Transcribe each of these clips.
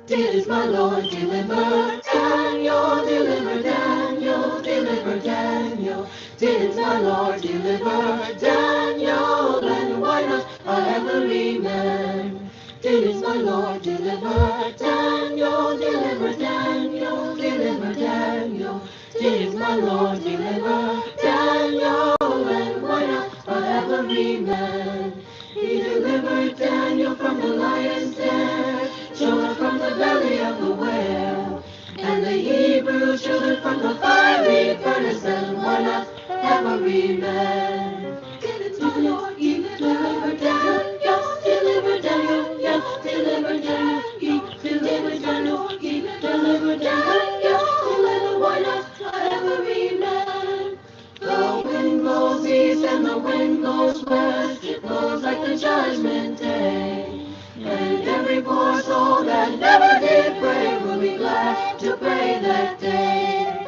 Did my Lord deliver Daniel? Deliver Daniel, deliver Daniel. Did my Lord deliver Daniel? And why not every man? Did my Lord deliver Daniel? Deliver Daniel, deliver Daniel. Did my Lord deliver Daniel? And why not every man? He delivered Daniel from the lion's den, Jonah from the belly of the whale, and the Hebrew children from the fiery furnace. And why not every man? Didn't my Lord deliver Daniel? Deliver Daniel, yes, deliver Daniel. He delivered Daniel, he delivered Daniel. Deliver, why not every man? The wind blows east and the wind blows west. It blows like the judgment day. And every poor soul that never did pray will be glad to pray that day.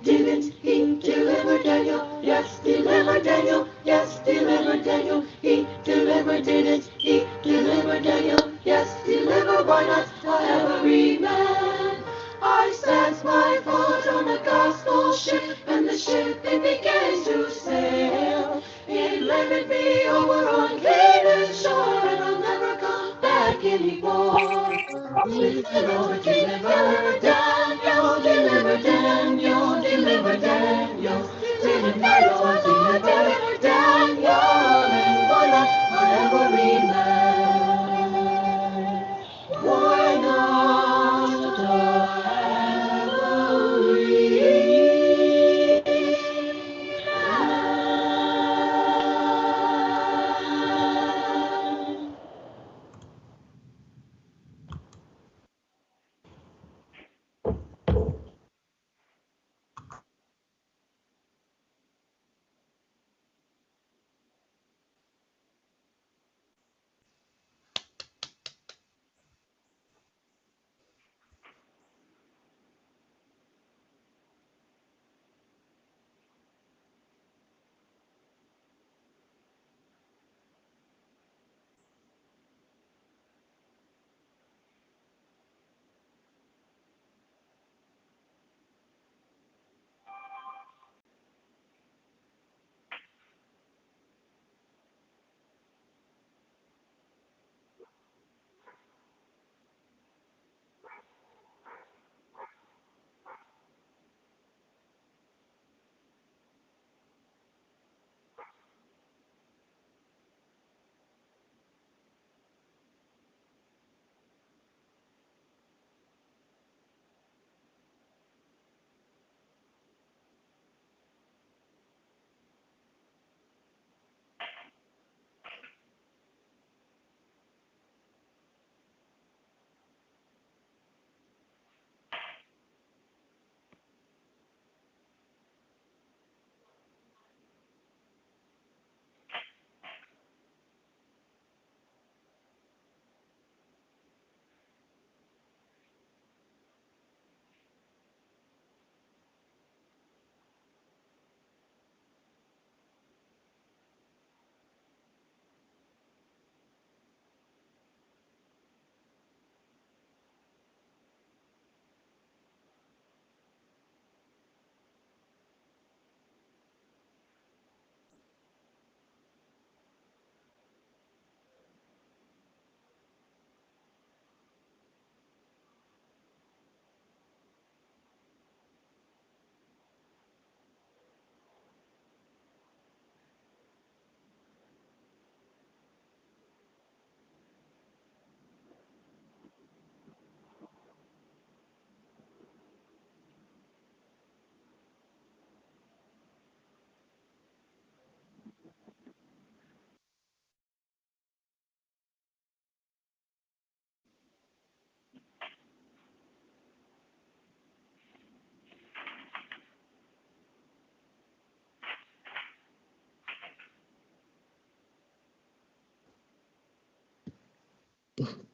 Didn't he deliver Daniel? Yes, deliver Daniel. Yes, deliver Daniel. He delivered, didn't he deliver Daniel? Yes, deliver, why not every man? I set my foot on a gospel ship, and the ship it began to sail. It landed me over on Canaan shore, and I'll never come back anymore. Deliver Daniel, deliver Daniel, deliver Daniel. Did my Lord deliver Daniel? And why not every man? Why not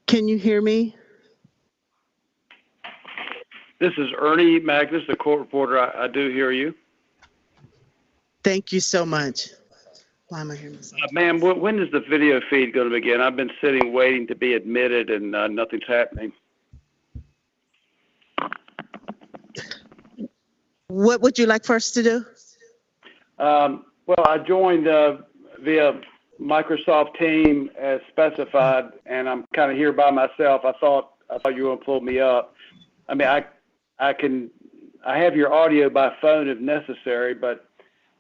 Can you hear me? This is Ernie Magnus, the court reporter. I do hear you. Thank you so much. Why am I hearing myself? Ma'am, when is the video feed going to begin? I've been sitting waiting to be admitted and nothing's happening. What would you like for us to do? Well, I joined via Microsoft Team as specified, and I'm kind of here by myself. I thought you were gonna pull me up. I mean, I have your audio by phone if necessary, but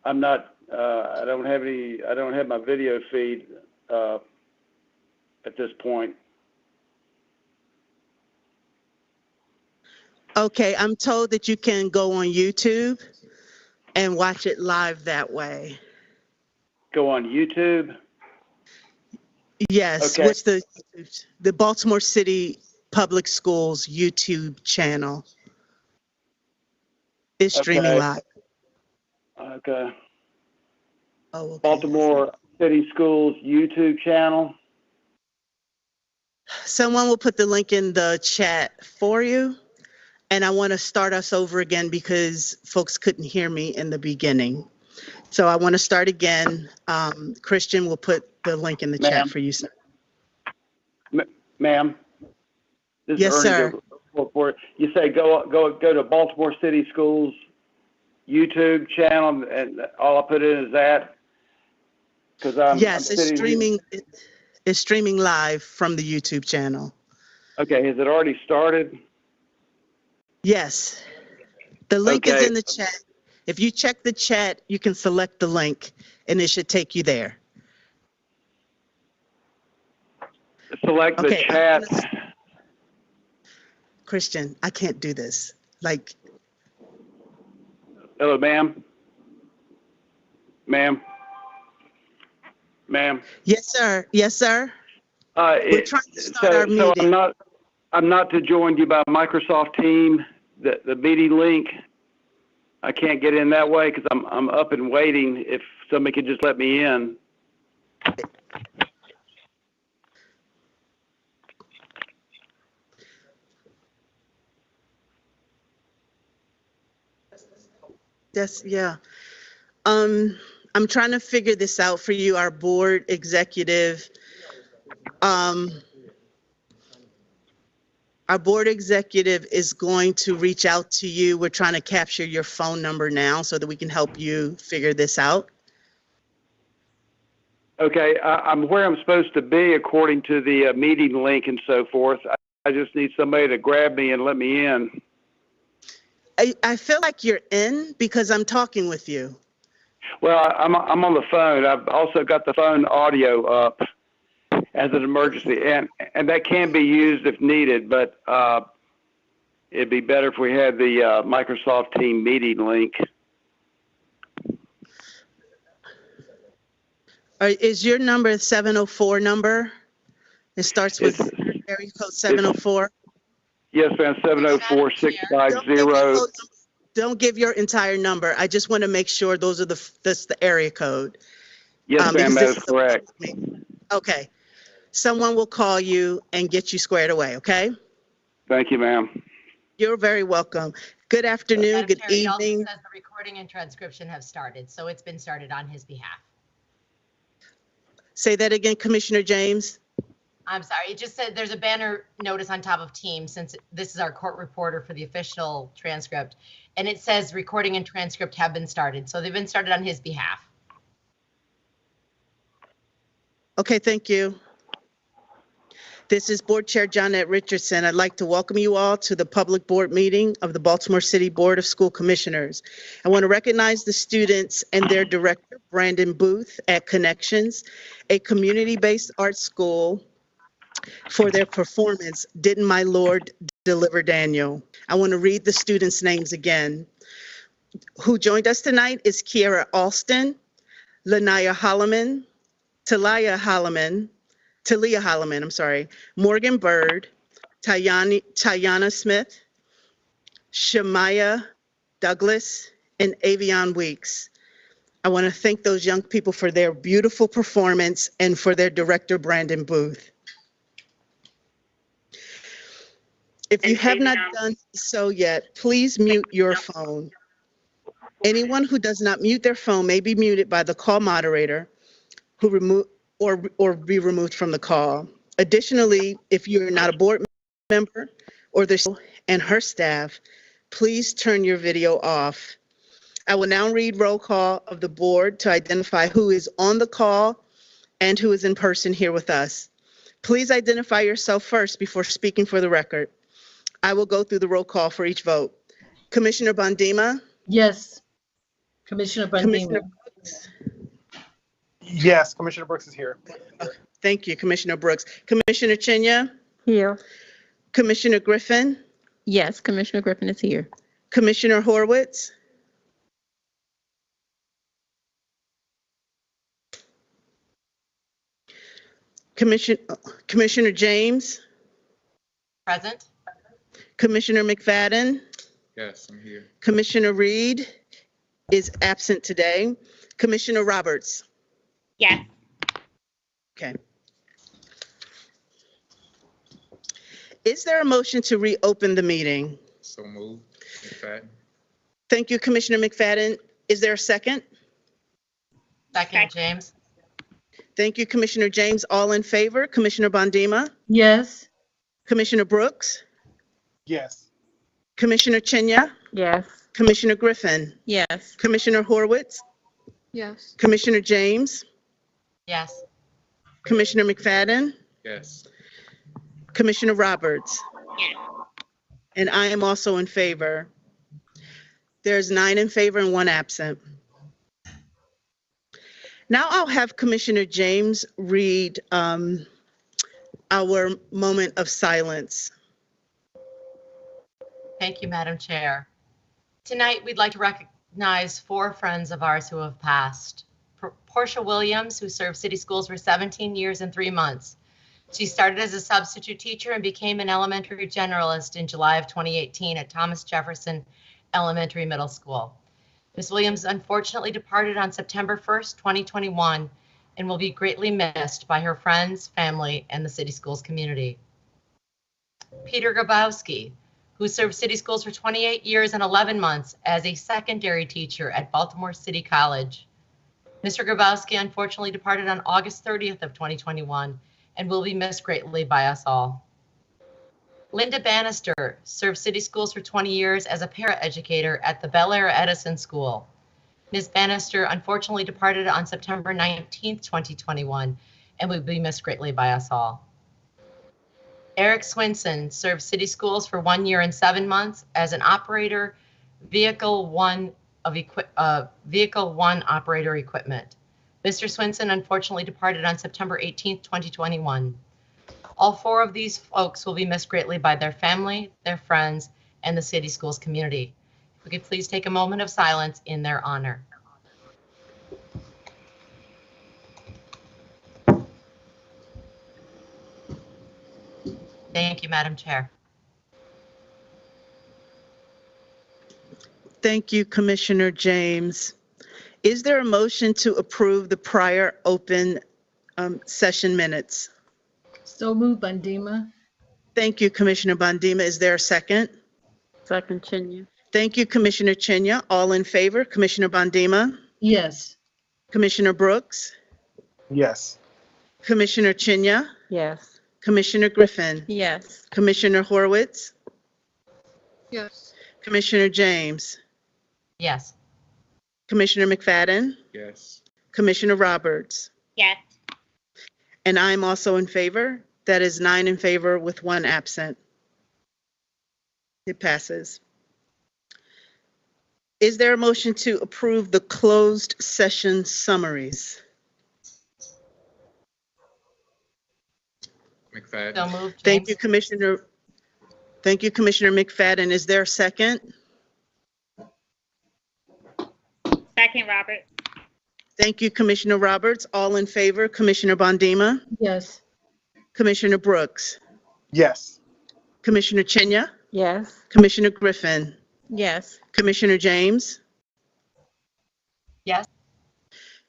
I'm not. I don't have my video feed at this point. Okay, I'm told that you can go on YouTube and watch it live that way. Go on YouTube. Yes, Okay. what's the Baltimore City Public Schools YouTube channel is streaming Okay. live. Okay. Oh, okay. Baltimore City Schools YouTube channel. Someone will put the link in the chat for you. And I want to start us over again because folks couldn't hear me in the beginning. So I want to start again. Christian will put the link in the chat for you, sir. Ma'am. This Yes, is Ernie. sir. You say go to Baltimore City Schools YouTube channel, and all I put in is that? Because yes, I'm it's sitting streaming. It's streaming live from the YouTube channel. Okay, has it already started? Yes, the link is Okay. in the chat. If you check the chat, you can select the link, and it should take you there. Select the chat. Christian, I can't do this. Like, hello, ma'am. Ma'am. yes, sir. Yes, sir. We're trying to start our meeting. So I'm not to join you by Microsoft Team, the meeting link. I can't get in that way because I'm up and waiting. If somebody could just let me in. Yeah. I'm trying to figure this out for you, our board executive. Our board executive is going to reach out to you. We're trying to capture your phone number now so that we can help you figure this out. Okay, I'm where I'm supposed to be according to the meeting link and so forth. I just need somebody to grab me and let me in. I feel like you're in because I'm talking with you. Well, I'm on the phone. I've also got the phone audio up as an emergency, and that can be used if needed, but it'd be better if we had the Microsoft Team meeting link. Is your number a 704 number? It starts with area code 704? Yes, ma'am, 704-650. Don't give your entire number. I just want to make sure that's the area code. Yes, ma'am, that is correct. Okay. Someone will call you and get you squared away, okay? Thank you, ma'am. You're very welcome. Good afternoon, good evening. It also says the recording and transcription have started, so it's been started on his behalf. Say that again, Commissioner James. I'm sorry, it just said there's a banner notice on top of Teams since this is our court reporter for the official transcript. And it says recording and transcript have been started. So they've been started on his behalf. Okay, thank you. This is Board Chair Johnette Richardson. I'd like to welcome you all to the public board meeting of the Baltimore City Board of School Commissioners. I want to recognize the students and their director, Brandon Booth at Connections, a community-based art school, for their performance, Didn't My Lord Deliver Daniel? I want to read the students' names again. Who joined us tonight is Kiera Alston, Lanaya Holloman, Talia Holloman, Morgan Bird, Tayana Smith, Shemaya Douglas, and Avion Weeks. I want to thank those young people for their beautiful performance and for their director, Brandon Booth. If you have not done so yet, please mute your phone. Anyone who does not mute their phone may be muted by the call moderator or be removed from the call. Additionally, if you're not a board member or and her staff, please turn your video off I will now read roll call of the board to identify who is on the call and who is in person here with us. Please identify yourself first before speaking for the record. I will go through the roll call for each vote. Commissioner Bondima, Yes. Commissioner Commissioner Bondima. Brooks. Yes, Commissioner Brooks is here. Thank you, Commissioner Brooks. Commissioner Chinya, Here. Commissioner Griffin, Yes, Commissioner Griffin is here. Commissioner Horwitz, Commissioner James, Present? Commissioner McFadden, Yes, I'm here. Commissioner Reed is absent today. Commissioner Roberts. Yes. Okay. Is there a motion to reopen the meeting? So moved. McFadden. Thank you, Commissioner McFadden. Is there a second? Second, James? Thank you, Commissioner James. All in favor? Commissioner Bondima, Yes. Commissioner Brooks, Yes. Commissioner Chinya, Yes. Commissioner Griffin, Yes. Commissioner Horwitz, Yes. Commissioner James, Yes. Commissioner McFadden, Yes. Commissioner Roberts. And I am also in favor. There's 9 in favor and 1 absent. Now I'll have Commissioner James read our moment of silence. Thank you, Madam Chair. Tonight, we'd like to recognize 4 friends of ours who have passed. Portia Williams, who served city schools for 17 years and 3 months. She started as a substitute teacher and became an elementary generalist in July of 2018 at Thomas Jefferson Elementary Middle School. Ms. Williams unfortunately departed on September 1st, 2021, and will be greatly missed by her friends, family, and the city schools community. Peter Grabowski, who served city schools for 28 years and 11 months as a secondary teacher at Baltimore City College. Mr. Grabowski unfortunately departed on August 30th of 2021 and will be missed greatly by us all. Linda Bannister served city schools for 20 years as a paraeducator at the Bel Air Edison School. Ms. Bannister unfortunately departed on September 19th, 2021, and will be missed greatly by us all. Eric Swinson served city schools for 1 year and 7 months as an operator, Vehicle 1 operator equipment. Mr. Swinson unfortunately departed on September 18th, 2021. All 4 of these folks will be missed greatly by their family, their friends, and the city schools community. If we could please take a moment of silence in their honor. Thank you, Madam Chair. Thank you, Commissioner James. Is there a motion to approve the prior open session minutes? So moved, Bondima. Thank you, Commissioner Bondima. Is there a second? Second, Chinya. Thank you, Commissioner Chinya. All in favor? Commissioner Bondima, Yes. Commissioner Brooks, Yes. Commissioner Chinya, Yes. Commissioner Griffin, Yes. Commissioner Horwitz, Yes. Commissioner James, Yes. Commissioner McFadden, Yes. Commissioner Roberts. Yes. And I'm also in favor. That is 9 in favor with 1 absent. It passes. Is there a motion to approve the closed session summaries? McFadden. So moved, James. Thank you, Commissioner. Thank you, Commissioner McFadden. Is there a second? Second, Robert. Thank you, Commissioner Roberts. All in favor? Commissioner Bondima, Yes. Commissioner Brooks, Yes. Commissioner Chinya, Yes. Commissioner Griffin, Yes. Commissioner James, Yes.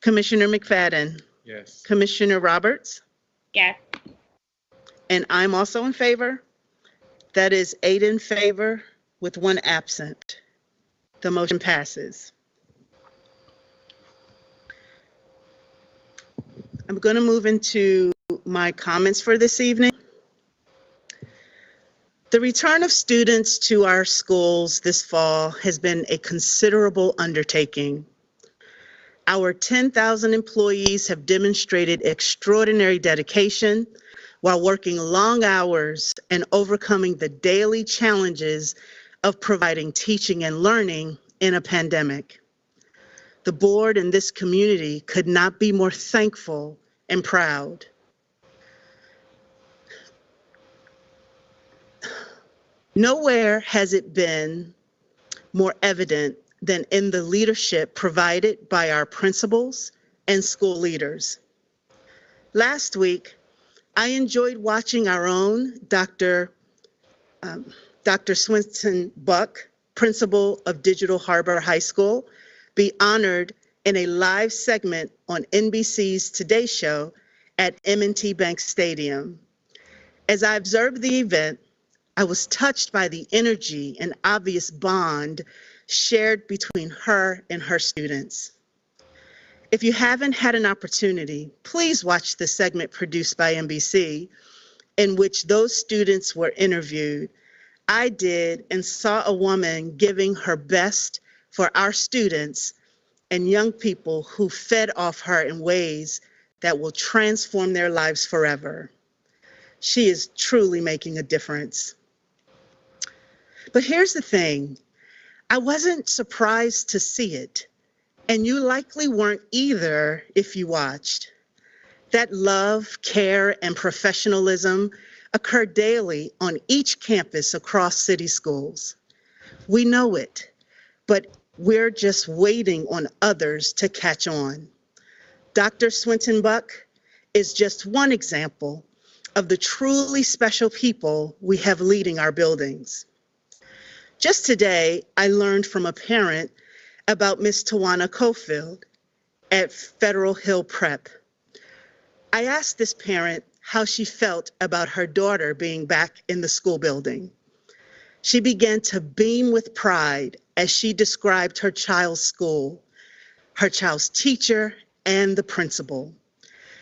Commissioner McFadden, Yes. Commissioner Roberts, Yes. and I'm also in favor. That is 8 in favor with 1 absent. The motion passes. I'm going to move into my comments for this evening. The return of students to our schools this fall has been a considerable undertaking. Our 10,000 employees have demonstrated extraordinary dedication while working long hours and overcoming the daily challenges of providing teaching and learning in a pandemic. The board and this community could not be more thankful and proud. Nowhere has it been more evident than in the leadership provided by our principals and school leaders. Last week, I enjoyed watching our own Dr. Swinton Buck, principal of Digital Harbor High School, be honored in a live segment on NBC's Today Show at M&T Bank Stadium. As I observed the event, I was touched by the energy and obvious bond shared between her and her students. If you haven't had an opportunity, please watch the segment produced by NBC in which those students were interviewed. I did and saw a woman giving her best for our students and young people who fed off her in ways that will transform their lives forever. She is truly making a difference. But here's the thing, I wasn't surprised to see it, and you likely weren't either if you watched. That love, care, and professionalism occur daily on each campus across city schools. We know it, but we're just waiting on others to catch on. Dr. Swinton Buck is just one example of the truly special people we have leading our buildings. Just today, I learned from a parent about Miss Tawana Cofield at Federal Hill Prep. I asked this parent how she felt about her daughter being back in the school building. She began to beam with pride as she described her child's school, her child's teacher, and the principal.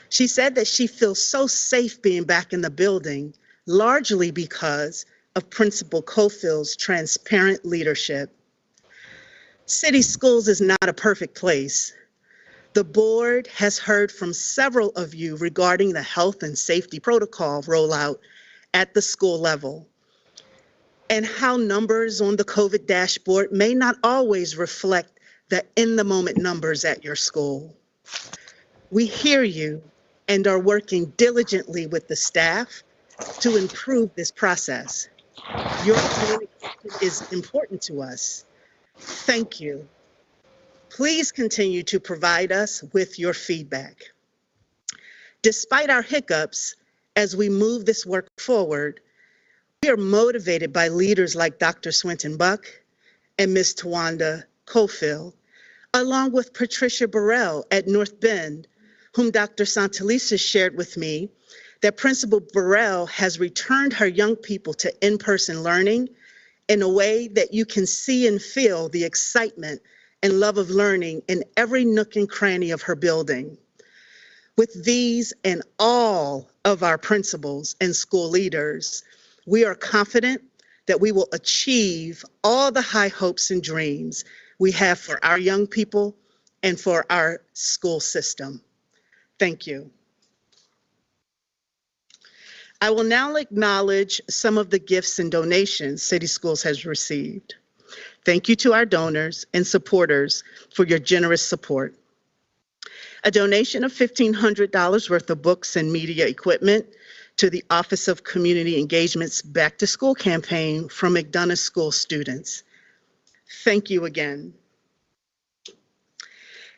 She said that she feels so safe being back in the building, largely because of Principal Cofield's transparent leadership. City Schools is not a perfect place. The board has heard from several of you regarding the health and safety protocol rollout at the school level and how numbers on the COVID dashboard may not always reflect the in-the-moment numbers at your school. We hear you and are working diligently with the staff to improve this process. Your communication is important to us. Thank you. Please continue to provide us with your feedback. Despite our hiccups, as we move this work forward, we are motivated by leaders like Dr. Swinton Buck and Ms. Tawanda Cofield, along with Patricia Burrell at North Bend, whom Dr. Santalisa shared with me that Principal Burrell has returned her young people to in-person learning in a way that you can see and feel the excitement and love of learning in every nook and cranny of her building. With these and all of our principals and school leaders, we are confident that we will achieve all the high hopes and dreams we have for our young people and for our school system. Thank you. I will now acknowledge some of the gifts and donations City Schools has received. Thank you to our donors and supporters for your generous support. A donation of $1,500 worth of books and media equipment to the Office of Community Engagement's Back to School campaign from McDonough School students. Thank you again.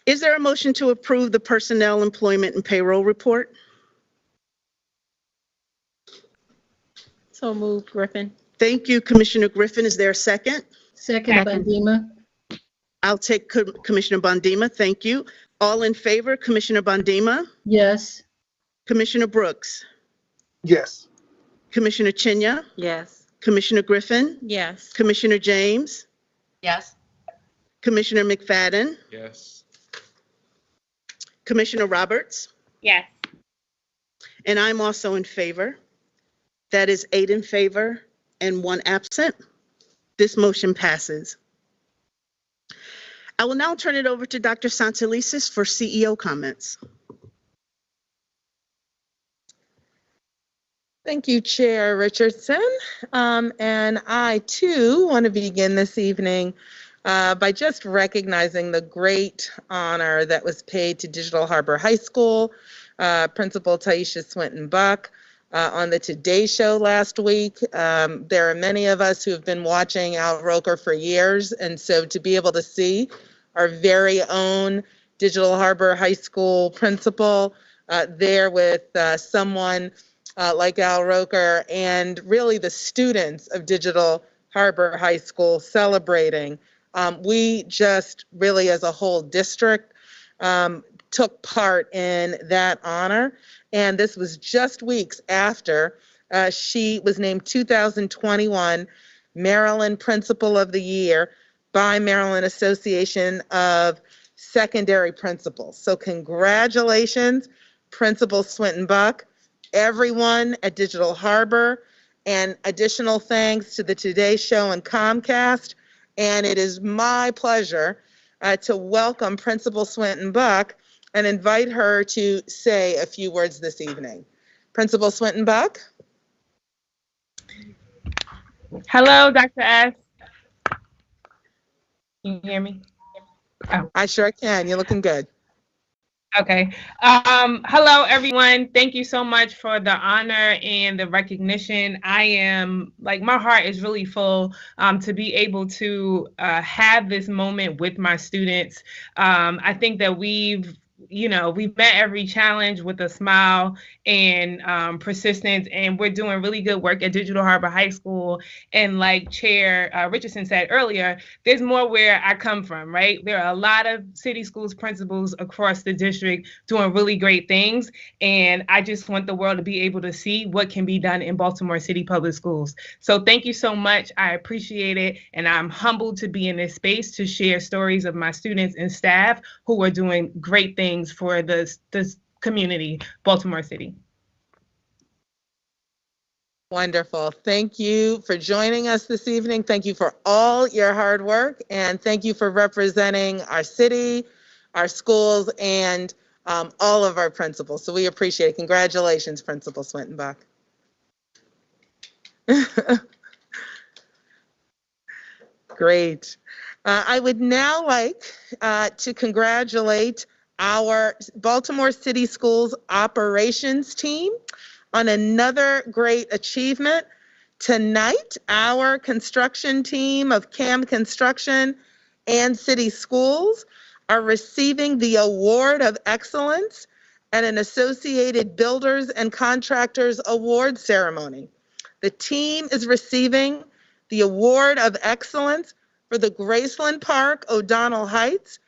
Is there a motion to approve the Personnel, Employment, and Payroll Report? So moved, Griffin. Thank you, Commissioner Griffin. Is there a second? Second, Bandima. I'll take Commissioner Bondima. Thank you. All in favor, Commissioner Bondima? Yes. Commissioner Brooks? Yes. Commissioner Chinya? Yes. Commissioner Griffin? Yes. Commissioner James? Yes. Commissioner McFadden? Yes. Commissioner Roberts? Yes. And I'm also in favor. That is 8 in favor and 1 absent. This motion passes. I will now turn it over to Dr. Santelises for CEO comments. Thank you, Chair Richardson. And I, too, want to begin this evening by just recognizing the great honor that was paid to Digital Harbor High School, Principal Taisha Swinton-Buck, on the Today Show last week. There are many of us who have been watching Al Roker for years, and so to be able to see our very own Digital Harbor High School principal there with someone like Al Roker and really the students of Digital Harbor High School celebrating. We just really as a whole district took part in that honor, and this was just weeks after she was named 2021 Maryland Principal of the Year by Maryland Association of Secondary Principals. So congratulations, Principal Swinton-Buck, everyone at Digital Harbor, and additional thanks to the Today Show and Comcast. And it is my pleasure to welcome Principal Swinton-Buck and invite her to say a few words this evening. Principal Swinton-Buck. Hello, Dr. S. Can you hear me? Oh. I sure can. You're looking good. Okay. Hello, everyone. Thank you so much for the honor and the recognition. I am, my heart is really full to be able to have this moment with my students. I think that we've met every challenge with a smile and persistence, and we're doing really good work at Digital Harbor High School. And like Chair Richardson said earlier, there's more where I come from, right? There are a lot of city schools principals across the district doing really great things, and I just want the world to be able to see what can be done in Baltimore City Public Schools. So thank you so much. I appreciate it, and I'm humbled to be in this space to share stories of my students and staff who are doing great things for this community, Baltimore City. Wonderful. Thank you for joining us this evening. Thank you for all your hard work, and thank you for representing our city, our schools, and all of our principals. So we appreciate it. Congratulations, Principal Swinton-Buck. Great. I would now like to congratulate our Baltimore City Schools operations team on another great achievement. Tonight, our construction team of CAM Construction and City Schools are receiving the Award of Excellence at an Associated Builders and Contractors Award ceremony. The team is receiving the Award of Excellence for the Graceland Park, O'Donnell Heights,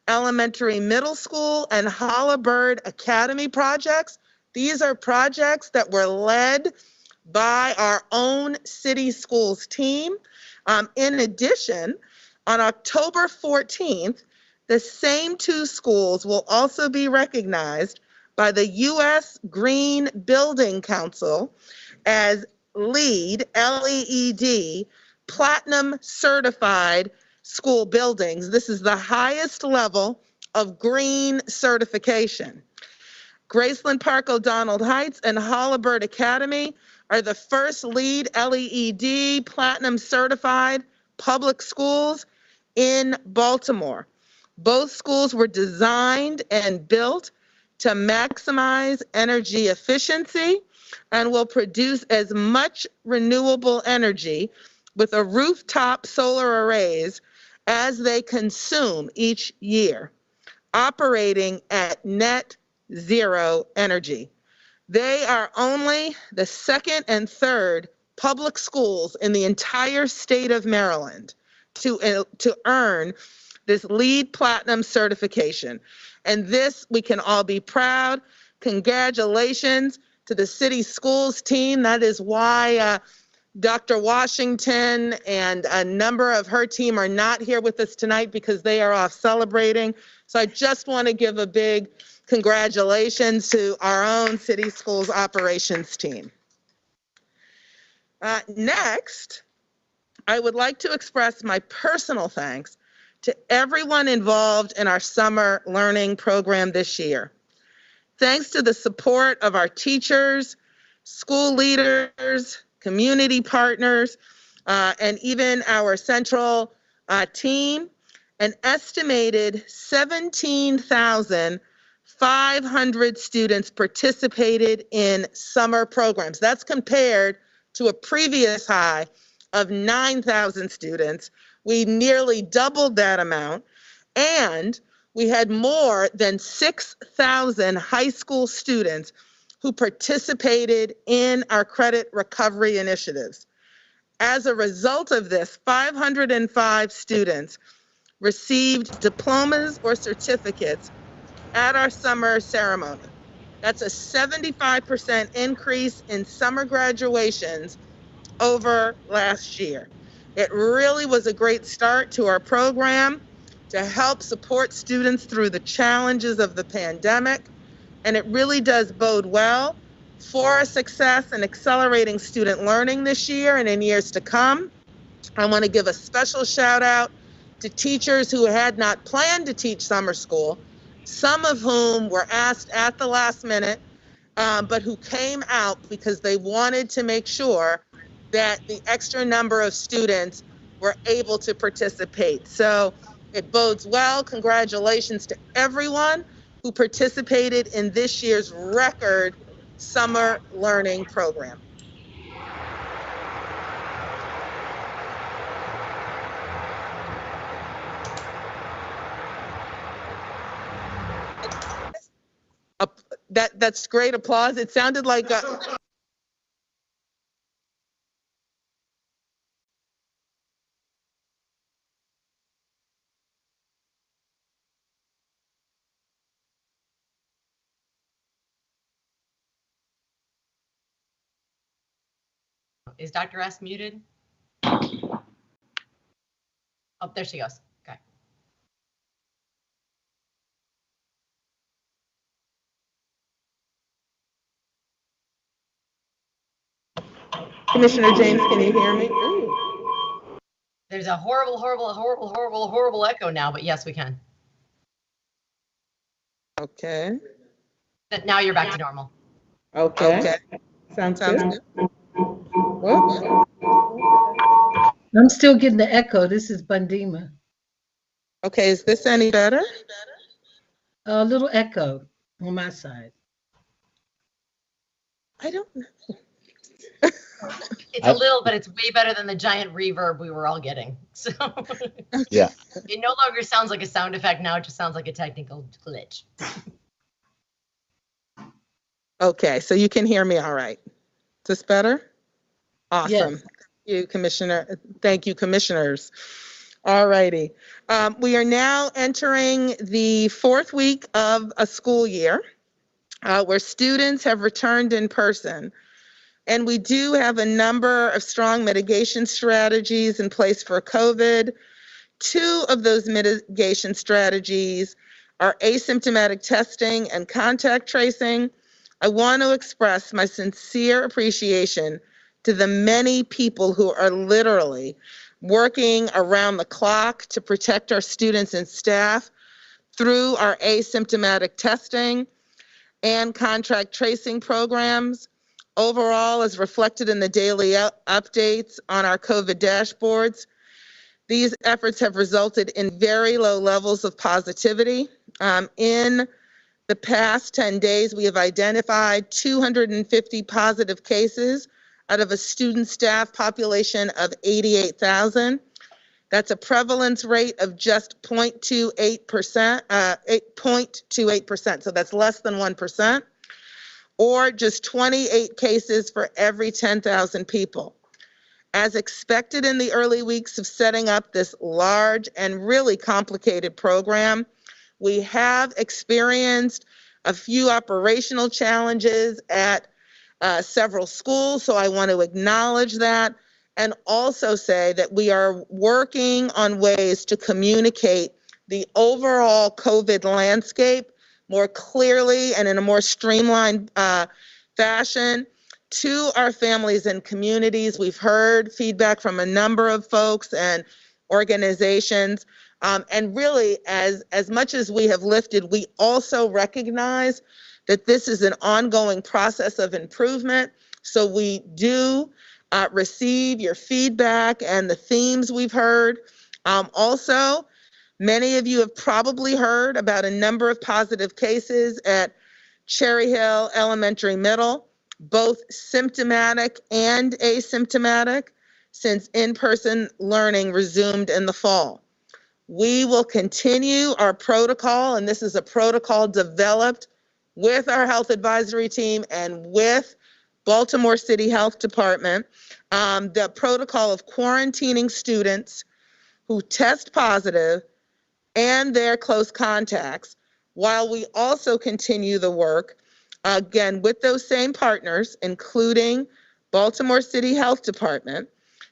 Elementary Middle School, and Hollabird Academy projects. These are projects that were led by our own city schools team. In addition, on October 14th, the same 2 schools will also be recognized by the U.S. Green Building Council as LEED, L-E-E-D, Platinum Certified school buildings. This is the highest level of green certification. Graceland Park, O'Donnell Heights, and Hollabird Academy are the first LEED, L-E-E-D, Platinum Certified public schools in Baltimore. Both schools were designed and built to maximize energy efficiency and will produce as much renewable energy with a rooftop solar arrays as they consume each year, operating at net zero energy. They are only the 2nd and 3rd public schools in the entire state of Maryland to earn this LEED Platinum certification. And this, we can all be proud. Congratulations to the city schools team. That is why Dr. Washington and a number of her team are not here with us tonight, because they are off celebrating. So I just want to give a big congratulations to our own city schools operations team. Next, I would like to express my personal thanks to everyone involved in our summer learning program this year. Thanks to the support of our teachers, school leaders, community partners, and even our central team, an estimated 17,500 students participated in summer programs. That's compared to a previous high of 9,000 students. We nearly doubled that amount, and we had more than 6,000 high school students who participated in our credit recovery initiatives. As a result of this, 505 students received diplomas or certificates at our summer ceremony. That's a 75% increase in summer graduations over last year. It really was a great start to our program to help support students through the challenges of the pandemic, and it really does bode well for our success in accelerating student learning this year and in years to come. I want to give a special shout out to teachers who had not planned to teach summer school, some of whom were asked at the last minute, but who came out because they wanted to make sure that the extra number of students were able to participate. So it bodes well. Congratulations to everyone who participated in this year's record summer learning program. That's great applause. It sounded like Is Dr. S muted? Oh, there she goes. Okay. Commissioner James, can you hear me? Ooh. There's a horrible echo now, but yes, we can. Okay. Now you're back to normal. Okay. Sounds good. Whoops. I'm still getting the echo. This is Bundima. Okay, is this any better? A little echo on my side. I don't know. It's a little, but it's way better than the giant reverb we were all getting. So Yeah. It no longer sounds like a sound effect. Now it just sounds like a technical glitch. Okay, so you can hear me all right. Is this better? Awesome. Yes. Thank you, Commissioner. Thank you, commissioners. All righty. We are now entering the fourth week of a school year where students have returned in person. And we do have a number of strong mitigation strategies in place for COVID. Two of those mitigation strategies are asymptomatic testing and contact tracing. I want to express my sincere appreciation to the many people who are literally working around the clock to protect our students and staff through our asymptomatic testing and contact tracing programs. Overall, as reflected in the daily updates on our COVID dashboards, these efforts have resulted in very low levels of positivity. In the past 10 days, we have identified 250 positive cases out of a student staff population of 88,000. That's a prevalence rate of just 0.28%, 0.28%, so that's less than 1%, or just 28 cases for every 10,000 people. As expected in the early weeks of setting up this large and really complicated program, we have experienced a few operational challenges at several schools, so I want to acknowledge that and also say that we are working on ways to communicate the overall COVID landscape more clearly and in a more streamlined fashion to our families and communities. We've heard feedback from a number of folks and organizations. And really, as much as we have lifted, we also recognize that this is an ongoing process of improvement. So we do receive your feedback and the themes we've heard. Also, many of you have probably heard about a number of positive cases at Cherry Hill Elementary Middle, both symptomatic and asymptomatic, since in-person learning resumed in the fall. We will continue our protocol, and this is a protocol developed with our health advisory team and with Baltimore City Health Department, the protocol of quarantining students who test positive and their close contacts, while we also continue the work, again, with those same partners, including Baltimore City Health Department,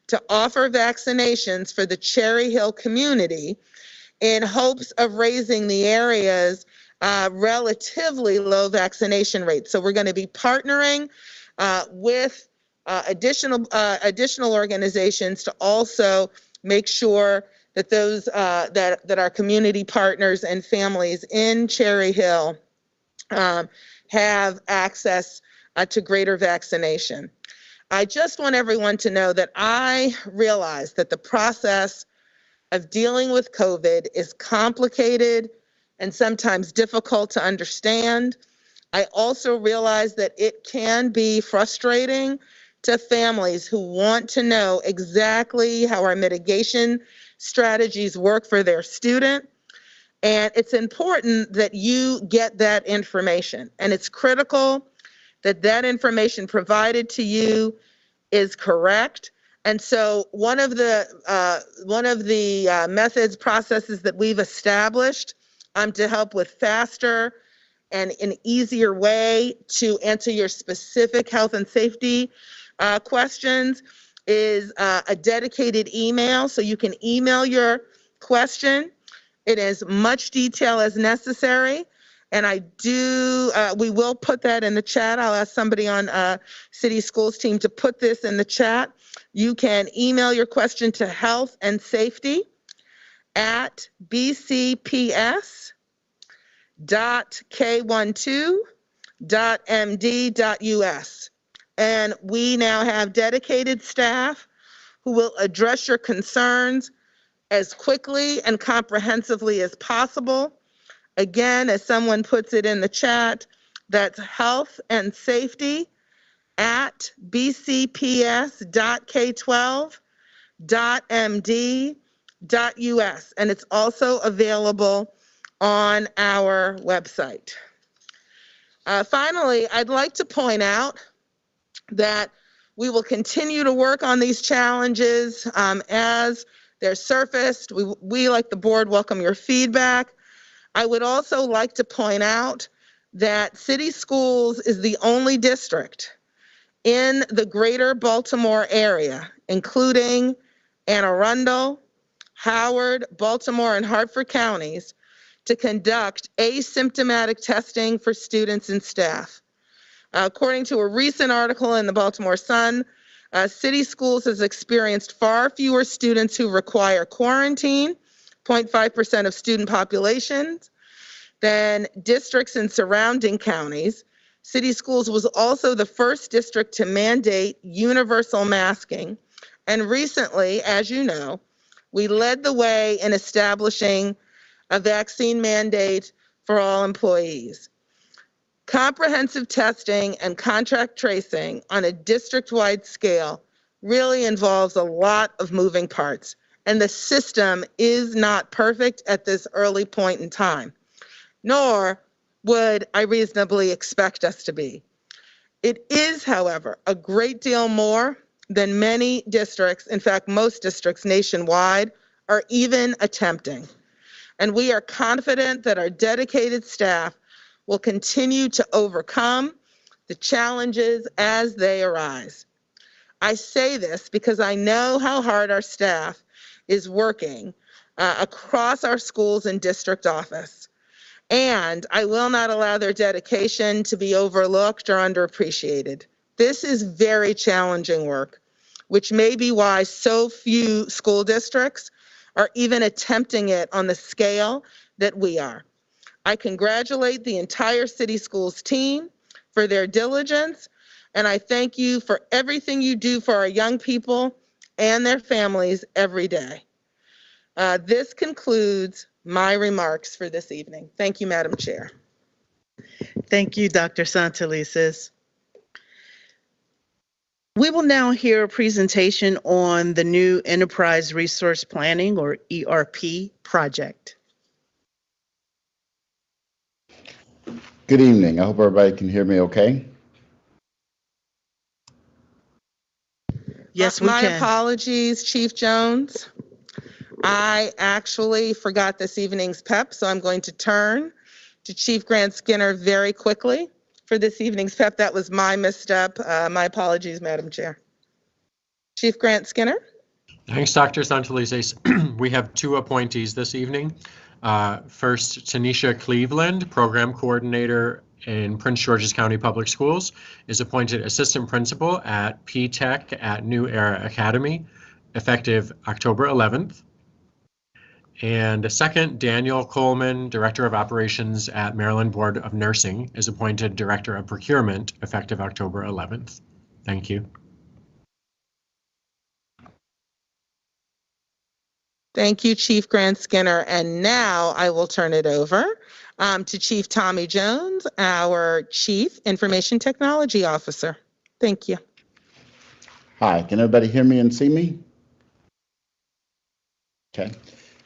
to offer vaccinations for the Cherry Hill community in hopes of raising the area's relatively low vaccination rate. So we're going to be partnering with additional organizations to also make sure that those that our community partners and families in Cherry Hill have access to greater vaccination. I just want everyone to know that I realize that the process of dealing with COVID is complicated and sometimes difficult to understand. I also realize that it can be frustrating to families who want to know exactly how our mitigation strategies work for their student. And it's important that you get that information. And it's critical that that information provided to you is correct. And so one of the methods, processes that we've established to help with faster and an easier way to answer your specific health and safety questions is a dedicated email. So you can email your question in as much detail as necessary. And we will put that in the chat. I'll ask somebody on City Schools team to put this in the chat. You can email your question to healthandSafety@bcps.k12.md.us. And we now have dedicated staff who will address your concerns as quickly and comprehensively as possible. Again, as someone puts it in the chat, that's healthandSafety@bcps.k12.md.us. And it's also available on our website. Finally, I'd like to point out that we will continue to work on these challenges as they're surfaced. We, like the board, welcome your feedback. I would also like to point out that City Schools is the only district in the greater Baltimore area, including Anne Arundel, Howard, Baltimore, and Hartford counties, to conduct asymptomatic testing for students and staff. According to a recent article in the Baltimore Sun, City Schools has experienced far fewer students who require quarantine, 0.5% of student populations, than districts in surrounding counties. City Schools was also the first district to mandate universal masking. And recently, as you know, we led the way in establishing a vaccine mandate for all employees. Comprehensive testing and contact tracing on a district-wide scale really involves a lot of moving parts, and the system is not perfect at this early point in time, nor would I reasonably expect us to be. It is, however, a great deal more than many districts, in fact, most districts nationwide, are even attempting. And we are confident that our dedicated staff will continue to overcome the challenges as they arise. I say this because I know how hard our staff is working across our schools and district office. And I will not allow their dedication to be overlooked or underappreciated. This is very challenging work, which may be why so few school districts are even attempting it on the scale that we are. I congratulate the entire City Schools team for their diligence, and I thank you for everything you do for our young people and their families every day. This concludes my remarks for this evening. Thank you, Madam Chair. Thank you, Dr. Santelises. We will now hear a presentation on the new Enterprise Resource Planning, or ERP, project. Good evening. I hope everybody can hear me okay. Yes, we My can. apologies, Chief Jones. I actually forgot this evening's PEP, so I'm going to turn to Chief Grant Skinner very quickly for this evening's PEP. That was my misstep. My apologies, Madam Chair. Chief Grant Skinner. Thanks, Dr. Santelises. We have two appointees this evening. First, Tanisha Cleveland, Program Coordinator in Prince George's County Public Schools, is appointed Assistant Principal at P-Tech at New Era Academy, effective October 11th. And second, Daniel Coleman, Director of Operations at Maryland Board of Nursing, is appointed Director of Procurement, effective October 11th. Thank you. Thank you, Chief Grant Skinner. And now I will turn it over to Chief Tommy Jones, our Chief Information Technology Officer. Thank you. Hi, can everybody hear me and see me? Okay.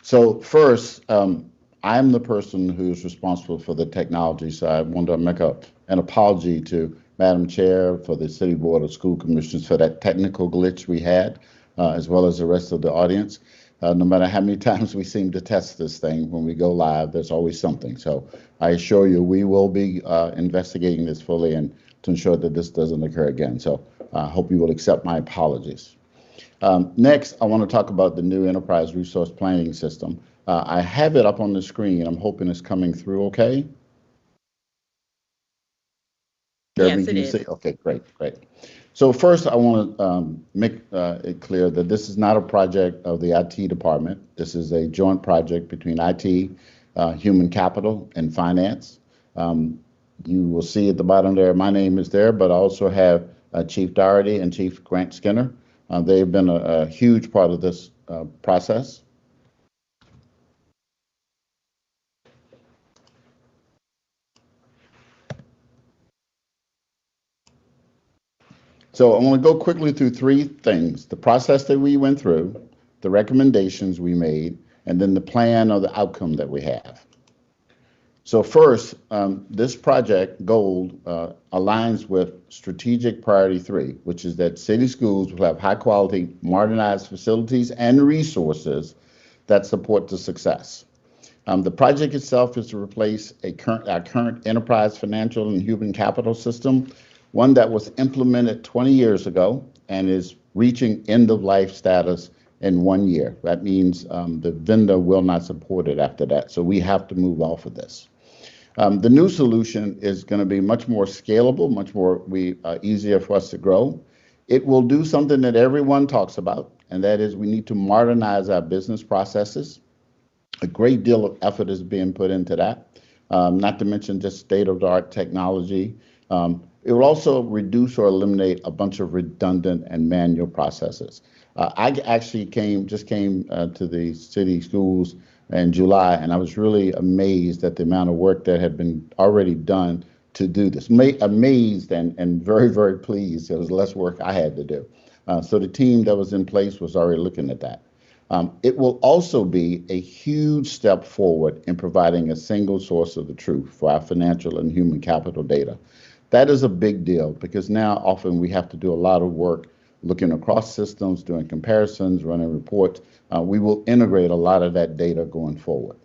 So first, I'm the person who's responsible for the technology, so I want to make an apology to Madam Chair, for the City Board of School Commissioners for that technical glitch we had, as well as the rest of the audience. No matter how many times we seem to test this thing, when we go live, there's always something. So I assure you, we will be investigating this fully and to ensure that this doesn't occur again. So I hope you will accept my apologies. Next, I want to talk about the new Enterprise Resource Planning System. I have it up on the screen. I'm hoping it's coming through okay. Yes, it is. Okay, great. So first, I want to make it clear that this is not a project of the IT department. This is a joint project between IT, Human Capital, and Finance. You will see at the bottom there, my name is there, but I also have Chief Doherty and Chief Grant Skinner. They've been a huge part of this process. So I want to go quickly through three things: the process that we went through, the recommendations we made, and then the plan or the outcome that we have. So first, this project goal aligns with strategic priority 3, which is that city schools will have high quality, modernized facilities and resources that support the success. The project itself is to replace our current enterprise financial and human capital system, one that was implemented 20 years ago and is reaching end-of-life status in 1 year. That means the vendor will not support it after that, so we have to move off of this. The new solution is going to be much more scalable, much more easier for us to grow. It will do something that everyone talks about, and that is we need to modernize our business processes. A great deal of effort is being put into that, not to mention just state-of-the-art technology. It will also reduce or eliminate a bunch of redundant and manual processes. I actually just came to the city schools in July, and I was really amazed at the amount of work that had been already done to do this. Amazed and very, very pleased. There was less work I had to do. So the team that was in place was already looking at that. It will also be a huge step forward in providing a single source of the truth for our financial and human capital data. That is a big deal because now often we have to do a lot of work looking across systems, doing comparisons, running reports. We will integrate a lot of that data going forward.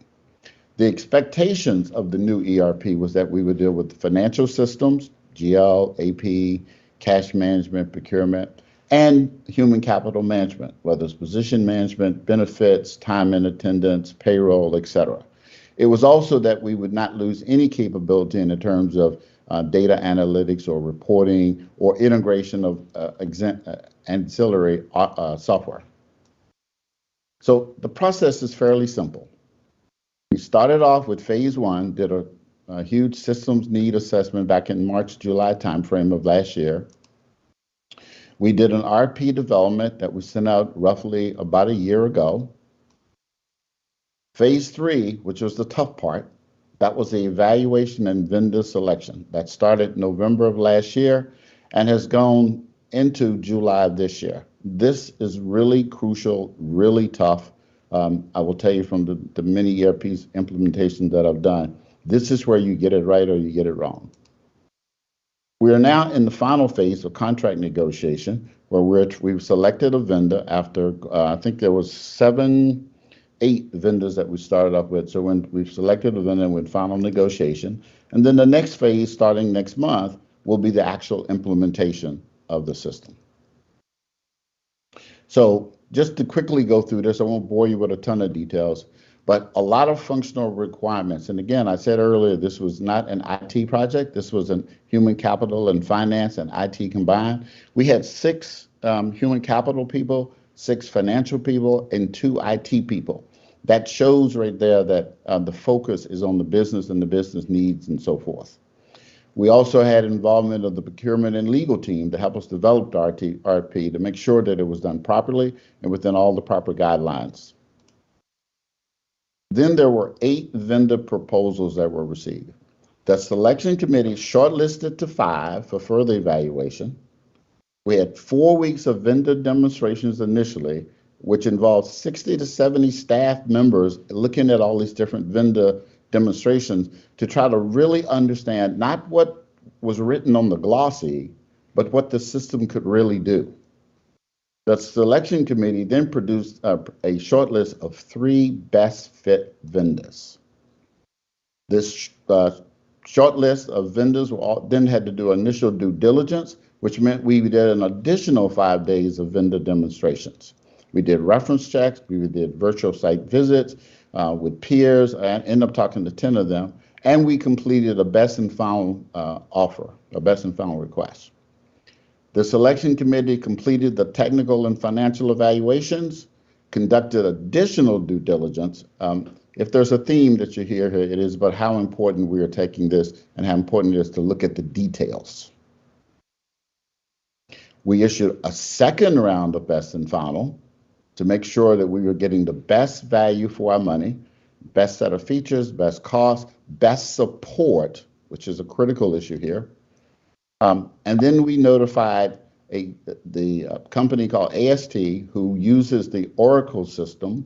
The expectations of the new ERP was that we would deal with the financial systems, GL, AP, cash management, procurement, and human capital management, whether it's position management, benefits, time and attendance, payroll, etc. It was also that we would not lose any capability in the terms of data analytics or reporting or integration of ancillary software. So the process is fairly simple. We started off with phase one, did a huge systems need assessment back in March, July timeframe of last year. We did an RP development that we sent out roughly about a year ago. Phase three, which was the tough part, that was the evaluation and vendor selection. That started November of last year and has gone into July of this year. This is really crucial, really tough. I will tell you from the many ERP implementations that I've done, this is where you get it right or you get it wrong. We are now in the final phase of contract negotiation, where we've selected a vendor after, I think there was 8 vendors that we started off with. So when we've selected a vendor with final negotiation, and then the next phase starting next month will be the actual implementation of the system. So just to quickly go through this, I won't bore you with a ton of details, but a lot of functional requirements. And again, I said earlier, this was not an IT project. This was a human capital and finance and IT combined. We had 6 human capital people, 6 financial people, and 2 IT people. That shows right there that the focus is on the business and the business needs and so forth. We also had involvement of the procurement and legal team to help us develop the RP to make sure that it was done properly and within all the proper guidelines. Then there were 8 vendor proposals that were received. The selection committee shortlisted to 5 for further evaluation. We had 4 weeks of vendor demonstrations initially, which involved 60 to 70 staff members looking at all these different vendor demonstrations to try to really understand not what was written on the glossy, but what the system could really do. The selection committee then produced a short list of 3 best fit vendors. This short list of vendors then had to do initial due diligence, which meant we did an additional 5 days of vendor demonstrations. We did reference checks, we did virtual site visits with peers, and ended up talking to 10 of them, and we completed a best and final offer, a best and final request. The selection committee completed the technical and financial evaluations, conducted additional due diligence. If there's a theme that you hear here, it is about how important we are taking this and how important it is to look at the details. We issued a second round of best and final to make sure that we were getting the best value for our money, best set of features, best cost, best support, which is a critical issue here. And then we notified the company called AST, who uses the Oracle system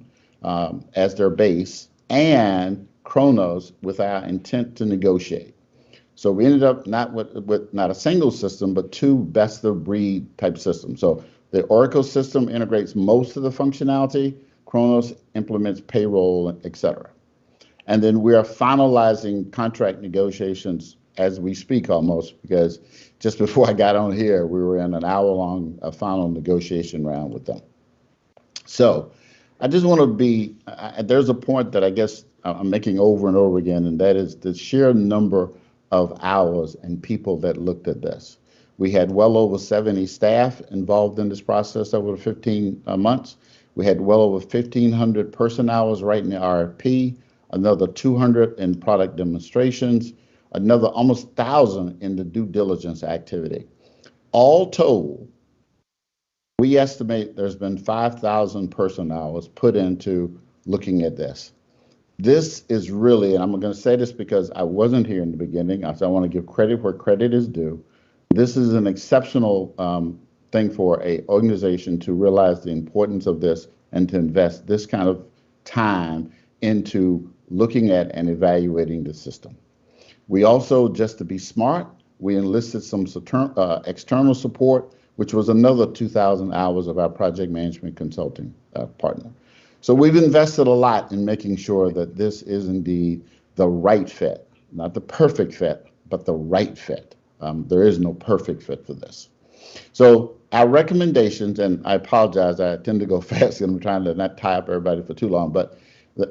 as their base, and Kronos with our intent to negotiate. So we ended up not with not a single system, but 2 best of breed type systems. So the Oracle system integrates most of the functionality. Kronos implements payroll, et cetera. And then we are finalizing contract negotiations as we speak almost, because just before I got on here, we were in an hour-long final negotiation round with them. So I just want to be, there's a point that I guess I'm making over and over again, and that is the sheer number of hours and people that looked at this. We had well over 70 staff involved in this process over 15 months. We had well over 1,500 person hours writing the RFP, another 200 in product demonstrations, another almost 1,000 in the due diligence activity. All told, we estimate there's been 5,000 person hours put into looking at this. This is really, and I'm going to say this because I wasn't here in the beginning, so I want to give credit where credit is due. This is an exceptional thing for an organization to realize the importance of this and to invest this kind of time into looking at and evaluating the system. We also, just to be smart, we enlisted some external support, which was another 2,000 hours of our project management consulting partner. So we've invested a lot in making sure that this is indeed the right fit, not the perfect fit, but the right fit. There is no perfect fit for this. So our recommendations, and I apologize, I tend to go fast and I'm trying to not tie up everybody for too long, but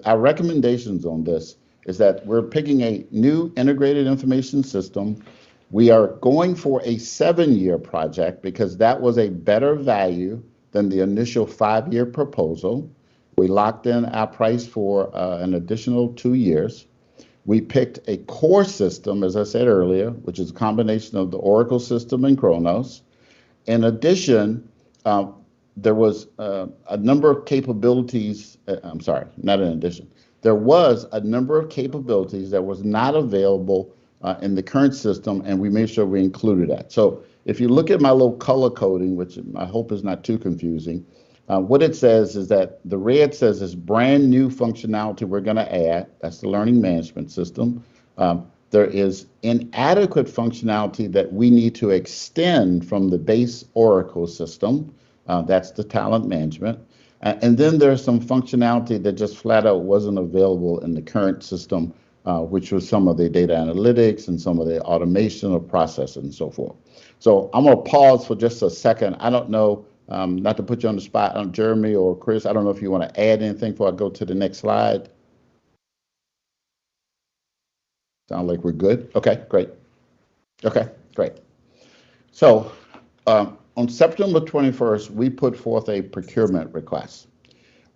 our recommendations on this is that we're picking a new integrated information system We are going for a 7-year project because that was a better value than the initial 5-year proposal. We locked in our price for an additional 2 years. We picked a core system, as I said earlier, which is a combination of the Oracle system and Kronos. In addition, there was a number of capabilities, I'm sorry, not in addition. There was a number of capabilities that was not available in the current system, and we made sure we included that. So if you look at my little color coding, which I hope is not too confusing, what it says is that the red says is brand new functionality we're going to add. That's the learning management system. There is inadequate functionality that we need to extend from the base Oracle system. That's the talent management. And then there's some functionality that just flat out wasn't available in the current system, which was some of the data analytics and some of the automation of processing and so forth. So I'm going to pause for just a second. I don't know, not to put you on the spot, Jeremy or Chris, I don't know if you want to add anything before I go to the next slide. Sound like we're good? Okay, great. Okay, great. So on September 21st, we put forth a procurement request.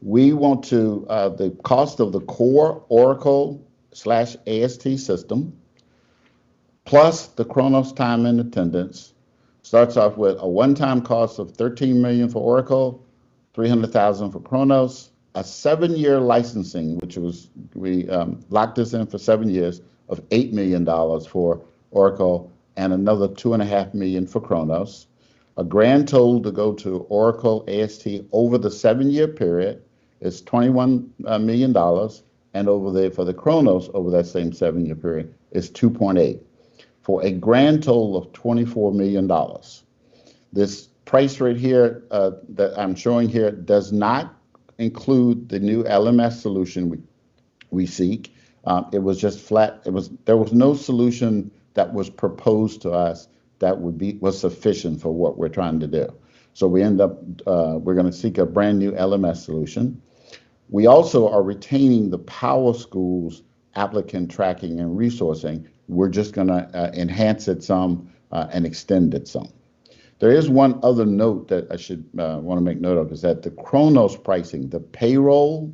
We want to, the cost of the core Oracle/AST system, plus the Kronos time and attendance, starts off with a one-time cost of $13 million for Oracle, $300,000 for Kronos, a 7-year licensing, which was, we locked this in for 7 years, of $8 million for Oracle and another $2.5 million for Kronos. A grand total to go to Oracle AST over the 7-year period is $21 million, and for the Kronos over that same 7-year period is 2.8, for a grand total of $24 million. This price right here that I'm showing here does not include the new LMS solution we seek. It was just flat. There was no solution that was proposed to us that was sufficient for what we're trying to do. So we end up we're going to seek a brand new LMS solution. We also are retaining the Power Schools applicant tracking and resourcing. We're just going to enhance it some and extend it some. There is one other note that I should want to make note of, is that the Kronos pricing, the payroll,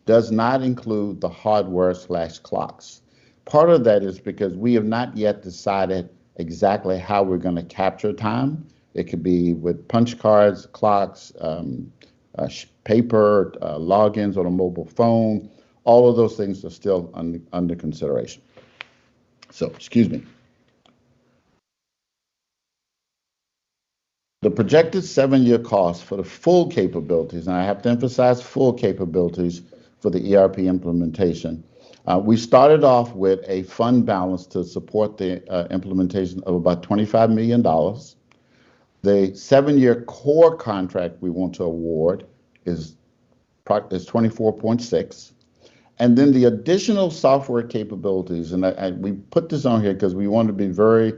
does not include the hardware/clocks. Part of that is because we have not yet decided exactly how we're going to capture time. It could be with punch cards, clocks, paper, logins on a mobile phone. All of those things are still under consideration. So, excuse me. The projected 7-year cost for the full capabilities, and I have to emphasize full capabilities for the ERP implementation. We started off with a fund balance to support the implementation of about $25 million. The 7-year core contract we want to award is 24.6. And then the additional software capabilities, and we put this on here because we want to be very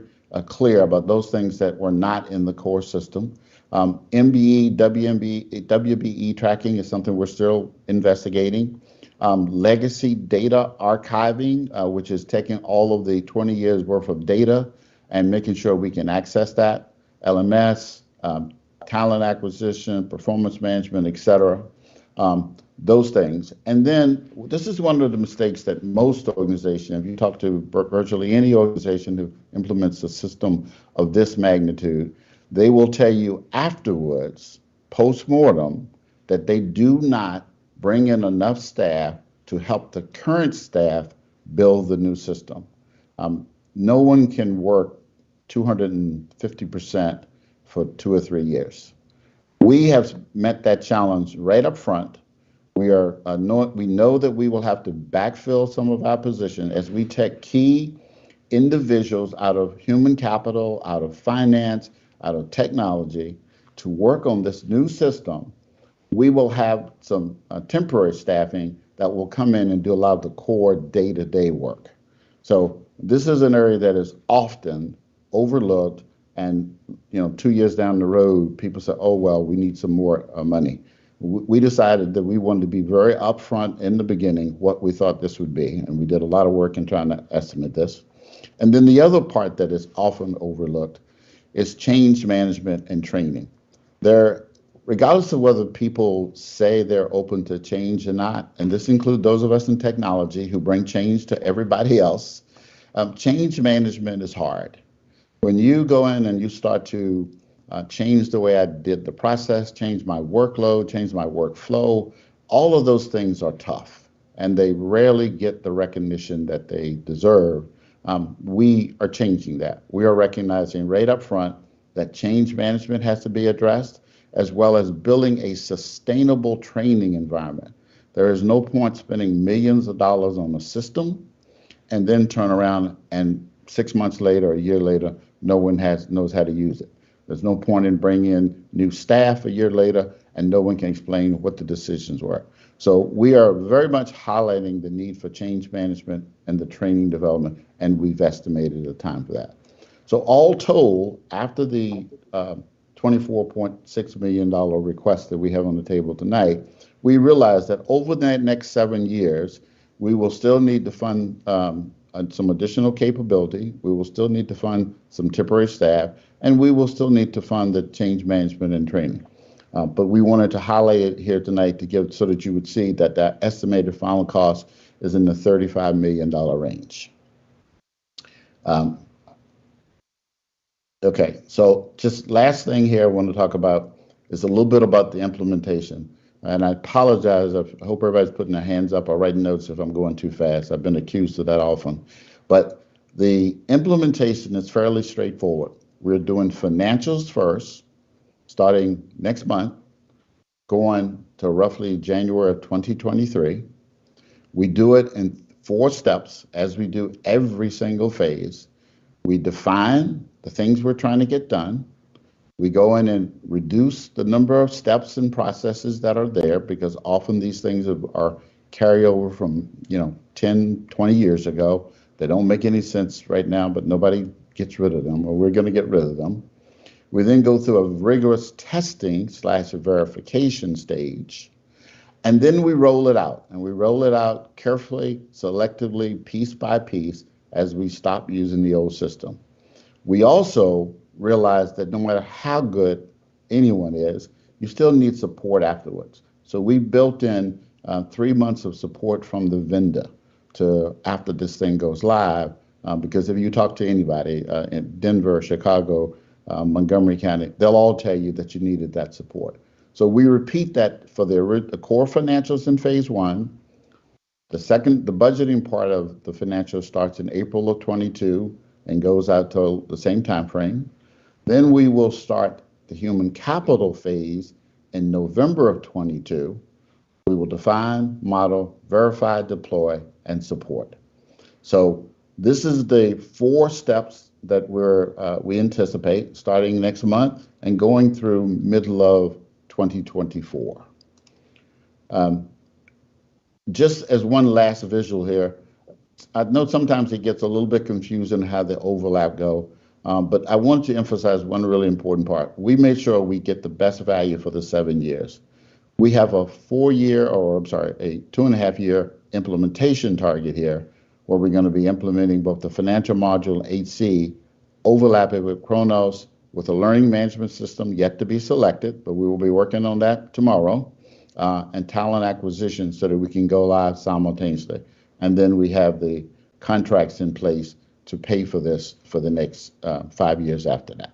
clear about those things that were not in the core system. MBE, WBE tracking is something we're still investigating. Legacy data archiving, which is taking all of the 20 years worth of data and making sure we can access that. LMS, talent acquisition, performance management, et cetera. Those things. And then this is one of the mistakes that most organizations, if you talk to virtually any organization who implements a system of this magnitude, they will tell you afterwards, post-mortem, that they do not bring in enough staff to help the current staff build the new system. No one can work 250% for 2 or 3 years. We have met that challenge right up front. We know that we will have to backfill some of our position as we take key individuals out of human capital, out of finance, out of technology to work on this new system. We will have some temporary staffing that will come in and do a lot of the core day-to-day work. So this is an area that is often overlooked, and 2 years down the road, people say, oh, well, we need some more money. We decided that we wanted to be very upfront in the beginning what we thought this would be, and we did a lot of work in trying to estimate this. And then the other part that is often overlooked is change management and training. There, regardless of whether people say they're open to change or not, and this includes those of us in technology who bring change to everybody else, change management is hard. When you go in and you start to change the way I did the process, change my workload, change my workflow, all of those things are tough, and they rarely get the recognition that they deserve. We are changing that. We are recognizing right up front that change management has to be addressed, as well as building a sustainable training environment. There is no point spending millions of dollars on a system and then turn around and 6 months later, a year later, no one knows how to use it. There's no point in bringing in new staff a year later and no one can explain what the decisions were. So we are very much highlighting the need for change management and the training development, and we've estimated a time for that. So all told, after the $24.6 million request that we have on the table tonight, we realize that over the next 7 years, we will still need to fund some additional capability. We will still need to fund some temporary staff, and we will still need to fund the change management and training. But we wanted to highlight it here tonight to give so that you would see that that estimated final cost is in the $35 million range. Okay, so just last thing here I want to talk about is a little bit about the implementation. And I apologize, I hope everybody's putting their hands up or writing notes if I'm going too fast. I've been accused of that often. But the implementation is fairly straightforward. We're doing financials first, starting next month, going to roughly January of 2023. We do it in 4 steps, as we do every single phase. We define the things we're trying to get done. We go in and reduce the number of steps and processes that are there, because often these things are carryover from 10, 20 years ago. They don't make any sense right now, but nobody gets rid of them, or we're going to get rid of them. We then go through a rigorous testing / verification stage, and then we roll it out. And we roll it out carefully, selectively, piece by piece, as we stop using the old system. We also realize that no matter how good anyone is, you still need support afterwards. So we built in 3 months of support from the vendor to after this thing goes live, because if you talk to anybody in Denver, Chicago, Montgomery County, they'll all tell you that you needed that support. So we repeat that for the core financials in phase 1. The budgeting part of the financials starts in April of 22 and goes out till the same time frame. Then we will start the human capital phase in November of 22. We will define, model, verify, deploy, and support. So this is the 4 steps that we anticipate starting next month and going through middle of 2024. Just as one last visual here, I know sometimes it gets a little bit confusing how the overlap go, but I want to emphasize one really important part. We made sure we get the best value for the 7 years. We have a 2.5-year implementation target here, where we're going to be implementing both the financial module 8C, overlapping with Kronos, with a learning management system yet to be selected, but we will be working on that tomorrow, and talent acquisition so that we can go live simultaneously. And then we have the contracts in place to pay for this for the next 5 years after that.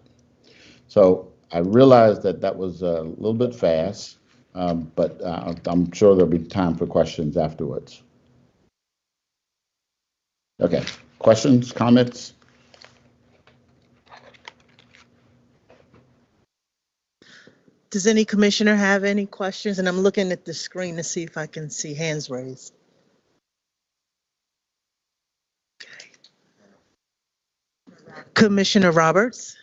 So I realized that was a little bit fast, but I'm sure there'll be time for questions afterwards. Okay, questions, comments? Does any commissioner have any questions? And I'm looking at the screen to see if I can see hands raised. Okay. Commissioner Roberts?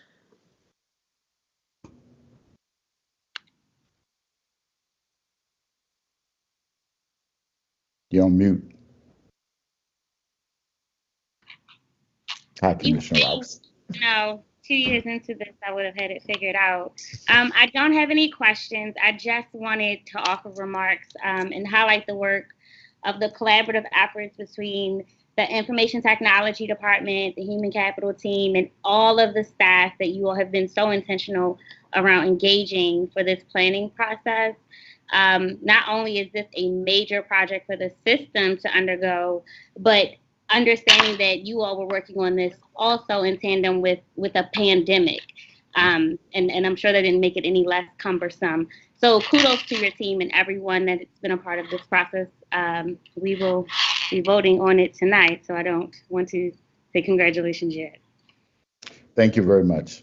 You're on mute. Hi, Commissioner Roberts. No, 2 years into this, I would have had it figured out. I don't have any questions. I just wanted to offer remarks and highlight the work of the collaborative efforts between the information technology department, the human capital team, and all of the staff that you all have been so intentional around engaging for this planning process. Not only is this a major project for the system to undergo, but understanding that you all were working on this also in tandem with a pandemic. And I'm sure that didn't make it any less cumbersome. So kudos to your team and everyone that has been a part of this process. We will be voting on it tonight, so I don't want to say congratulations yet. Thank you very much.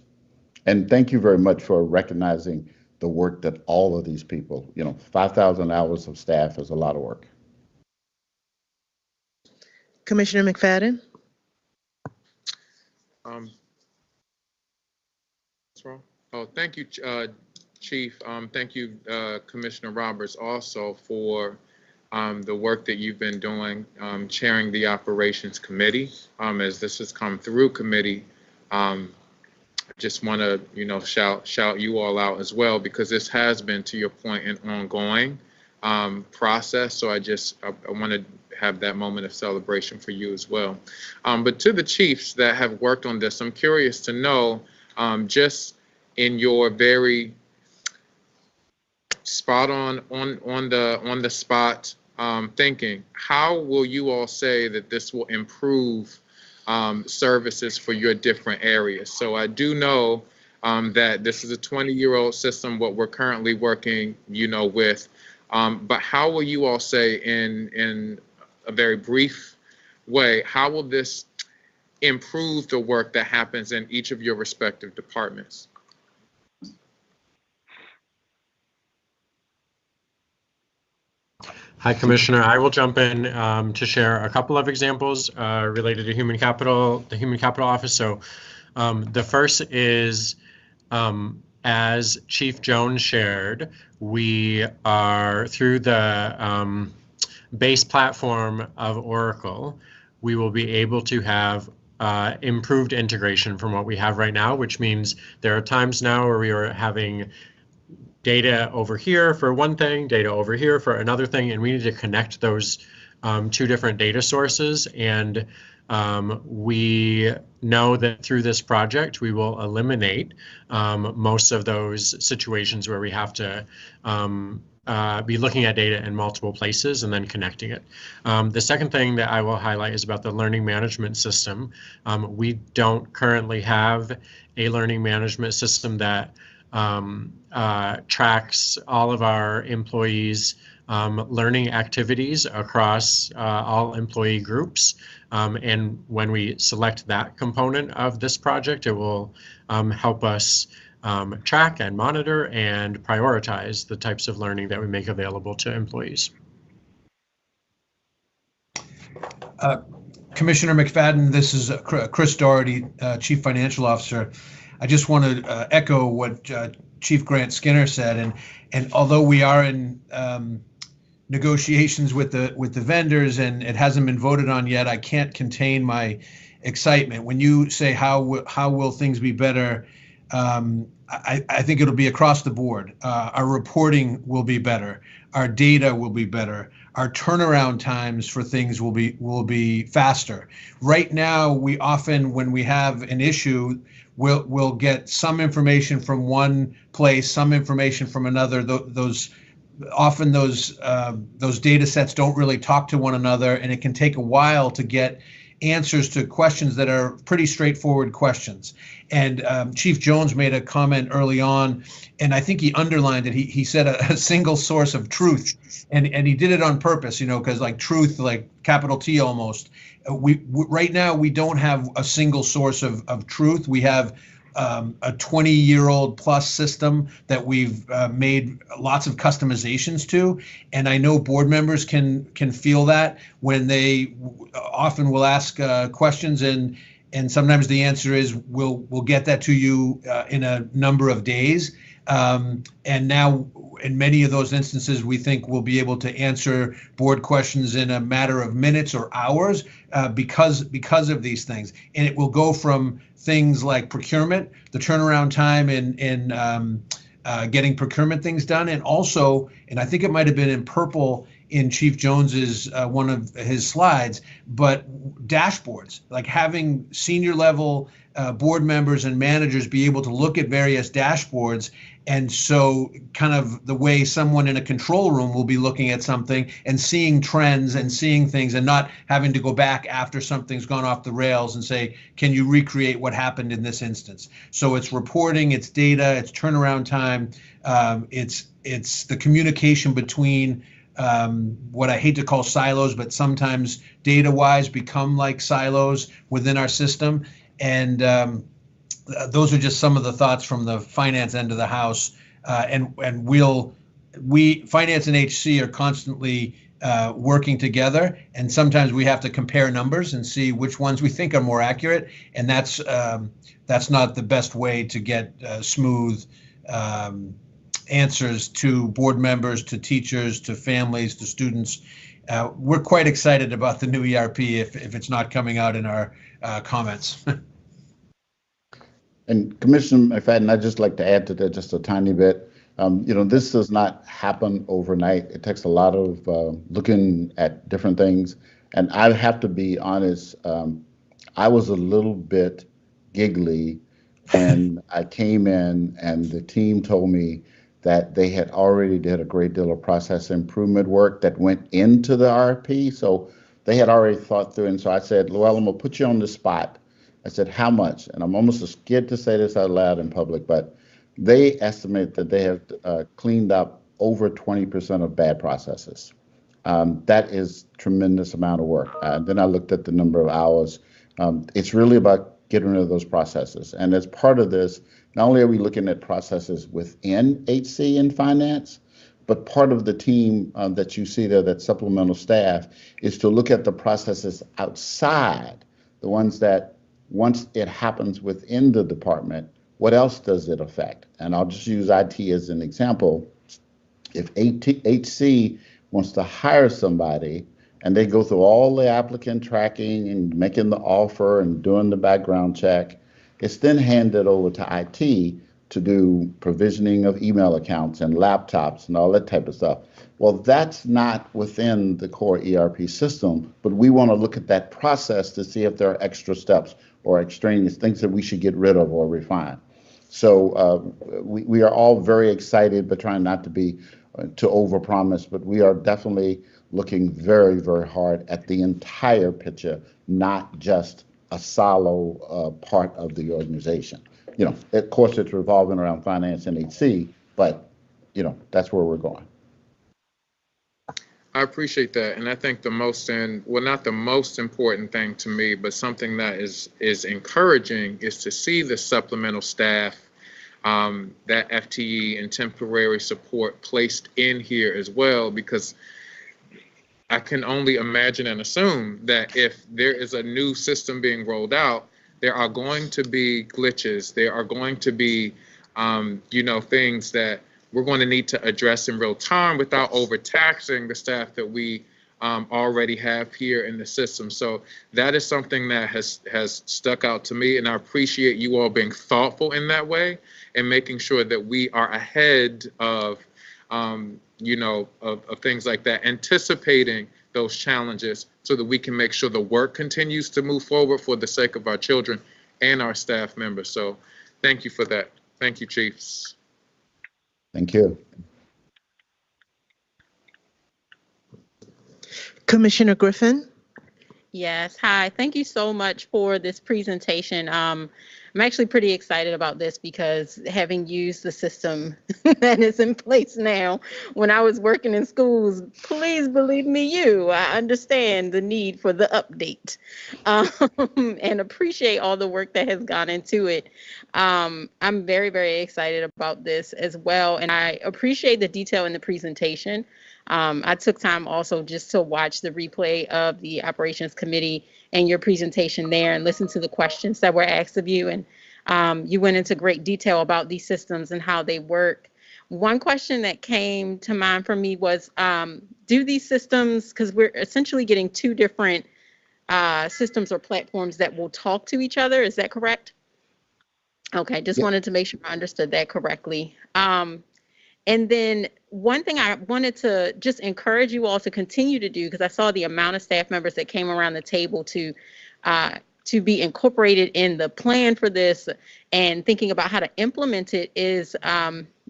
And thank you very much for recognizing the work that all of these people, 5,000 hours of staff is a lot of work. Commissioner McFadden? What's wrong? Oh, thank you, Chief. Thank you, Commissioner Roberts, also for the work that you've been doing, chairing the operations committee. As this has come through committee, just want to, shout you all out as well, because this has been, to your point, an ongoing process. So I want to have that moment of celebration for you as well. But to the chiefs that have worked on this, I'm curious to know, just in your very spot on the spot thinking, how will you all say that this will improve services for your different areas? So I do know that this is a 20-year-old system, what we're currently working, with, but how will you all say in a very brief way, how will this improve the work that happens in each of your respective departments? Hi, Commissioner. I will jump in to share a couple of examples related to human capital, the Human Capital Office. So the first is, as Chief Jones shared, we are through the base platform of Oracle, we will be able to have improved integration from what we have right now, which means there are times now where we are having data over here for one thing, data over here for another thing, and we need to connect those two different data sources. And we know that through this project, we will eliminate most of those situations where we have to be looking at data in multiple places and then connecting it. The second thing that I will highlight is about the learning management system. We don't currently have a learning management system that tracks all of our employees' learning activities across all employee groups. And when we select that component of this project, it will help us track and monitor and prioritize the types of learning that we make available to employees. Commissioner McFadden, this is Chris Doherty, Chief Financial Officer. I just want to echo what Chief Grant Skinner said, and although we are in negotiations with the vendors and it hasn't been voted on yet, I can't contain my excitement. When you say how will things be better, I think it'll be across the board. Our reporting will be better. Our data will be better. Our turnaround times for things will be faster. Right now, we often, when we have an issue, we'll get some information from one place, some information from another. Those data sets don't really talk to one another, and it can take a while to get answers to questions that are pretty straightforward questions. And Chief Jones made a comment early on, and I think he underlined it. He said a single source of truth, and he did it on purpose, because like truth, like capital T almost. Right now we don't have a single source of truth. We have a 20-year-old plus system that we've made lots of customizations to, and I know board members can feel that when they often will ask questions, and sometimes the answer is we'll get that to you in a number of days. And now in many of those instances, we think we'll be able to answer board questions in a matter of minutes or hours because of these things. And it will go from things like procurement, the turnaround time in getting procurement things done, and also, and I think it might have been in purple, in Chief Jones's one of his slides, but dashboards, like having senior level board members and managers be able to look at various dashboards. And so kind of the way someone in a control room will be looking at something and seeing trends and seeing things and not having to go back after something's gone off the rails and say, can you recreate what happened in this instance? So it's reporting, it's data, it's turnaround time, it's the communication between what I hate to call silos, but sometimes data-wise become like silos within our system. And those are just some of the thoughts from the finance end of the house. And we finance and HC are constantly working together, and sometimes we have to compare numbers and see which ones we think are more accurate. And that's not the best way to get smooth answers to board members, to teachers, to families, to students. We're quite excited about the new ERP if it's not coming out in our comments. And Commissioner McFadden, I'd just like to add to that just a tiny bit. This does not happen overnight. It takes a lot of looking at different things. And I have to be honest, I was a little bit giggly when I came in and the team told me that they had already did a great deal of process improvement work that went into the RFP. So they had already thought through. And so I said, well, I'm gonna put you on the spot. I said, how much? And I'm almost scared to say this out loud in public, but they estimate that they have cleaned up over 20% of bad processes. That is tremendous amount of work. Then I looked at the number of hours. It's really about getting rid of those processes. And as part of this, not only are we looking at processes within HC and finance, but part of the team that you see there, that supplemental staff, is to look at the processes outside, the ones that once it happens within the department, what else does it affect? And I'll just use IT as an example. If HC wants to hire somebody and they go through all the applicant tracking and making the offer and doing the background check, it's then handed over to IT to do provisioning of email accounts and laptops and all that type of stuff. Well, that's not within the core ERP system, but we want to look at that process to see if there are extra steps or extraneous things that we should get rid of or refine. So we are all very excited, but trying not to be to overpromise, but we are definitely looking very, very hard at the entire picture, not just a silo part of the organization. Of course, it's revolving around finance and HC, but that's where we're going. I appreciate that, and I think the most, not the most important thing to me, but something that is encouraging is to see the supplemental staff, that FTE and temporary support placed in here as well, because I can only imagine and assume that if there is a new system being rolled out, there are going to be glitches. There are going to be, things that we're going to need to address in real time without overtaxing the staff that we already have here in the system. So that is something that has stuck out to me, and I appreciate you all being thoughtful in that way and making sure that we are ahead of, of things like that, anticipating those challenges so that we can make sure the work continues to move forward for the sake of our children and our staff members. So thank you for that. Thank you, Chiefs. Thank you. Commissioner Griffin? Yes, hi. Thank you so much for this presentation. I'm actually pretty excited about this because having used the system that is in place now, when I was working in schools, please believe me, I understand the need for the update and appreciate all the work that has gone into it. I'm very, very excited about this as well, and I appreciate the detail in the presentation. I took time also just to watch the replay of the operations committee and your presentation there and listen to the questions that were asked of you. And you went into great detail about these systems and how they work. One question that came to mind for me was, do these systems, because we're essentially getting two different systems or platforms that will talk to each other, is that correct? Okay, just wanted to make sure I understood that correctly. And then one thing I wanted to just encourage you all to continue to do, because I saw the amount of staff members that came around the table to be incorporated in the plan for this and thinking about how to implement it, is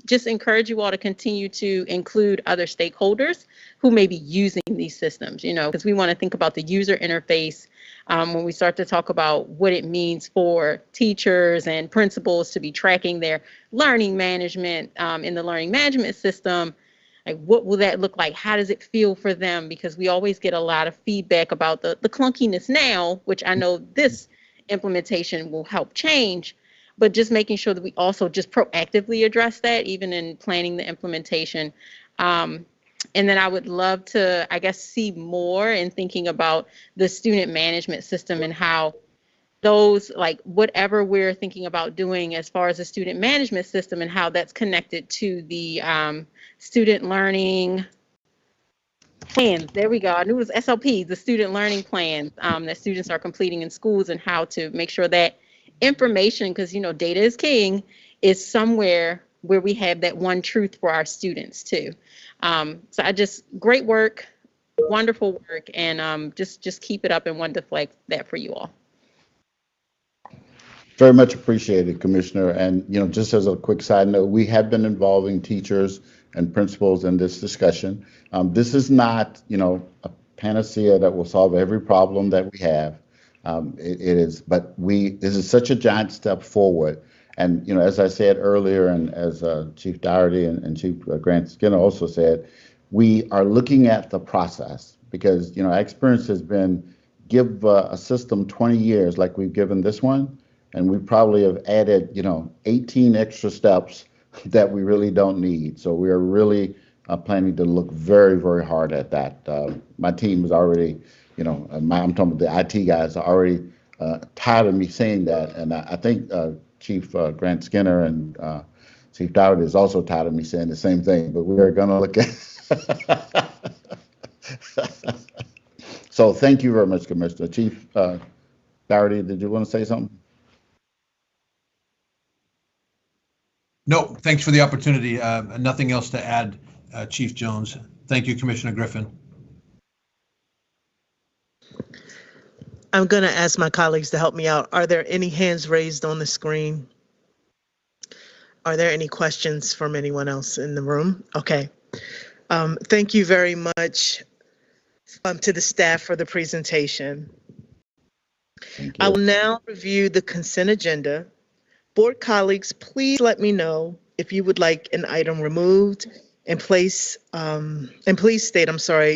just encourage you all to continue to include other stakeholders who may be using these systems, because we want to think about the user interface when we start to talk about what it means for teachers and principals to be tracking their learning management in the learning management system. Like, what will that look like? How does it feel for them? Because we always get a lot of feedback about the clunkiness now, which I know this implementation will help change, but just making sure that we also just proactively address that, even in planning the implementation. And then I would love to, I guess, see more in thinking about the student management system and how those, like, whatever we're thinking about doing as far as the student management system and how that's connected to the student learning plans. There we go. I knew it was SLP, the student learning plans that students are completing in schools, and how to make sure that information, because, data is king, is somewhere where we have that one truth for our students too. So great work, wonderful work, and just keep it up, and wanted to flag that for you all. Very much appreciated, Commissioner. And, just as a quick side note, we have been involving teachers and principals in this discussion. This is not, a panacea that will solve every problem that we have. It is, but this is such a giant step forward. And, as I said earlier, and as Chief Dougherty and Chief Grant Skinner also said, we are looking at the process, because, our experience has been, give a system 20 years like we've given this one, and we probably have added, 18 extra steps that we really don't need. So we are really planning to look very, very hard at that. My team is already, I'm talking about the IT guys, are already tired of me saying that. And I think Chief Grant Skinner and Chief Dougherty is also tired of me saying the same thing, but we are going to look at So thank you very much, Commissioner. Chief Dougherty, did you want to say something? No, thanks for the opportunity. Nothing else to add, Chief Jones. Thank you, Commissioner Griffin. I'm going to ask my colleagues to help me out. Are there any hands raised on the screen? Are there any questions from anyone else in the room? Okay. Thank you very much to the staff for the presentation. I will now review the consent agenda. Board colleagues, please let me know if you would like an item removed, and please state,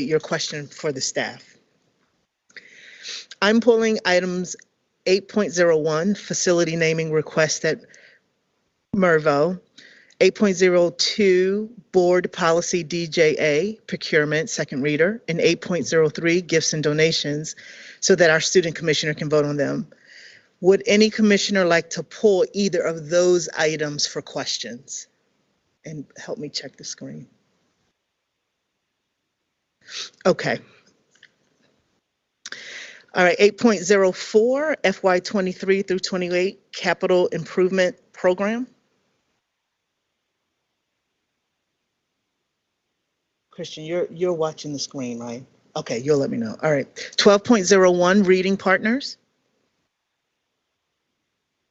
your question for the staff. I'm pulling items 8.01, facility naming request at Mervo, 8.02, board policy DJA, procurement, second reader, and 8.03, gifts and donations, so that our student commissioner can vote on them. Would any commissioner like to pull either of those items for questions? And help me check the screen. Okay. All right, 8.04, FY23 through 28, capital improvement program. Christian, you're watching the screen, right? Okay, you'll let me know. All right, 12.01, reading partners.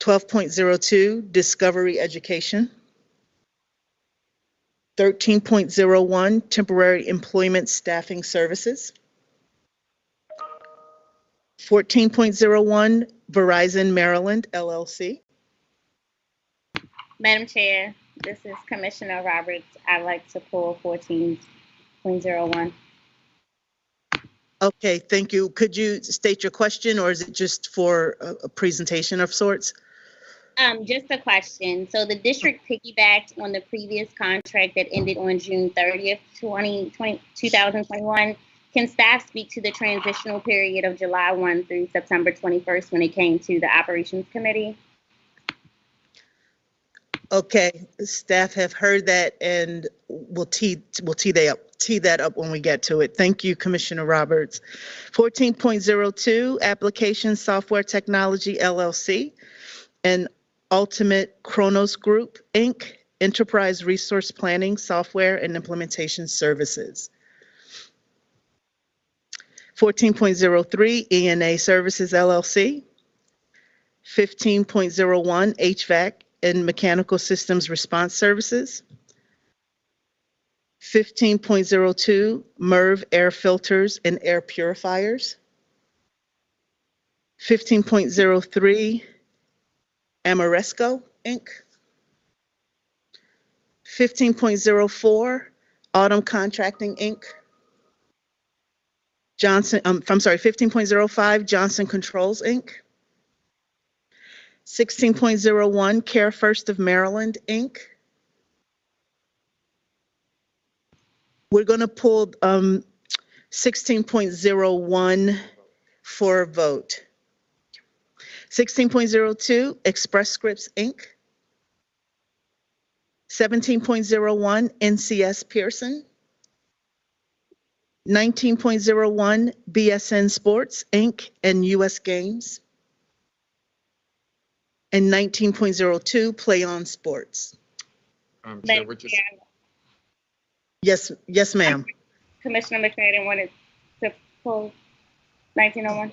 12.02, discovery education. 13.01, temporary employment staffing services. 14.01, Verizon Maryland, LLC. Madam Chair, this is Commissioner Roberts. I'd like to pull 14.01. Okay, thank you. Could you state your question, or is it just for a presentation of sorts? Just a question. So the district piggybacked on the previous contract that ended on June 30th, 2021. Can staff speak to the transitional period of July 1 through September 21st when it came to the operations committee? Okay, staff have heard that, and we'll tee that up when we get to it. Thank you, Commissioner Roberts. 14.02, Application Software Technology LLC, and Ultimate Chronos Group, Inc., Enterprise Resource Planning Software and Implementation Services. 14.03 ENA Services LLC. 15.01 HVAC and Mechanical Systems Response Services. 15.02 MERV Air Filters and Air Purifiers. 15.03 Amoresco Inc. 15.04 Autumn Contracting Inc. 15.05 Johnson Controls Inc. 16.01 Care First of Maryland Inc. We're going to pull 16.01 for a vote. 16.02 Express Scripts Inc. 17.01 NCS Pearson. 19.01 BSN Sports Inc. and US Games. And 19.02 Play On Sports. Chair Richardson. Yes, ma'am. Commissioner McFadden wanted to pull 1901.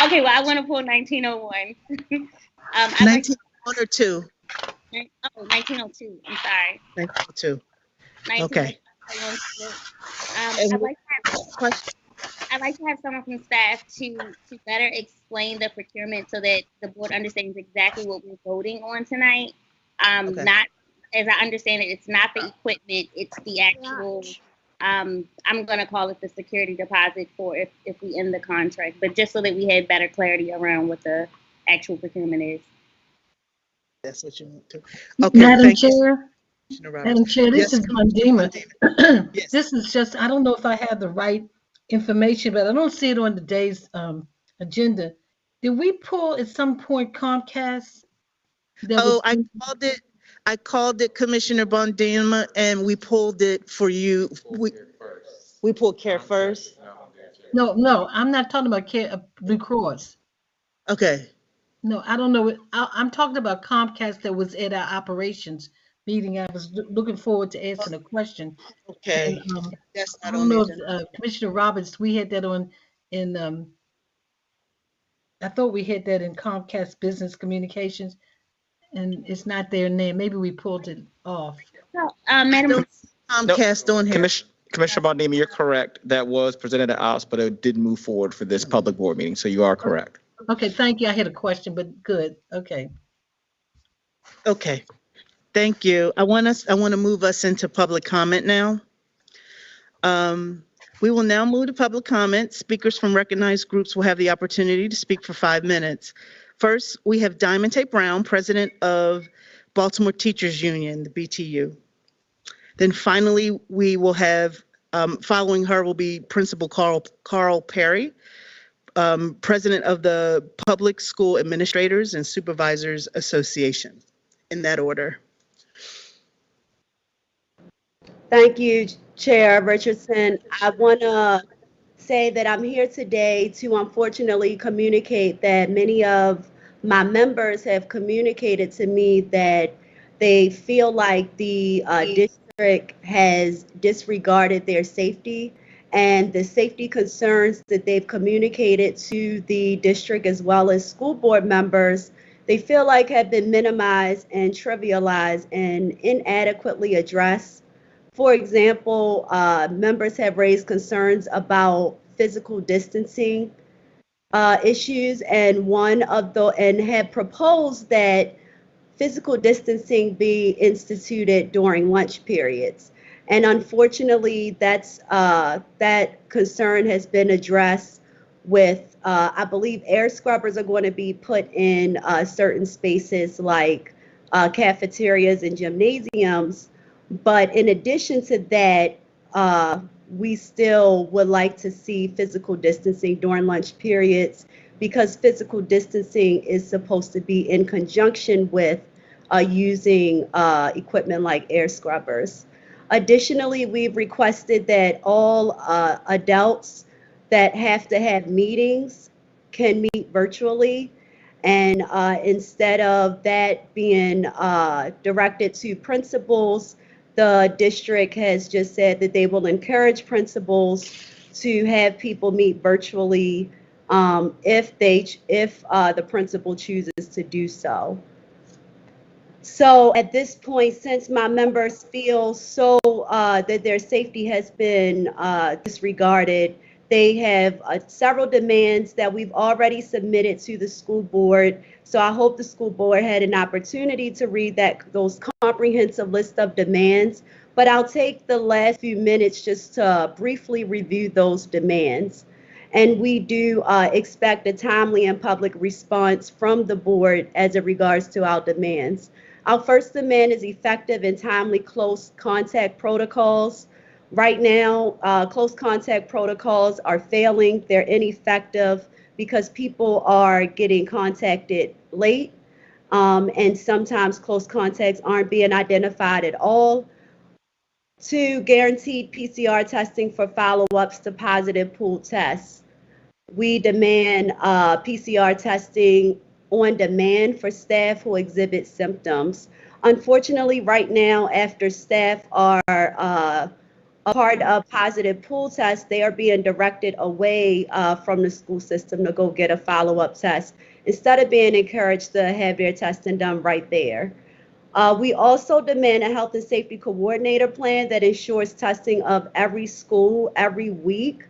Okay, well, I want to pull 1901. 1901 or 2? 1902. I'm sorry. 1902. 1902. Okay. I'd like to have someone from staff to better explain the procurement so that the board understands exactly what we're voting on tonight. Okay. Not, as I understand it, it's not the equipment, it's the actual, I'm gonna call it the security deposit for if we end the contract, but just so that we had better clarity around what the actual procurement is. That's what you want to. Okay, Madam Chair, Madam Chair, this is Bondima. Yes. This is just, I don't know if I have the right information, but I don't see it on today's agenda. Did we pull at some point Comcast? I called it Commissioner Bondima, and we pulled it for you. We pulled Care First. No, I'm not talking about Blue Cross. Okay. No, I don't know. I'm talking about Comcast that was at our operations meeting. I was looking forward to answering a question. Okay. And, That's I not don't on know if Commissioner Roberts, we had that on in, I thought we had that in Comcast Business Communications, and it's not their name. Maybe we pulled it off. So, Madam Comcast on here. Commissioner Bondima, you're correct. That was presented to us, but it didn't move forward for this public board meeting, so you are correct. Okay, thank you. I had a question, but good. Okay. Okay. Thank you. I want to move us into public comment now. We will now move to public comment. Speakers from recognized groups will have the opportunity to speak for 5 minutes. First, we have Diamond Tate Brown, President of Baltimore Teachers Union, the BTU. Then finally, we will have, following her will be Principal Carl Perry, President of the Public School Administrators and Supervisors Association, in that order. Thank you, Chair Richardson. I want to say that I'm here today to unfortunately communicate that many of my members have communicated to me that they feel like the district has disregarded their safety, and the safety concerns that they've communicated to the district as well as school board members, they feel like have been minimized and trivialized and inadequately addressed. For example, members have raised concerns about physical distancing issues, and and have proposed that physical distancing be instituted during lunch periods. And unfortunately, that concern has been addressed with, I believe air scrubbers are going to be put in certain spaces like cafeterias and gymnasiums. But in addition to that, we still would like to see physical distancing during lunch periods, because physical distancing is supposed to be in conjunction with using equipment like air scrubbers. Additionally, we've requested that all adults that have to have meetings can meet virtually. And instead of that being directed to principals, the district has just said that they will encourage principals to have people meet virtually if the principal chooses to do so. So at this point, since my members feel so that their safety has been disregarded, they have several demands that we've already submitted to the school board. So I hope the school board had an opportunity to read those comprehensive list of demands. But I'll take the last few minutes just to briefly review those demands. And we do expect a timely and public response from the board as it regards to our demands. Our first demand is effective and timely close contact protocols. Right now, close contact protocols are failing. They're ineffective because people are getting contacted late, and sometimes close contacts aren't being identified at all. 2, guaranteed PCR testing for follow-ups to positive pool tests. We demand PCR testing on demand for staff who exhibit symptoms. Unfortunately, right now, after staff are a part of positive pool tests, they are being directed away from the school system to go get a follow-up test instead of being encouraged to have their testing done right there. We also demand a health and safety coordinator plan that ensures testing of every school every week.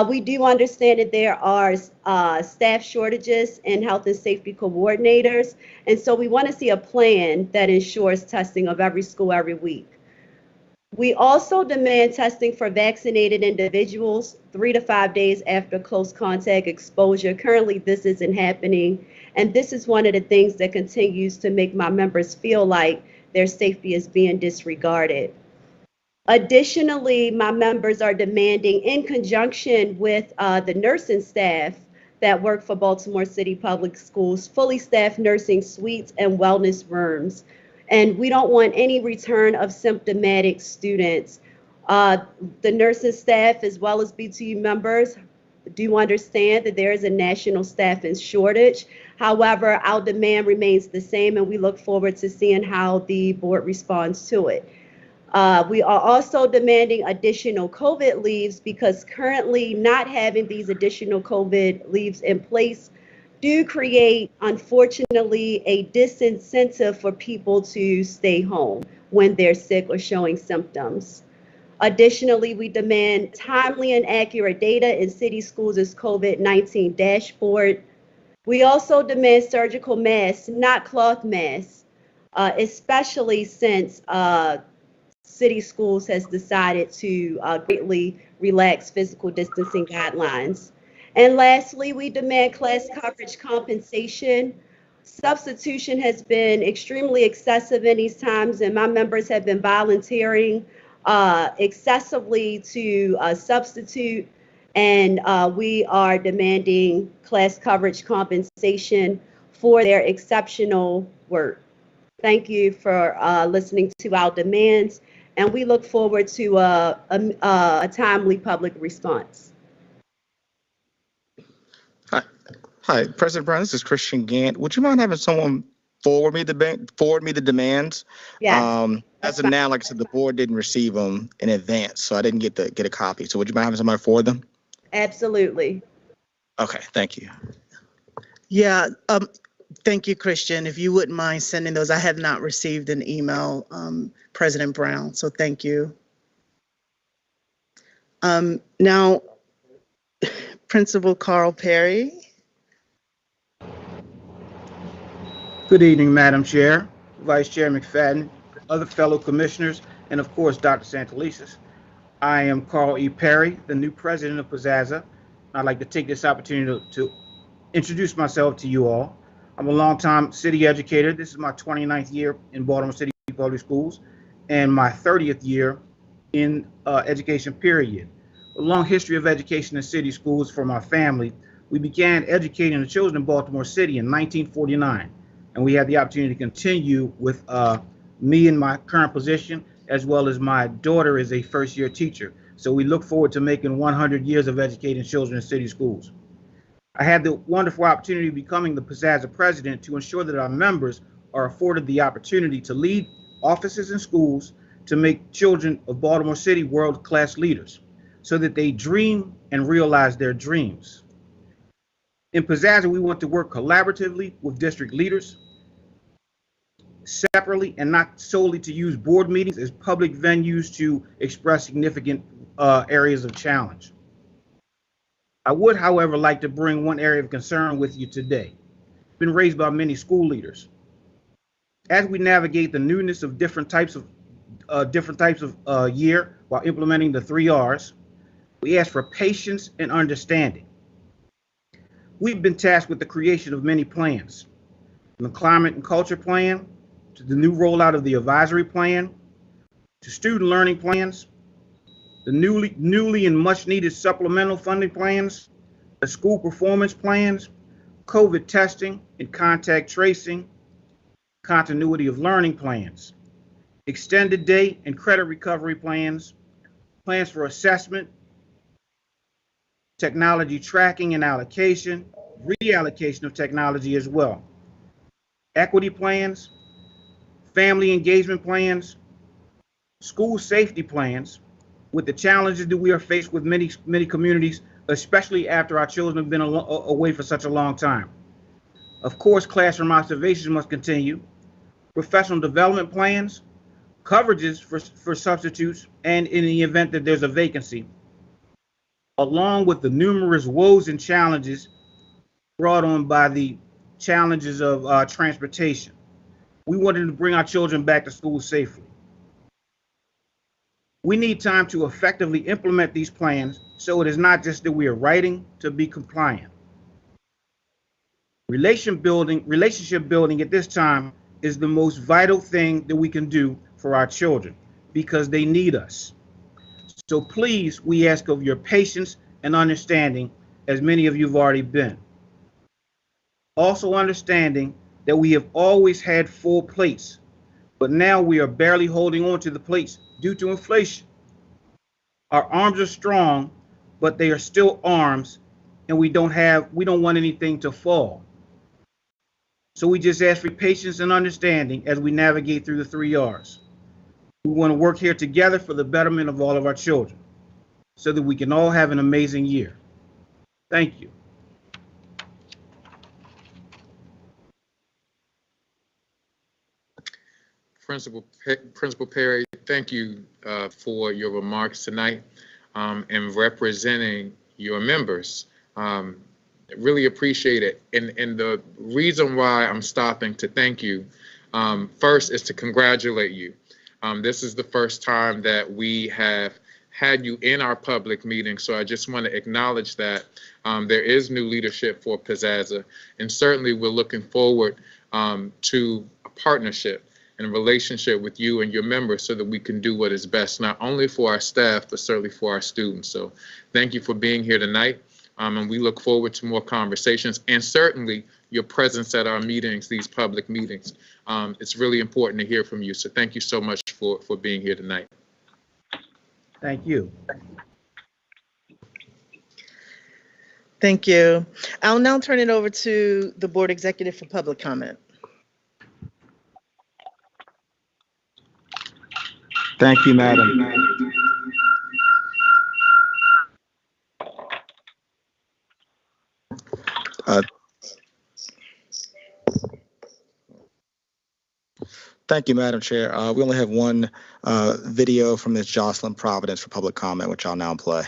We do understand that there are staff shortages in health and safety coordinators, and so we want to see a plan that ensures testing of every school every week. We also demand testing for vaccinated individuals 3 to 5 days after close contact exposure. Currently, this isn't happening, and this is one of the things that continues to make my members feel like their safety is being disregarded. Additionally, my members are demanding, in conjunction with the nursing staff that work for Baltimore City Public Schools, fully staffed nursing suites and wellness rooms. And we don't want any return of symptomatic students. The nursing staff, as well as BTU members, do understand that there is a national staffing shortage. However, our demand remains the same, and we look forward to seeing how the board responds to it. We are also demanding additional COVID leaves because currently not having these additional COVID leaves in place do create, unfortunately, a disincentive for people to stay home when they're sick or showing symptoms. Additionally, we demand timely and accurate data in city schools' COVID-19 dashboard. We also demand surgical masks, not cloth masks, especially since City Schools has decided to greatly relax physical distancing guidelines. And lastly, we demand class coverage compensation. Substitution has been extremely excessive in these times, and my members have been volunteering excessively to substitute, and we are demanding class coverage compensation for their exceptional work. Thank you for listening to our demands, and we look forward to a timely public response. Hi, President Brown, this is Christian Gant. Would you mind having someone forward me the demands? Yes. As of now, like I said, the board didn't receive them in advance, so I didn't get a copy. So would you mind having somebody forward them? Absolutely. Okay, thank you. Yeah, thank you, Christian. If you wouldn't mind sending those, I have not received an email, President Brown, so thank you. Now, Principal Carl Perry. Good evening, Madam Chair, Vice Chair McFadden, other fellow commissioners, and of course, Dr. Santelises. I am Carl E. Perry, the new president of Pizzazza. I'd like to take this opportunity to introduce myself to you all. I'm a longtime city educator. This is my 29th year in Baltimore City Public Schools and my 30th year in education, period. A long history of education in city schools for my family. We began educating the children in Baltimore City in 1949. And we had the opportunity to continue with me in my current position, as well as my daughter is a first-year teacher. So we look forward to making 100 years of educating children in city schools. I had the wonderful opportunity of becoming the Pizzazza president to ensure that our members are afforded the opportunity to lead offices and schools to make children of Baltimore City world-class leaders so that they dream and realize their dreams. In Pizzazza, we want to work collaboratively with district leaders, separately, and not solely to use board meetings as public venues to express significant areas of challenge. I would, however, like to bring one area of concern with you today. It's been raised by many school leaders. As we navigate the newness of different types of year while implementing the 3 R's, we ask for patience and understanding. We've been tasked with the creation of many plans, from the climate and culture plan, to the new rollout of the advisory plan, to student learning plans, the newly and much needed supplemental funding plans, the school performance plans, COVID testing and contact tracing, continuity of learning plans, extended day and credit recovery plans, plans for assessment, technology tracking and allocation, reallocation of technology as well, equity plans, family engagement plans, school safety plans, with the challenges that we are faced with many communities, especially after our children have been away for such a long time. Of course, classroom observations must continue, professional development plans, coverages for substitutes, and in the event that there's a vacancy, along with the numerous woes and challenges brought on by the challenges of transportation. We wanted to bring our children back to school safely. We need time to effectively implement these plans, so it is not just that we are writing to be compliant. Relationship building at this time is the most vital thing that we can do for our children because they need us. So please, we ask of your patience and understanding, as many of you have already been. Also understanding that we have always had full plates, but now we are barely holding on to the plates due to inflation. Our arms are strong, but they are still arms, and we don't want anything to fall. So we just ask for patience and understanding as we navigate through the 3 R's. We want to work here together for the betterment of all of our children, so that we can all have an amazing year. Thank you. Principal Perry, thank you for your remarks tonight and representing your members. Really appreciate it. And the reason why I'm stopping to thank you first is to congratulate you. This is the first time that we have had you in our public meeting, so I just want to acknowledge that there is new leadership for Pizzazza, and certainly we're looking forward to a partnership and a relationship with you and your members so that we can do what is best, not only for our staff, but certainly for our students. So thank you for being here tonight, and we look forward to more conversations, and certainly your presence at our meetings, these public meetings. It's really important to hear from you, so thank you so much for being here tonight. Thank you. Thank you. I'll now turn it over to the board executive for public comment. Thank you, Madam. Thank you, Madam Chair. We only have one video from Ms. Jocelyn Providence for public comment, which I'll now play.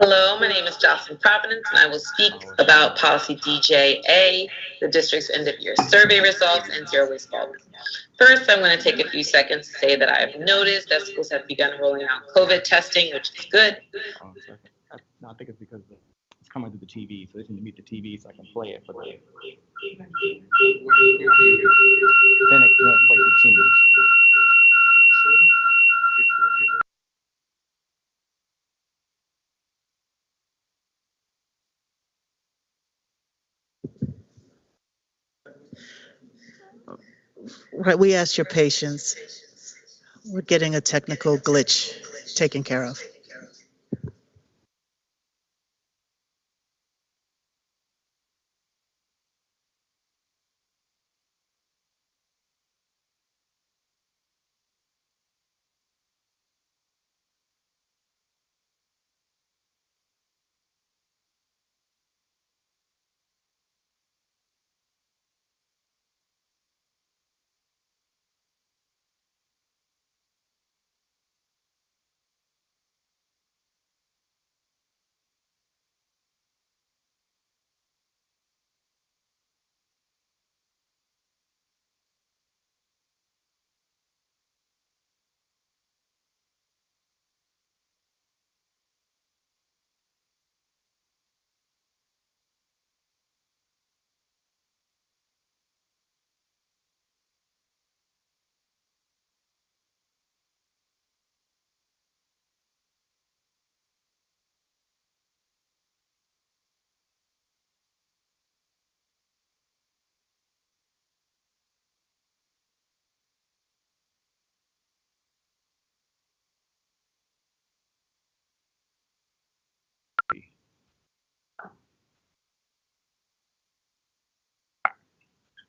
Hello, my name is Jocelyn Providence, and I will speak about policy DJA, the district's end-of-year survey results, and zero waste bulk. First, I'm going to take a few seconds to say that I have noticed that schools have begun rolling out COVID testing, which is good. No, I think it's because it's coming through the TV, so they need to mute the TV so I can play it for them. Then it won't play the TV. Right, we ask your patience. We're getting a technical glitch taken care of.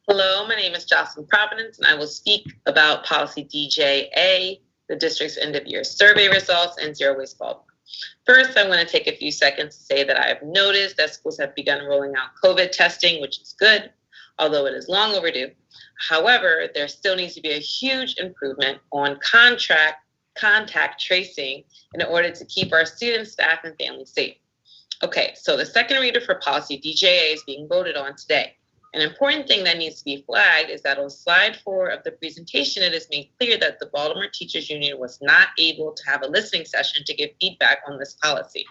Hello, my name is Jocelyn Providence, and I will speak about policy DJA, the district's end of year survey results, and zero waste Baltimore. First, I want to take a few seconds to say that I have noticed that schools have begun rolling out COVID testing, which is good, although it is long overdue. However, there still needs to be a huge improvement on contact tracing in order to keep our students, staff, and families safe. Okay, so the second reader for policy DJA is being voted on today. An important thing that needs to be flagged is that on slide 4 of the presentation, it is made clear that the Baltimore Teachers Union was not able to have a listening session to give feedback on this policy.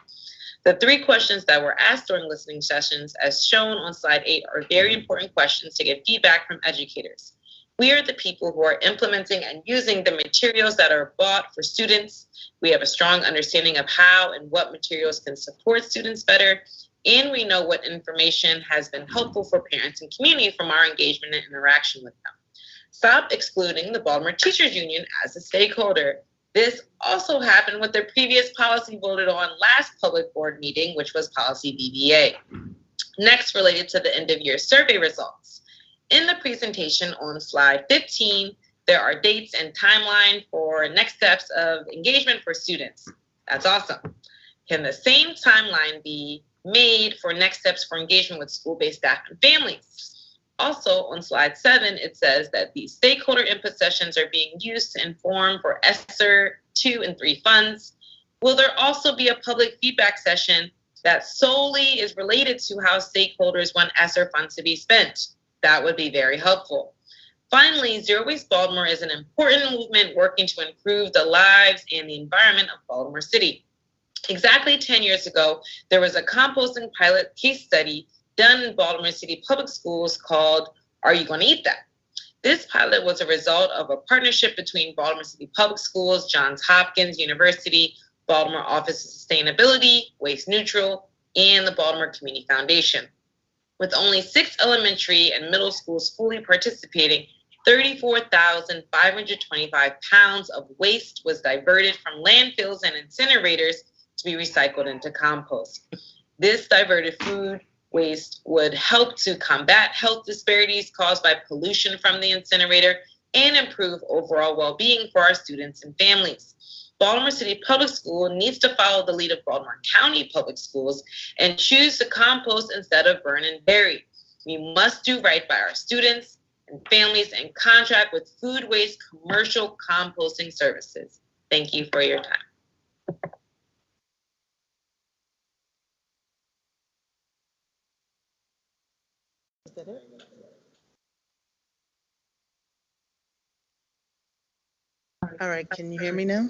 The 3 questions that were asked during listening sessions, as shown on slide 8, are very important questions to get feedback from educators. We are the people who are implementing and using the materials that are bought for students. We have a strong understanding of how and what materials can support students better, and we know what information has been helpful for parents and community from our engagement and interaction with them. Stop excluding the Baltimore Teachers Union as a stakeholder. This also happened with the previous policy voted on last public board meeting, which was policy BBA. Next, related to the end of year survey results. In the presentation on slide 15, there are dates and timeline for next steps of engagement for students. That's awesome. Can the same timeline be made for next steps for engagement with school-based staff and families? Also on slide 7, it says that these stakeholder input sessions are being used to inform for ESSER 2 and 3 funds. Will there also be a public feedback session that solely is related to how stakeholders want ESSER funds to be spent? That would be very helpful. Finally, Zero Waste Baltimore is an important movement working to improve the lives and the environment of Baltimore City. Exactly 10 years ago, there was a composting pilot case study done in Baltimore City Public Schools called Are You Going to Eat That? This pilot was a result of a partnership between Baltimore City Public Schools, Johns Hopkins University, Baltimore Office of Sustainability, Waste Neutral, and the Baltimore Community Foundation. With only 6 elementary and middle schools fully participating, 34,525 pounds of waste was diverted from landfills and incinerators to be recycled into compost. This diverted food waste would help to combat health disparities caused by pollution from the incinerator and improve overall well-being for our students and families. Baltimore City Public School needs to follow the lead of Baltimore County Public Schools and choose to compost instead of burn and bury. We must do right by our students and families and contract with food waste commercial composting services. Thank you for your time. Is that it? All right, can you hear me now?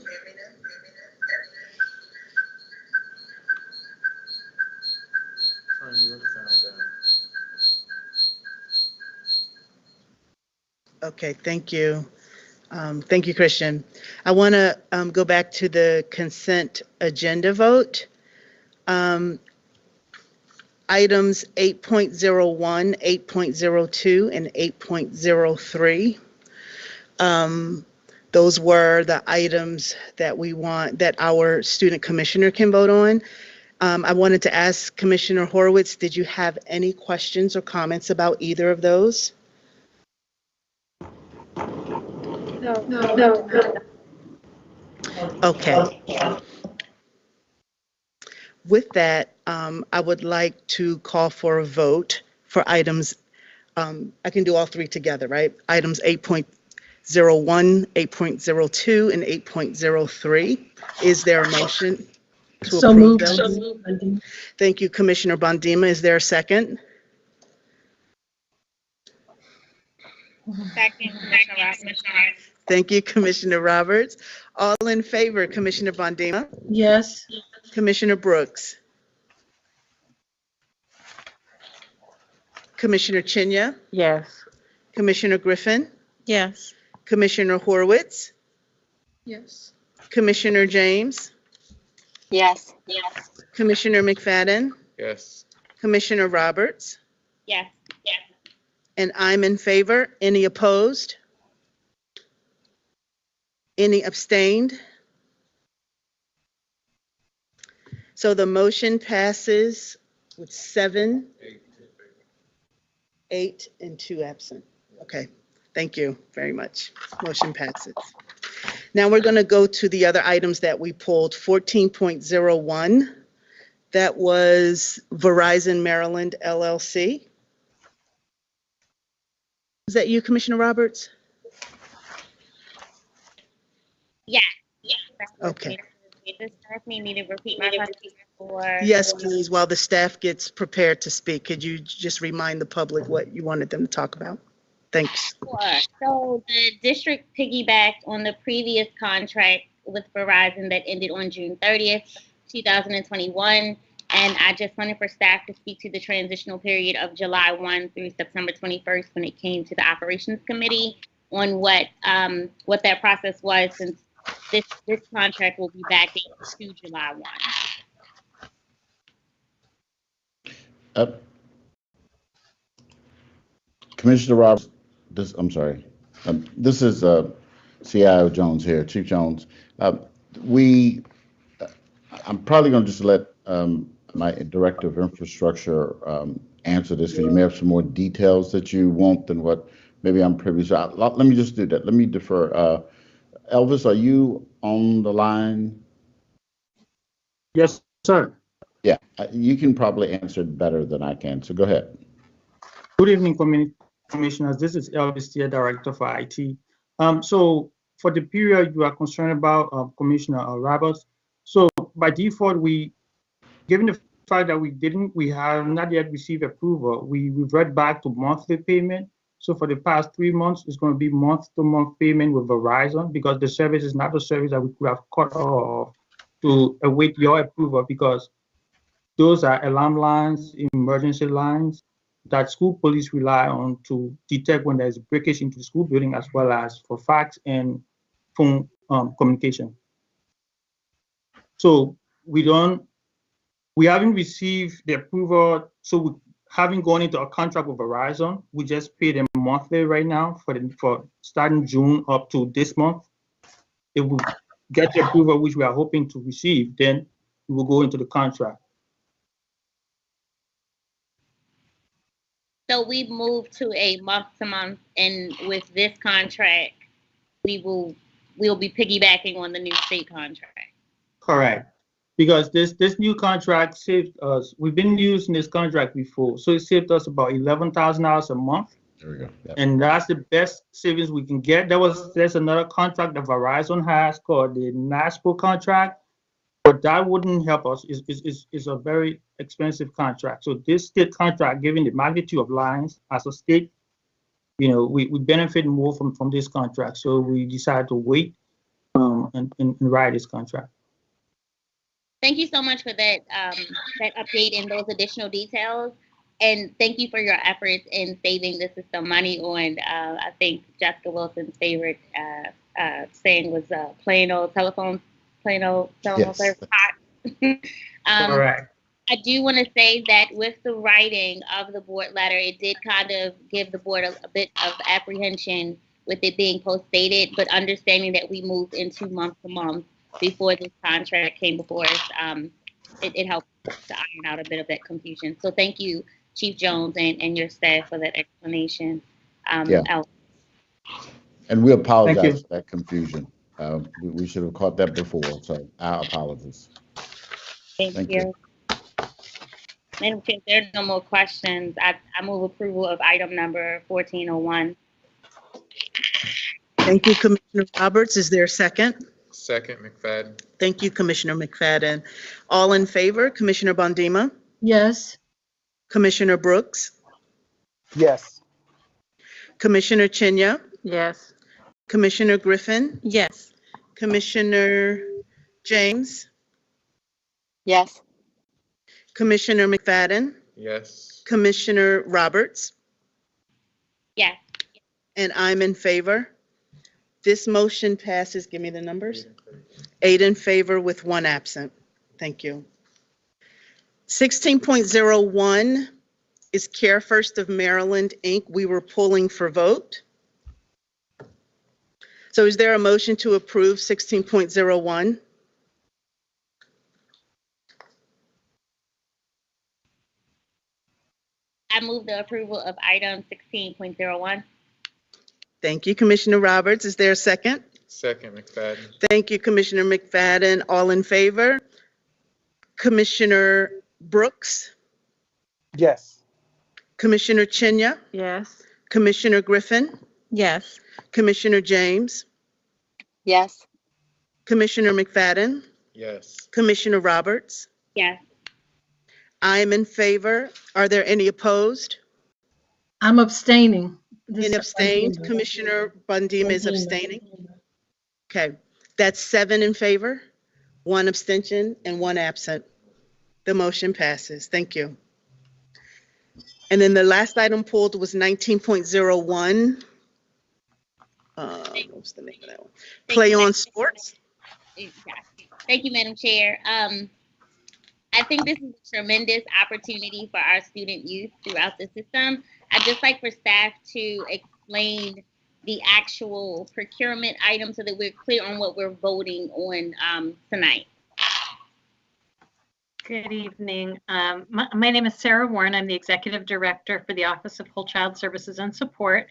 Okay, thank you. Thank you, Christian. I want to go back to the consent agenda vote. Items 8.01, 8.02, and 8.03. Those were the items that we want, that our student commissioner can vote on. I wanted to ask Commissioner Horowitz, did you have any questions or comments about either of those? No. Okay. With that, I would like to call for a vote for items. I can do all three together, right? Items 8.01, 8.02, and 8.03. Is there a motion to So approve moved. those? Thank you, Commissioner Bondima. Is there a second? Second, Commissioner Roberts. Thank you, Commissioner Roberts. All in favor, Commissioner Bondima? Yes. Commissioner Brooks? Commissioner Chinya? Yes. Commissioner Griffin? Yes. Commissioner Horowitz? Yes. Commissioner James? Yes. Commissioner McFadden? Yes. Commissioner Roberts? Yes. And I'm in favor. Any opposed? Any abstained? So the motion passes with 7, 8, and 2 absent. Okay, thank you very much. Motion passes. Now we're going to go to the other items that we pulled. 14.01, that was Verizon Maryland LLC. Is that you, Commissioner Roberts? Yeah. Okay. Does staff need me to repeat my question for? Yes, please. While the staff gets prepared to speak, could you just remind the public what you wanted them to talk about? Thanks. Sure. So the district piggybacked on the previous contract with Verizon that ended on June 30th, 2021. And I just wanted for staff to speak to the transitional period of July 1 through September 21st when it came to the operations committee on what that process was, since this contract will be backdated to July 1. Commissioner Roberts, this is CIO Jones here, Chief Jones. I'm probably going to just let my Director of Infrastructure answer this, because you may have some more details that you want than what maybe I'm privy to. Let me just do that. Let me defer. Elvis, are you on the line? Yes, sir. Yeah, you can probably answer it better than I can, so go ahead. Good evening, Commissioners. This is Elvis here, Director for IT. So for the period you are concerned about, Commissioner Roberts, so by default, given the fact that we have not yet received approval, we revert back to monthly payment. So for the past 3 months, it's going to be month-to-month payment with Verizon, because the service is not a service that we could have cut off to await your approval, because those are alarm lines, emergency lines that school police rely on to detect when there's breakage into the school building, as well as for fax and phone communication. So we haven't received the approval. So we haven't gone into a contract with Verizon. We just pay them monthly right now for starting June up to this month. If we get the approval, which we are hoping to receive, then we will go into the contract. So we've moved to a month-to-month, and with this contract, we'll be piggybacking on the new state contract. Correct. Because this new contract saved us. We've been using this contract before, so it saved us about $11,000 a month. There we go. Yep. And that's the best savings we can get. There's another contract that Verizon has called the NASPO contract, but that wouldn't help us. It's a very expensive contract. So this state contract, given the magnitude of lines as a state, we benefit more from this contract. So we decided to wait and ride this contract. Thank you so much for that update and those additional details. And thank you for your efforts in saving the system money on, I think Jessica Wilson's favorite saying was plain old telephone Yes. service. Correct. I do want to say that with the writing of the board letter, it did kind of give the board a bit of apprehension with it being post-dated, but understanding that we moved into month to month before this contract came before us, it helped to iron out a bit of that confusion. So thank you, Chief Jones and your staff for that explanation. Yeah. Alex. And we Thank apologize you. for that confusion. We should have caught that before, so our apologies. Thank you. Madam Chair, if there are no more questions, I move approval of item number 1401. Thank you, Commissioner Roberts. Is there a second? Second, McFadden. Thank you, Commissioner McFadden. All in favor, Commissioner Bondima, Yes. Commissioner Brooks, Yes. Commissioner Chinya, Yes. Commissioner Griffin, Yes. Commissioner James, Yes. Commissioner McFadden, Yes. Commissioner Roberts, Yes. and I'm in favor. This motion passes, give me the numbers. 8 in favor with 1 absent. Thank you. 16.01 is Care First of Maryland, Inc. We were pulling for vote. So is there a motion to approve 16.01? I move the approval of item 16.01. Thank you, Commissioner Roberts. Is there a second? Second, McFadden. Thank you, Commissioner McFadden. All in favor? Commissioner Brooks, Yes. Commissioner Chinya, Yes. Commissioner Griffin, Yes. Commissioner James, Yes. Commissioner McFadden, Yes. Commissioner Roberts. Yes. I am in favor. Are there any opposed? I'm abstaining. Any abstained? Commissioner Bondima is abstaining. Okay, that's 7 in favor, 1 abstention, and 1 absent. The motion passes. Thank you. And then the last item pulled was 19.01. What was the name of that one? Play on Sports. Thank you, Madam Chair. I think this is a tremendous opportunity for our student youth throughout the system. I'd just like for staff to explain the actual procurement item so that we're clear on what we're voting on tonight. Good evening. My name is Sarah Warren. I'm the Executive Director for the Office of Whole Child Services and Support.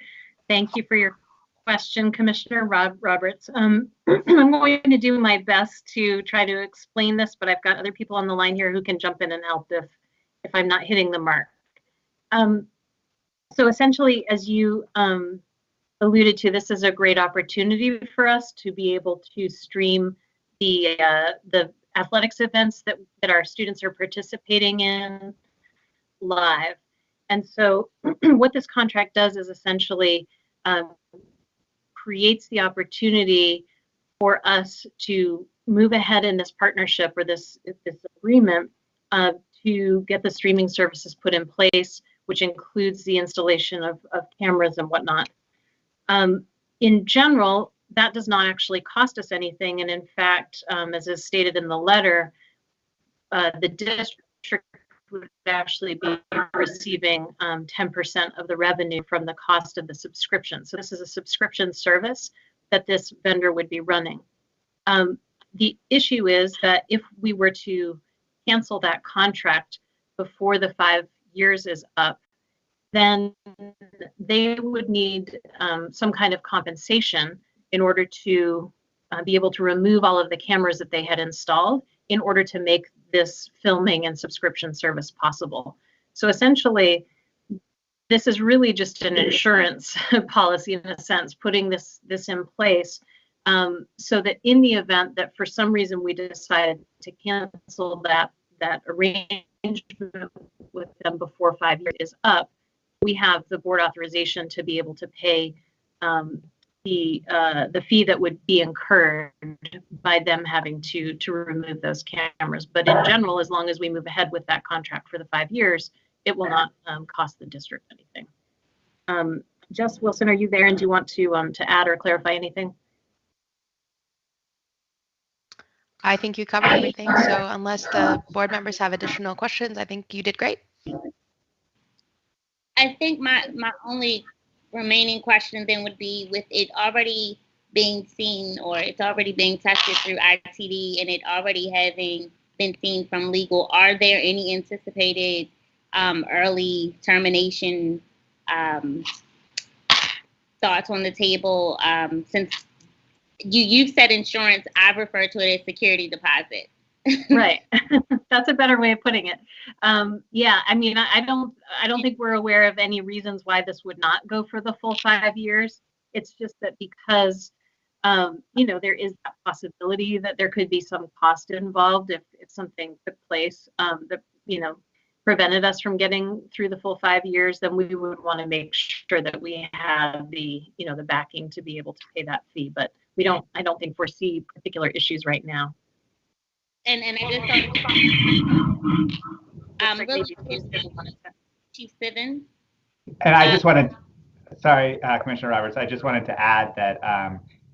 Thank you for your question, Commissioner Roberts. I'm going to do my best to try to explain this, but I've got other people on the line here who can jump in and help if I'm not hitting the mark. So essentially, as you alluded to, this is a great opportunity for us to be able to stream the athletics events that our students are participating in live. And so what this contract does is essentially creates the opportunity for us to move ahead in this partnership or this agreement to get the streaming services put in place, which includes the installation of cameras and whatnot. In general, that does not actually cost us anything. And in fact, as is stated in the letter, the district would actually be receiving 10% of the revenue from the cost of the subscription. So this is a subscription service that this vendor would be running. The issue is that if we were to cancel that contract before the 5 years is up, then they would need some kind of compensation in order to be able to remove all of the cameras that they had installed in order to make this filming and subscription service possible. So essentially, this is really just an insurance policy in a sense, putting this in place so that in the event that for some reason we decided to cancel that arrangement with them before 5 years is up, we have the board authorization to be able to pay the fee that would be incurred by them having to remove those cameras. But in general, as long as we move ahead with that contract for the 5 years, it will not cost the district anything. Jess Wilson, are you there, and do you want to add or clarify anything? I think you covered everything. So unless the board members have additional questions, I think you did great. I think my only remaining question then would be, with it already being seen, or it's already being tested through ITD and it already having been seen from legal, are there any anticipated early termination thoughts on the table? Since you've said insurance, I refer to it as security deposit. Right. That's a better way of putting it. Yeah, I mean, I don't think we're aware of any reasons why this would not go for the full 5 years. It's just that because, there is that possibility that there could be some cost involved if something took place that, prevented us from getting through the full 5 years, then we would want to make sure that we have the backing to be able to pay that fee. But I don't think foresee particular issues right now. And I just Chief Sivan. And I just wanted, sorry, Commissioner Roberts, I just wanted to add that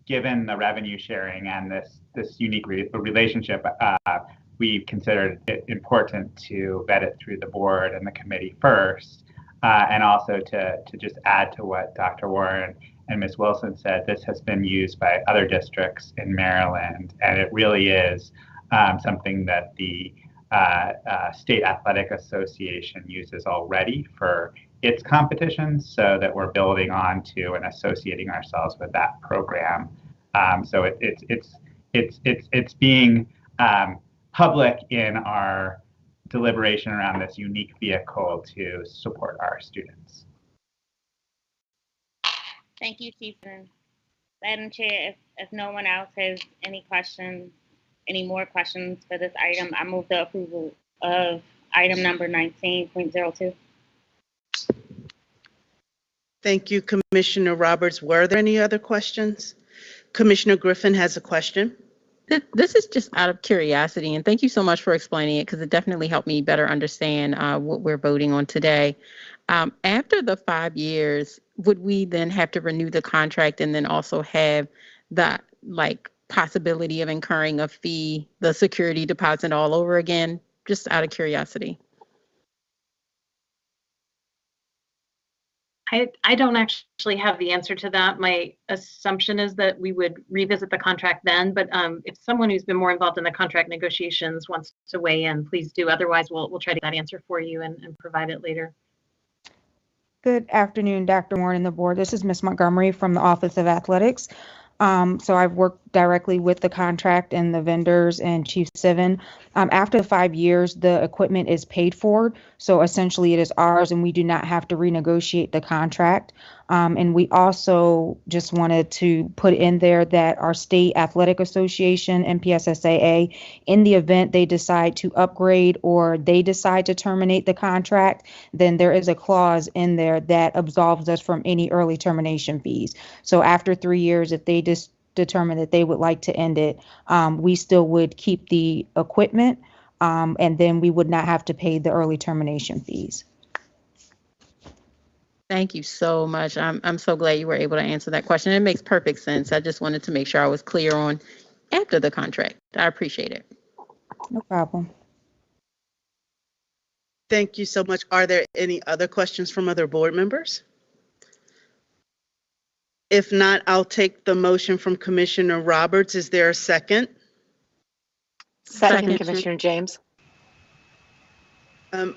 given the revenue sharing and this unique relationship, we considered it important to vet it through the board and the committee first, and also to just add to what Dr. Warren and Ms. Wilson said. This has been used by other districts in Maryland, and it really is something that the State Athletic Association uses already for its competitions, so that we're building onto and associating ourselves with that program. So it's being public in our deliberation around this unique vehicle to support our students. Thank you, Chief. Madam Chair, if no one else has any questions, any more questions for this item, I move the approval of item number 19.02. Thank you, Commissioner Roberts. Were there any other questions? Commissioner Griffin has a question. This is just out of curiosity, and thank you so much for explaining it, because it definitely helped me better understand what we're voting on today. After the 5 years, would we then have to renew the contract and then also have the possibility of incurring a fee, the security deposit all over again? Just out of curiosity. I don't actually have the answer to that. My assumption is that we would revisit the contract then, but if someone who's been more involved in the contract negotiations wants to weigh in, please do. Otherwise, we'll try to get that answer for you and provide it later. Good afternoon, Dr. Warren and the board. This is Ms. Montgomery from the Office of Athletics. So I've worked directly with the contract and the vendors and Chief Sivan. After the 5 years, the equipment is paid for. So essentially it is ours and we do not have to renegotiate the contract. And we also just wanted to put in there that our State Athletic Association, MPSSAA, in the event they decide to upgrade or they decide to terminate the contract, then there is a clause in there that absolves us from any early termination fees. So after 3 years, if they just determine that they would like to end it, we still would keep the equipment, and then we would not have to pay the early termination fees. Thank you so much. I'm so glad you were able to answer that question. It makes perfect sense. I just wanted to make sure I was clear on after the contract. I appreciate it. No problem. Thank you so much. Are there any other questions from other board members? If not, I'll take the motion from Commissioner Roberts. Is there a second? Second, Commissioner James.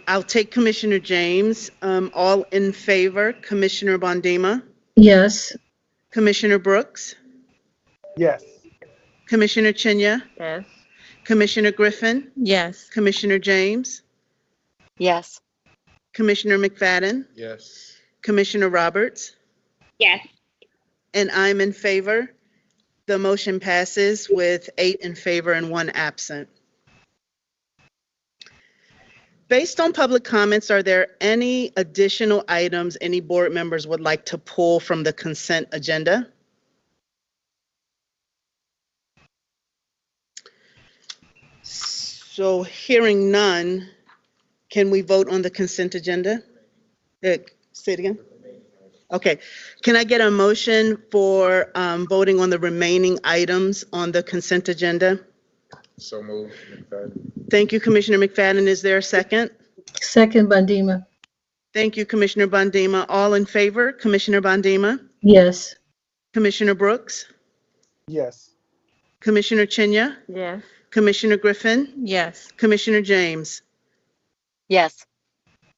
I'll take Commissioner James. All in favor, Commissioner Bondima, Yes. Commissioner Brooks, Yes. Commissioner Chinya, Yes. Commissioner Griffin, Yes. Commissioner James, Yes. Commissioner McFadden, Yes. Commissioner Roberts, Yes. and I'm in favor. The motion passes with 8 in favor and 1 absent. Based on public comments, are there any additional items any board members would like to pull from the consent agenda? So hearing none, can we vote on the consent agenda? Say it again. Okay. Can I get a motion for voting on the remaining items on the consent agenda? So moved, McFadden. Thank you, Commissioner McFadden. Is there a second? Second, Bandima. Thank you, Commissioner Bondima. All in favor? Commissioner Bondima? Yes. Commissioner Brooks? Yes. Commissioner Chinya? Yes. Commissioner Griffin? Yes. Commissioner James? Yes.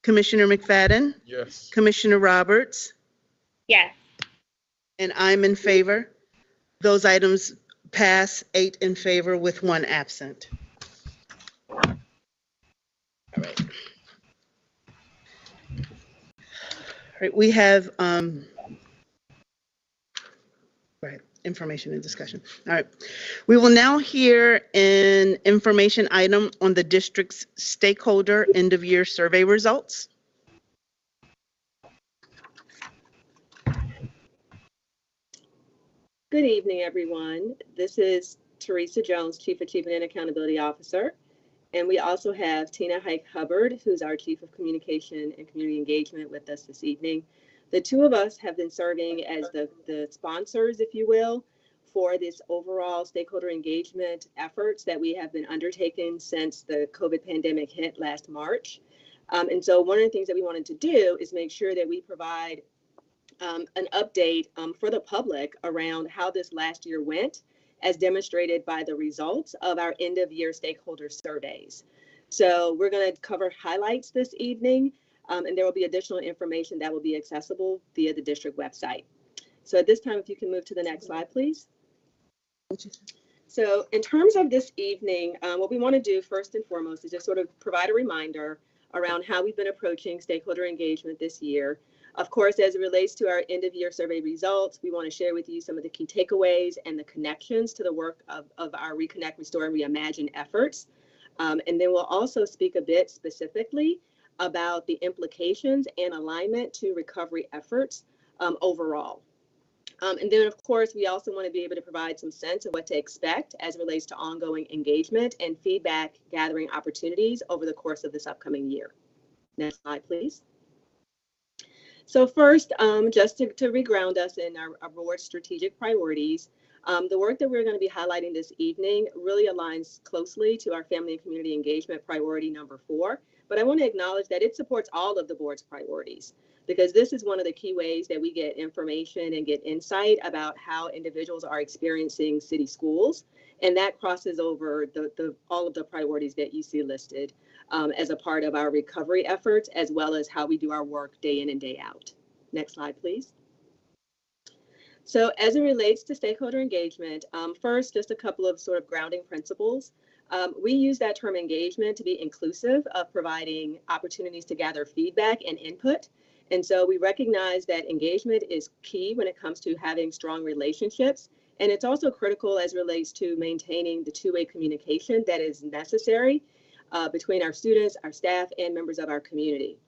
Commissioner McFadden? Yes. Commissioner Roberts? Yes. And I'm in favor. Those items pass 8 in favor with 1 absent. All right. All right, we have information and discussion. All right. We will now hear an information item on the district's stakeholder end of year survey results. Good evening, everyone. This is Teresa Jones, Chief Achievement and Accountability Officer. And we also have Tina Hike-Hubbard, who's our Chief of Communication and Community Engagement with us this evening. The two of us have been serving as the sponsors, if you will, for this overall stakeholder engagement efforts that we have been undertaking since the COVID pandemic hit last March. And so one of the things that we wanted to do is make sure that we provide an update for the public around how this last year went, as demonstrated by the results of our end of year stakeholder surveys. So we're going to cover highlights this evening, and there will be additional information that will be accessible via the district website. So at this time, if you can move to the next slide, please. So in terms of this evening, what we want to do first and foremost is just sort of provide a reminder around how we've been approaching stakeholder engagement this year. Of course, as it relates to our end of year survey results, we want to share with you some of the key takeaways and the connections to the work of our Reconnect, Restore, and Reimagine efforts. And then we'll also speak a bit specifically about the implications and alignment to recovery efforts overall. And then, of course, we also want to be able to provide some sense of what to expect as it relates to ongoing engagement and feedback gathering opportunities over the course of this upcoming year. Next slide, please. So first, just to reground us in our board's strategic priorities, the work that we're going to be highlighting this evening really aligns closely to our family and community engagement priority number 4. But I want to acknowledge that it supports all of the board's priorities, because this is one of the key ways that we get information and get insight about how individuals are experiencing city schools. And that crosses over all of the priorities that you see listed as a part of our recovery efforts, as well as how we do our work day in and day out. Next slide, please. So as it relates to stakeholder engagement, first, just a couple of sort of grounding principles. We use that term engagement to be inclusive of providing opportunities to gather feedback and input. And so we recognize that engagement is key when it comes to having strong relationships. And it's also critical as it relates to maintaining the two-way communication that is necessary between our students, our staff, and members of our community.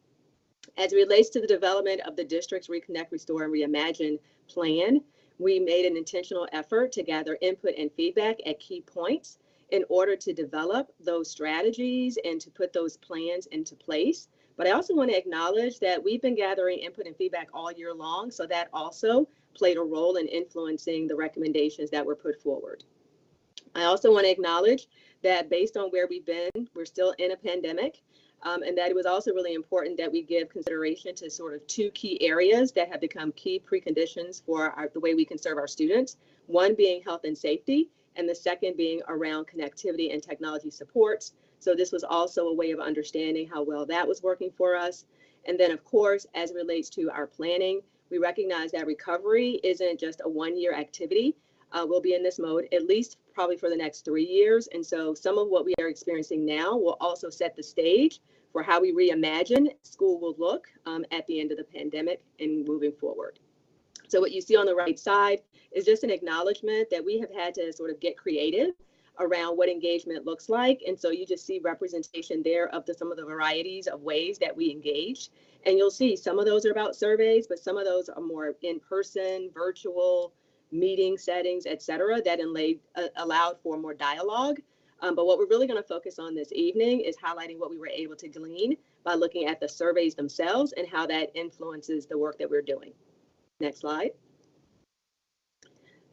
As it relates to the development of the district's Reconnect, Restore, and Reimagine plan, we made an intentional effort to gather input and feedback at key points in order to develop those strategies and to put those plans into place. But I also want to acknowledge that we've been gathering input and feedback all year long, so that also played a role in influencing the recommendations that were put forward. I also want to acknowledge that based on where we've been, we're still in a pandemic, and that it was also really important that we give consideration to sort of 2 key areas that have become key preconditions for the way we can serve our students, one being health and safety, and the second being around connectivity and technology supports. So this was also a way of understanding how well that was working for us. And then, of course, as it relates to our planning, we recognize that recovery isn't just a one-year activity. We'll be in this mode at least probably for the next 3 years. And so some of what we are experiencing now will also set the stage for how we reimagine school will look at the end of the pandemic and moving forward. So what you see on the right side is just an acknowledgement that we have had to sort of get creative around what engagement looks like. And so you just see representation there of some of the varieties of ways that we engage. And you'll see some of those are about surveys, but some of those are more in-person, virtual, meeting settings, et cetera, that allowed for more dialogue. But what we're really going to focus on this evening is highlighting what we were able to glean by looking at the surveys themselves and how that influences the work that we're doing. Next slide.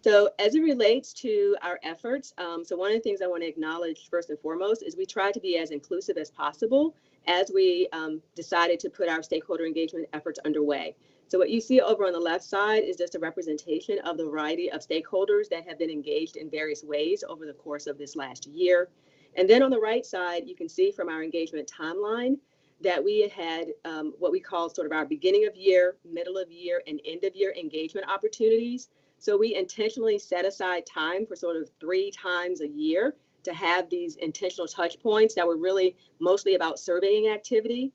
So as it relates to our efforts, so one of the things I want to acknowledge first and foremost is we try to be as inclusive as possible as we decided to put our stakeholder engagement efforts underway. So what you see over on the left side is just a representation of the variety of stakeholders that have been engaged in various ways over the course of this last year. And then on the right side, you can see from our engagement timeline that we had what we call sort of our beginning of year, middle of year, and end of year engagement opportunities. So we intentionally set aside time for sort of 3 times a year to have these intentional touch points that were really mostly about surveying activity.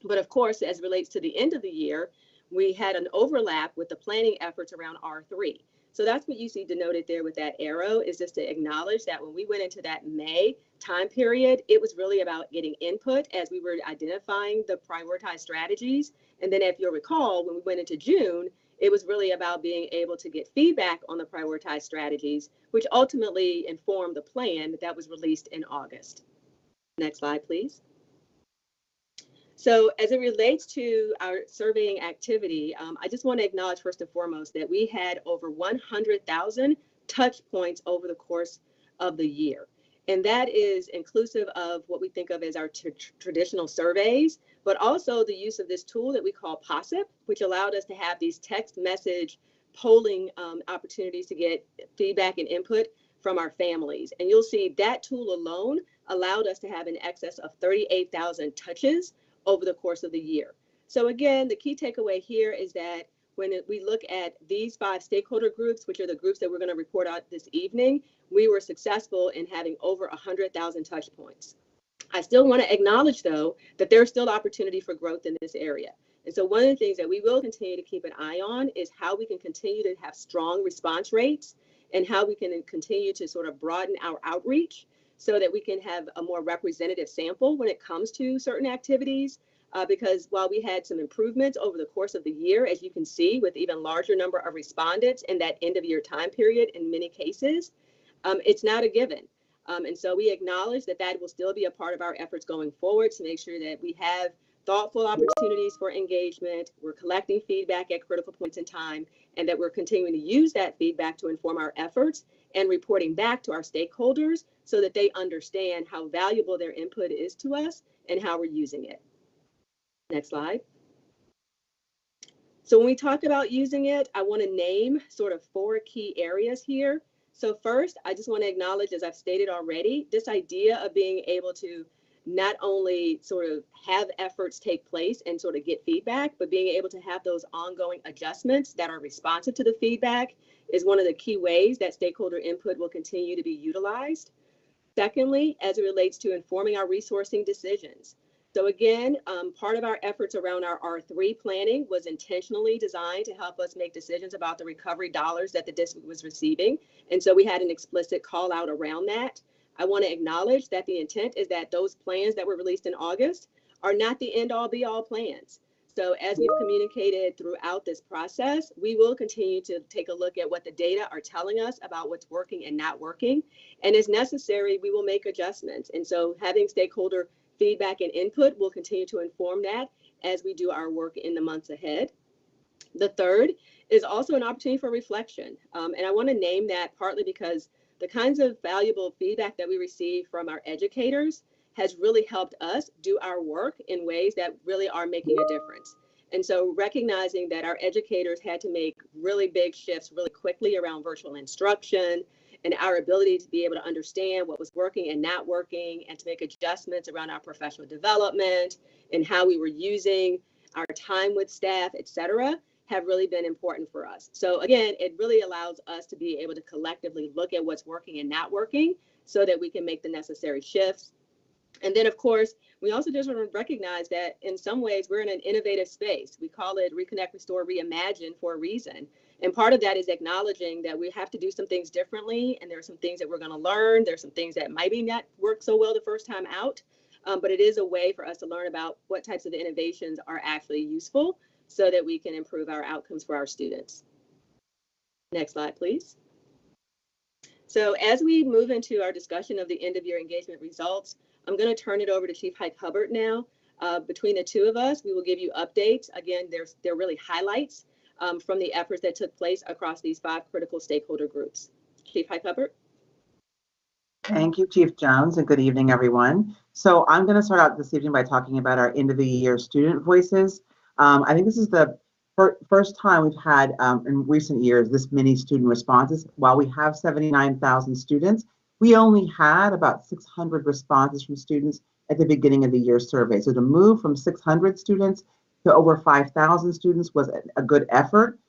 But of course, as it relates to the end of the year, we had an overlap with the planning efforts around R3. So that's what you see denoted there with that arrow, is just to acknowledge that when we went into that May time period, it was really about getting input as we were identifying the prioritized strategies. And then if you'll recall, when we went into June, it was really about being able to get feedback on the prioritized strategies, which ultimately informed the plan that was released in August. Next slide, please. So as it relates to our surveying activity, I just want to acknowledge first and foremost that we had over 100,000 touch points over the course of the year. And that is inclusive of what we think of as our traditional surveys, but also the use of this tool that we call POSIP, which allowed us to have these text message polling opportunities to get feedback and input from our families. And you'll see that tool alone allowed us to have in excess of 38,000 touches over the course of the year. So again, the key takeaway here is that when we look at these 5 stakeholder groups, which are the groups that we're going to report out this evening, we were successful in having over 100,000 touch points. I still want to acknowledge, though, that there's still opportunity for growth in this area. And so one of the things that we will continue to keep an eye on is how we can continue to have strong response rates and how we can continue to sort of broaden our outreach so that we can have a more representative sample when it comes to certain activities. Because while we had some improvements over the course of the year, as you can see, with even larger number of respondents in that end of year time period in many cases, it's not a given. And so we acknowledge that that will still be a part of our efforts going forward to make sure that we have thoughtful opportunities for engagement, we're collecting feedback at critical points in time, and that we're continuing to use that feedback to inform our efforts and reporting back to our stakeholders so that they understand how valuable their input is to us and how we're using it. Next slide. So when we talk about using it, I want to name sort of 4 key areas here. So first, I just want to acknowledge, as I've stated already, this idea of being able to not only sort of have efforts take place and sort of get feedback, but being able to have those ongoing adjustments that are responsive to the feedback is one of the key ways that stakeholder input will continue to be utilized. Secondly, as it relates to informing our resourcing decisions. So again, part of our efforts around our R3 planning was intentionally designed to help us make decisions about the recovery dollars that the district was receiving. And so we had an explicit call out around that. I want to acknowledge that the intent is that those plans that were released in August are not the end all be all plans. So as we've communicated throughout this process, we will continue to take a look at what the data are telling us about what's working and not working. And as necessary, we will make adjustments. And so having stakeholder feedback and input will continue to inform that as we do our work in the months ahead. The third is also an opportunity for reflection. And I want to name that partly because the kinds of valuable feedback that we receive from our educators has really helped us do our work in ways that really are making a difference. And so recognizing that our educators had to make really big shifts really quickly around virtual instruction and our ability to be able to understand what was working and not working and to make adjustments around our professional development and how we were using our time with staff, et cetera, have really been important for us. So again, it really allows us to be able to collectively look at what's working and not working so that we can make the necessary shifts. And then, of course, we also just want to recognize that in some ways we're in an innovative space. We call it Reconnect, Restore, Reimagine for a reason. And part of that is acknowledging that we have to do some things differently. And there are some things that we're going to learn. There's some things that maybe not work so well the first time out. But it is a way for us to learn about what types of innovations are actually useful so that we can improve our outcomes for our students. Next slide, please. So as we move into our discussion of the end of year engagement results, I'm going to turn it over to Chief Hike Hubbard now. Between the two of us, we will give you updates. Again, they're really highlights from the efforts that took place across these 5 critical stakeholder groups. Chief Hike Hubbard. Thank you, Chief Jones, and good evening, everyone. So I'm going to start out this evening by talking about our end of the year student voices. I think this is the first time we've had in recent years this many student responses. While we have 79,000 students, we only had about 600 responses from students at the beginning of the year survey. So to move from 600 students to over 5,000 students was a good effort.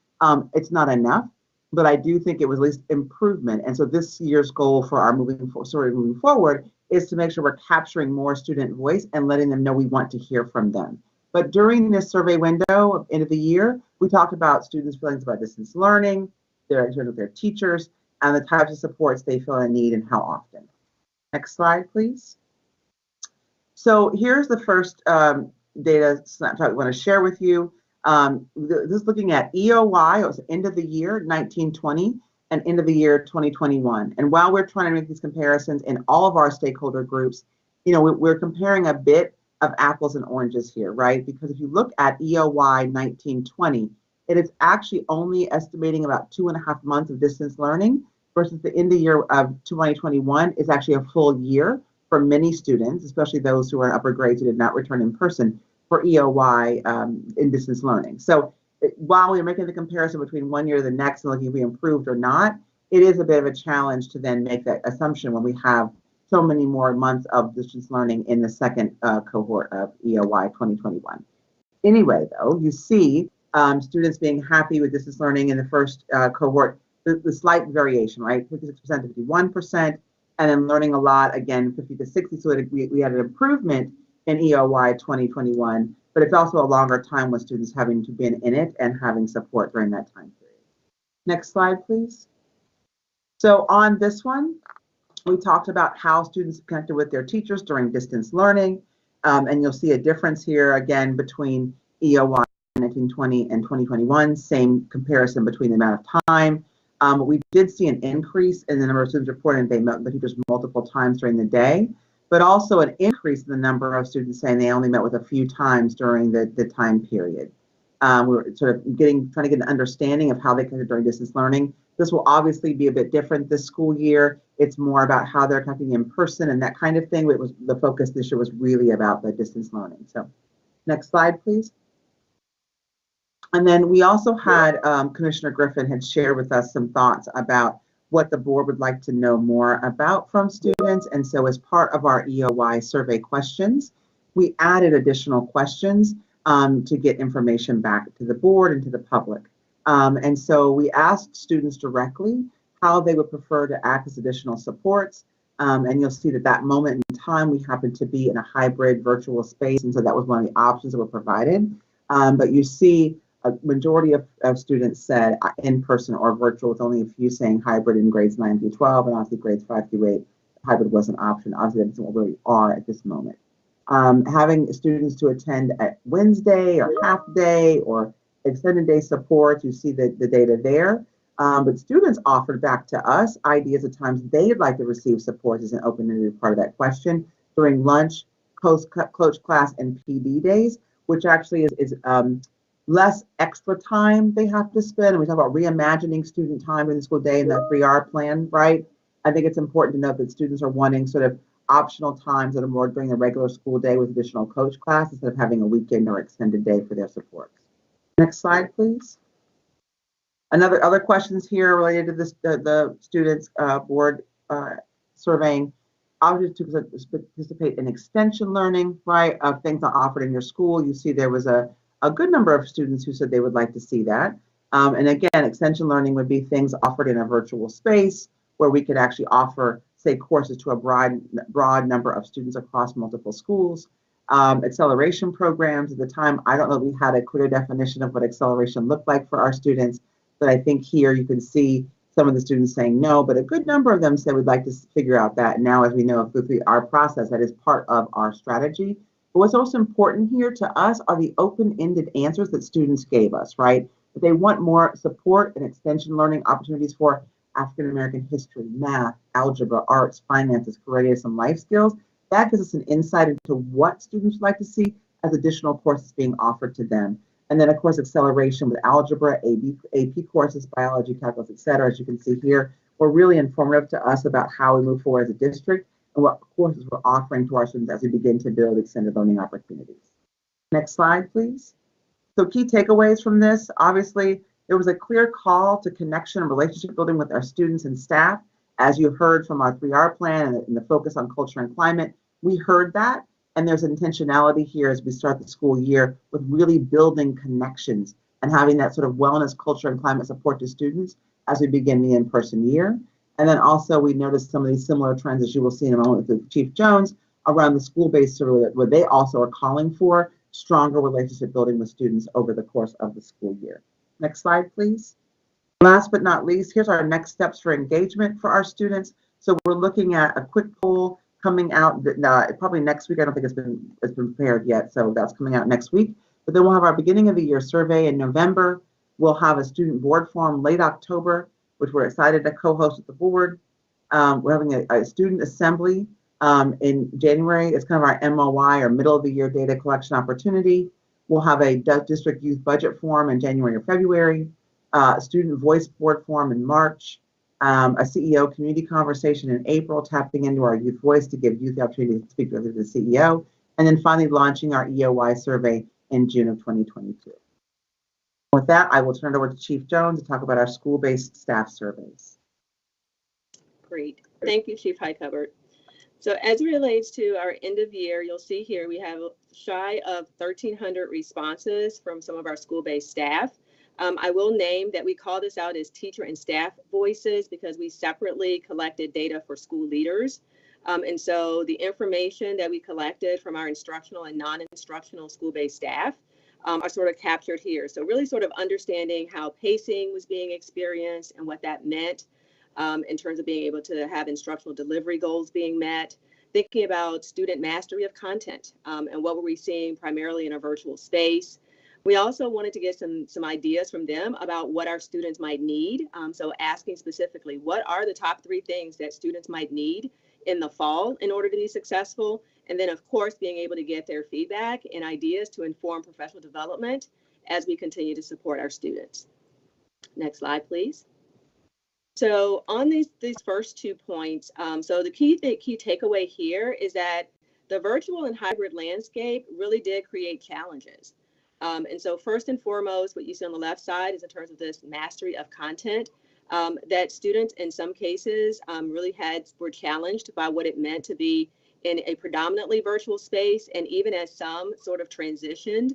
It's not enough, but I do think it was at least improvement. And so this year's goal for our moving forward is to make sure we're capturing more student voice and letting them know we want to hear from them. But during this survey window of end of the year, we talked about students' feelings about distance learning, their interaction with their teachers, and the types of supports they feel in need and how often. Next slide, please. So here's the first data snapshot we want to share with you. This is looking at EOY, it was end of the year 1920 and end of the year 2021. And while we're trying to make these comparisons in all of our stakeholder groups, you know, we're comparing a bit of apples and oranges here, right? Because if you look at EOY 1920, it is actually only estimating about 2.5 months of distance learning versus the end of year of 2021 is actually a full year for many students, especially those who are in upper grades who did not return in person for EOY in distance learning. So while we're making the comparison between one year to the next and looking if we improved or not, it is a bit of a challenge to then make that assumption when we have so many more months of distance learning in the second cohort of EOY 2021. Anyway, though, you see students being happy with distance learning in the first cohort, the slight variation, right? 56% to 51%, and then learning a lot, again, 50 to 60. So we had an improvement in EOY 2021, but it's also a longer time with students having to be in it and having support during that time period. Next slide, please. So on this one, we talked about how students connected with their teachers during distance learning, and you'll see a difference here again between EOY 1920 and 2021, same comparison between the amount of time. We did see an increase in the number of students reporting they met with the teachers multiple times during the day, but also an increase in the number of students saying they only met with a few times during the time period. We're sort of trying to get an understanding of how they connected during distance learning. This will obviously be a bit different this school year. It's more about how they're connecting in person and that kind of thing. But the focus this year was really about the distance learning. So next slide, please. And then we also had Commissioner Griffin had shared with us some thoughts about what the board would like to know more about from students. And so as part of our EOY survey questions, we added additional questions to get information back to the board and to the public. And so we asked students directly how they would prefer to act as additional supports. And you'll see that moment in time, we happened to be in a hybrid virtual space. And so that was one of the options that were provided. But you see a majority of students said in person or virtual, with only a few saying hybrid in grades 9 through 12, and obviously grades 5 through 8, hybrid was an option. Obviously, that's where we are at this moment. Having students to attend at Wednesday or half day or extended day support, you see the data there. But students offered back to us ideas of times they'd like to receive support as an open-ended part of that question during lunch, coach class, and PD days, which actually is less extra time they have to spend. And we talk about reimagining student time in the school day in the 3R plan, right? I think it's important to note that students are wanting sort of optional times that are more during the regular school day with additional coach class instead of having a weekend or extended day for their supports. Next slide, please. Other questions here related to this, the students board surveying. Obviously, to participate in extension learning, right, of things that are offered in your school. You see there was a good number of students who said they would like to see that. And again, extension learning would be things offered in a virtual space where we could actually offer, say, courses to a broad number of students across multiple schools. Acceleration programs, at the time, I don't know if we had a clear definition of what acceleration looked like for our students, but I think here you can see some of the students saying no, but a good number of them said we'd like to figure out that. Now, as we know, through our process, that is part of our strategy. But what's also important here to us are the open-ended answers that students gave us, right? If they want more support and extension learning opportunities for African American history, math, algebra, arts, finances, careers, and life skills, that gives us an insight into what students would like to see as additional courses being offered to them. And then, of course, acceleration with algebra, AP courses, biology, calculus, et cetera. As you can see here, were really informative to us about how we move forward as a district and what courses we're offering to our students as we begin to build extended learning opportunities. Next slide, please. So key takeaways from this, obviously, there was a clear call to connection and relationship building with our students and staff. As you heard from our 3R plan and the focus on culture and climate, we heard that. And there's intentionality here as we start the school year with really building connections and having that sort of wellness, culture, and climate support to students as we begin the in-person year. And then also we noticed some of these similar trends, as you will see in a moment with Chief Jones, around the school-based survey, where they also are calling for stronger relationship building with students over the course of the school year. Next slide, please. Last but not least, here's our next steps for engagement for our students. So we're looking at a quick poll coming out probably next week. I don't think it's been prepared yet, so that's coming out next week. But then we'll have our beginning of the year survey in November. We'll have a student board forum late October, which we're excited to co-host with the board. We're having a student assembly in January. It's kind of our MOI, or middle of the year data collection opportunity. We'll have a district youth budget forum in January or February, a student voice board forum in March, a CEO community conversation in April, tapping into our youth voice to give youth the opportunity to speak with the CEO, and then finally launching our EOY survey in June of 2022. With that, I will turn it over to Chief Jones to talk about our school-based staff surveys. Great. Thank you, Chief Highcover. So as it relates to our end of year, you'll see here we have shy of 1,300 responses from some of our school-based staff. I will name that we call this out as teacher and staff voices because we separately collected data for school leaders. And so the information that we collected from our instructional and non-instructional school-based staff are sort of captured here. So really sort of understanding how pacing was being experienced and what that meant in terms of being able to have instructional delivery goals being met, thinking about student mastery of content and what were we seeing primarily in a virtual space. We also wanted to get some ideas from them about what our students might need. So asking specifically, what are the top 3 things that students might need in the fall in order to be successful? And then, of course, being able to get their feedback and ideas to inform professional development as we continue to support our students. Next slide, please. So on these first 2 points, so the key takeaway here is that the virtual and hybrid landscape really did create challenges. And so first and foremost, what you see on the left side is in terms of this mastery of content, that students in some cases really were challenged by what it meant to be in a predominantly virtual space. And even as some sort of transitioned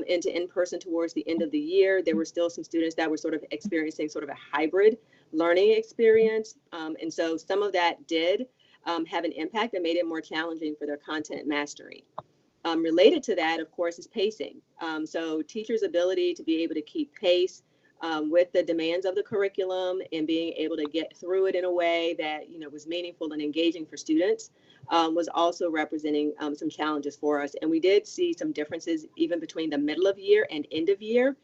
into in-person towards the end of the year, there were still some students that were sort of experiencing sort of a hybrid learning experience. And so some of that did have an impact that made it more challenging for their content mastery. Related to that, of course, is pacing. So teachers' ability to be able to keep pace with the demands of the curriculum and being able to get through it in a way that was meaningful and engaging for students was also representing some challenges for us. And we did see some differences even between the middle of year and end of year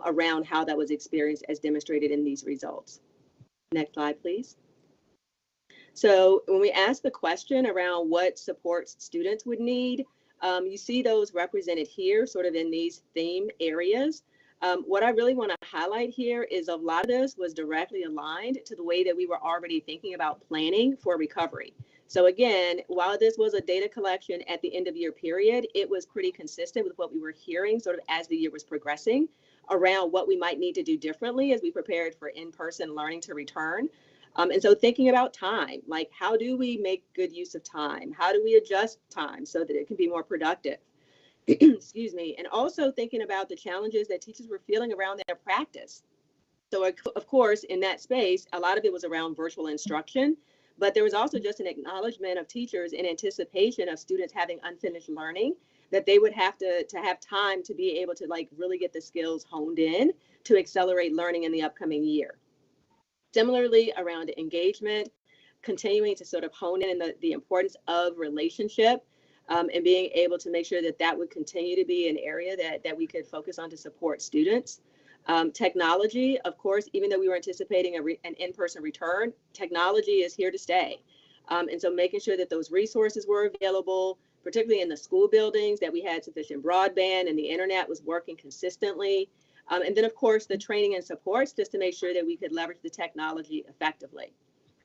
around how that was experienced as demonstrated in these results. Next slide, please. So when we ask the question around what supports students would need, you see those represented here sort of in these theme areas. What I really want to highlight here is a lot of this was directly aligned to the way that we were already thinking about planning for recovery. So again, while this was a data collection at the end of year period, it was pretty consistent with what we were hearing sort of as the year was progressing around what we might need to do differently as we prepared for in-person learning to return. And so thinking about time, like how do we make good use of time? How do we adjust time so that it can be more productive? Excuse me. And also thinking about the challenges that teachers were feeling around their practice. So of course, in that space, a lot of it was around virtual instruction, but there was also just an acknowledgement of teachers in anticipation of students having unfinished learning, that they would have to have time to be able to like really get the skills honed in to accelerate learning in the upcoming year. Similarly, around engagement, continuing to sort of hone in the importance of relationship and being able to make sure that that would continue to be an area that we could focus on to support students. Technology, of course, even though we were anticipating an in-person return, technology is here to stay. And so making sure that those resources were available, particularly in the school buildings, that we had sufficient broadband and the internet was working consistently. And then, of course, the training and supports just to make sure that we could leverage the technology effectively.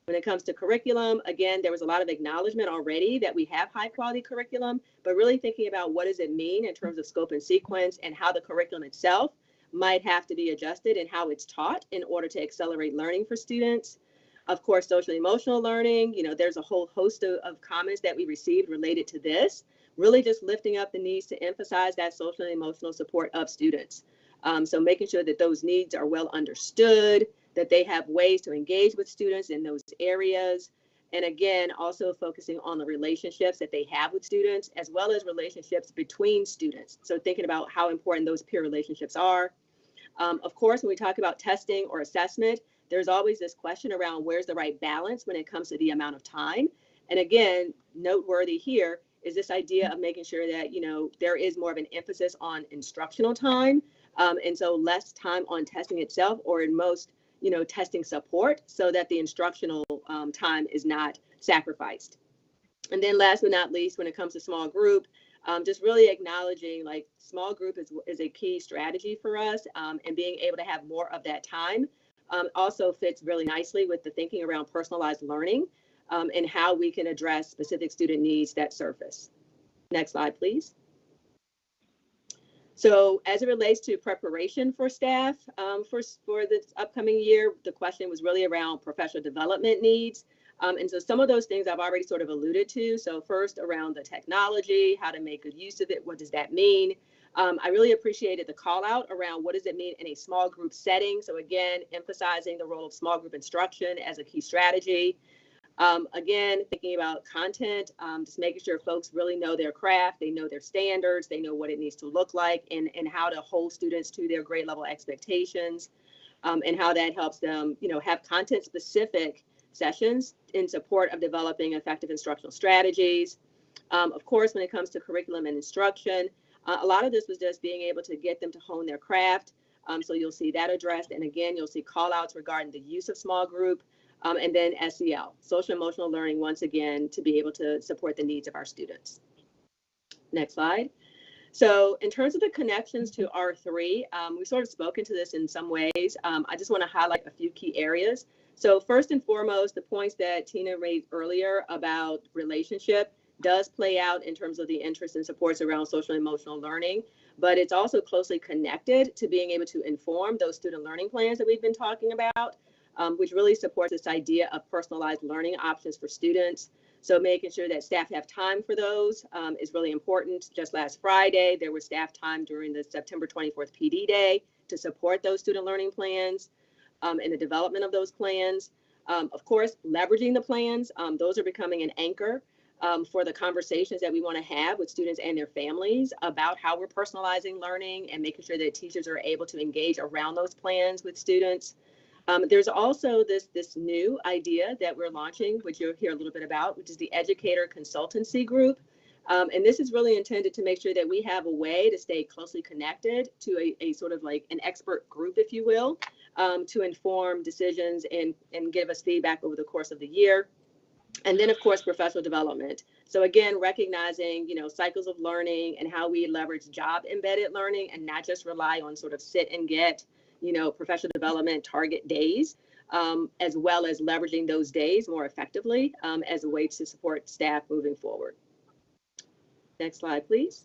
When it comes to curriculum, again, there was a lot of acknowledgement already that we have high quality curriculum, but really thinking about what does it mean in terms of scope and sequence and how the curriculum itself might have to be adjusted and how it's taught in order to accelerate learning for students. Of course, social emotional learning, there's a whole host of comments that we received related to this, really just lifting up the needs to emphasize that social and emotional support of students. So making sure that those needs are well understood, that they have ways to engage with students in those areas. And again, also focusing on the relationships that they have with students, as well as relationships between students. So thinking about how important those peer relationships are. Of course, when we talk about testing or assessment, there's always this question around where's the right balance when it comes to the amount of time. And again, noteworthy here is this idea of making sure that, there is more of an emphasis on instructional time. And so less time on testing itself, or in most, testing support, so that the instructional time is not sacrificed. And then last but not least, when it comes to small group, just really acknowledging like small group is a key strategy for us, and being able to have more of that time also fits really nicely with the thinking around personalized learning and how we can address specific student needs that surface. Next slide, please. So as it relates to preparation for staff for this upcoming year, the question was really around professional development needs. And so some of those things I've already sort of alluded to. So first around the technology, how to make good use of it, what does that mean? I really appreciated the call out around what does it mean in a small group setting. So again, emphasizing the role of small group instruction as a key strategy. Again, thinking about content, just making sure folks really know their craft, they know their standards, they know what it needs to look like, and how to hold students to their grade level expectations, and how that helps them, have content specific sessions in support of developing effective instructional strategies. Of course, when it comes to curriculum and instruction, a lot of this was just being able to get them to hone their craft. So you'll see that addressed. And again, you'll see call outs regarding the use of small group. And then SEL, social emotional learning, once again, to be able to support the needs of our students. Next slide. So in terms of the connections to R3, we've sort of spoken to this in some ways. I just want to highlight a few key areas. So first and foremost, the points that Tina raised earlier about relationship does play out in terms of the interests and supports around social and emotional learning, but it's also closely connected to being able to inform those student learning plans that we've been talking about. Which really supports this idea of personalized learning options for students. So making sure that staff have time for those is really important. Just last Friday, there was staff time during the September 24th PD Day to support those student learning plans and the development of those plans. Of course, leveraging the plans, those are becoming an anchor for the conversations that we want to have with students and their families about how we're personalizing learning and making sure that teachers are able to engage around those plans with students. There's also this new idea that we're launching, which you'll hear a little bit about, which is the Educator Consultancy Group. And this is really intended to make sure that we have a way to stay closely connected to a sort of like an expert group, if you will, to inform decisions and give us feedback over the course of the year. And then, of course, professional development. So again, recognizing, cycles of learning and how we leverage job embedded learning and not just rely on sort of sit and get professional development target days, as well as leveraging those days more effectively as a way to support staff moving forward. Next slide, please.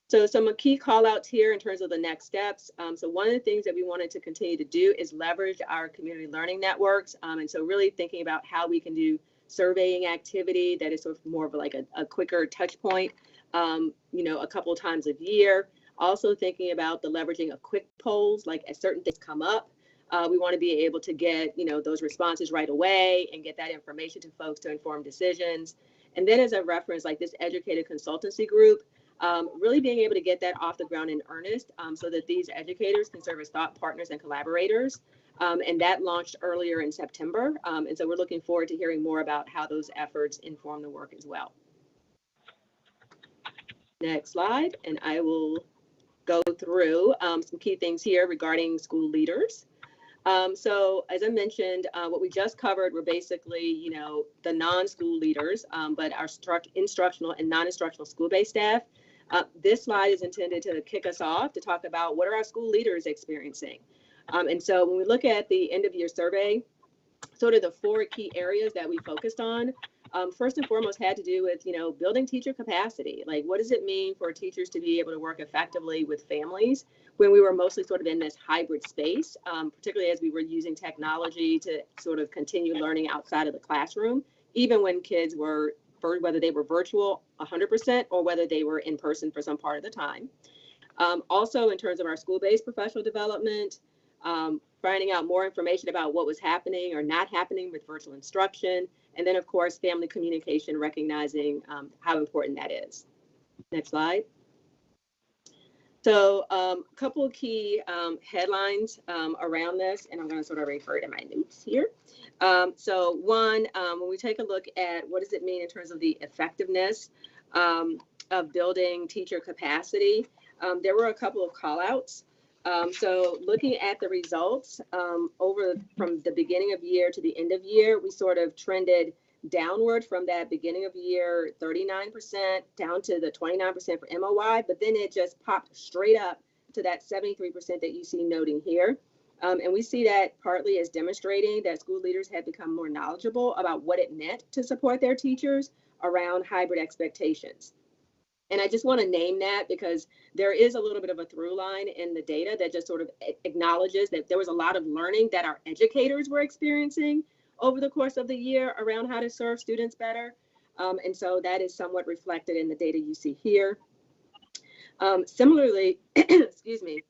So some key call outs here in terms of the next steps. So one of the things that we wanted to continue to do is leverage our community learning networks. And so really thinking about how we can do surveying activity that is sort of more of like a quicker touch point, a couple of times a year. Also thinking about the leveraging of quick polls, like as certain things come up, we want to be able to get, those responses right away and get that information to folks to inform decisions. And then as a reference, like this Educated Consultancy Group, really being able to get that off the ground in earnest so that these educators can serve as thought partners and collaborators. And that launched earlier in September. And so we're looking forward to hearing more about how those efforts inform the work as well. Next slide, and I will go through some key things here regarding school leaders. So as I mentioned, what we just covered were basically, the non-school leaders, but our instructional and non-instructional school-based staff. This slide is intended to kick us off to talk about what are our school leaders experiencing. And so when we look at the end of year survey, sort of the 4 key areas that we focused on, first and foremost had to do with, building teacher capacity. Like, what does it mean for teachers to be able to work effectively with families when we were mostly sort of in this hybrid space, particularly as we were using technology to sort of continue learning outside of the classroom, even when kids were, whether they were virtual 100% or whether they were in person for some part of the time. Also, in terms of our school-based professional development, finding out more information about what was happening or not happening with virtual instruction, and then, of course, family communication, recognizing how important that is. Next slide. So a couple of key headlines around this, and I'm going to sort of refer to my notes here. So one, when we take a look at what does it mean in terms of the effectiveness of building teacher capacity, there were a couple of call outs. So looking at the results from the beginning of year to the end of year, we sort of trended downward from that beginning of year 39% down to the 29% for MOI, but then it just popped straight up to that 73% that you see noting here. And we see that partly as demonstrating that school leaders have become more knowledgeable about what it meant to support their teachers around hybrid expectations. And I just want to name that because there is a little bit of a through line in the data that just sort of acknowledges that there was a lot of learning that our educators were experiencing over the course of the year around how to serve students better. And so that is somewhat reflected in the data you see here. Similarly, excuse me,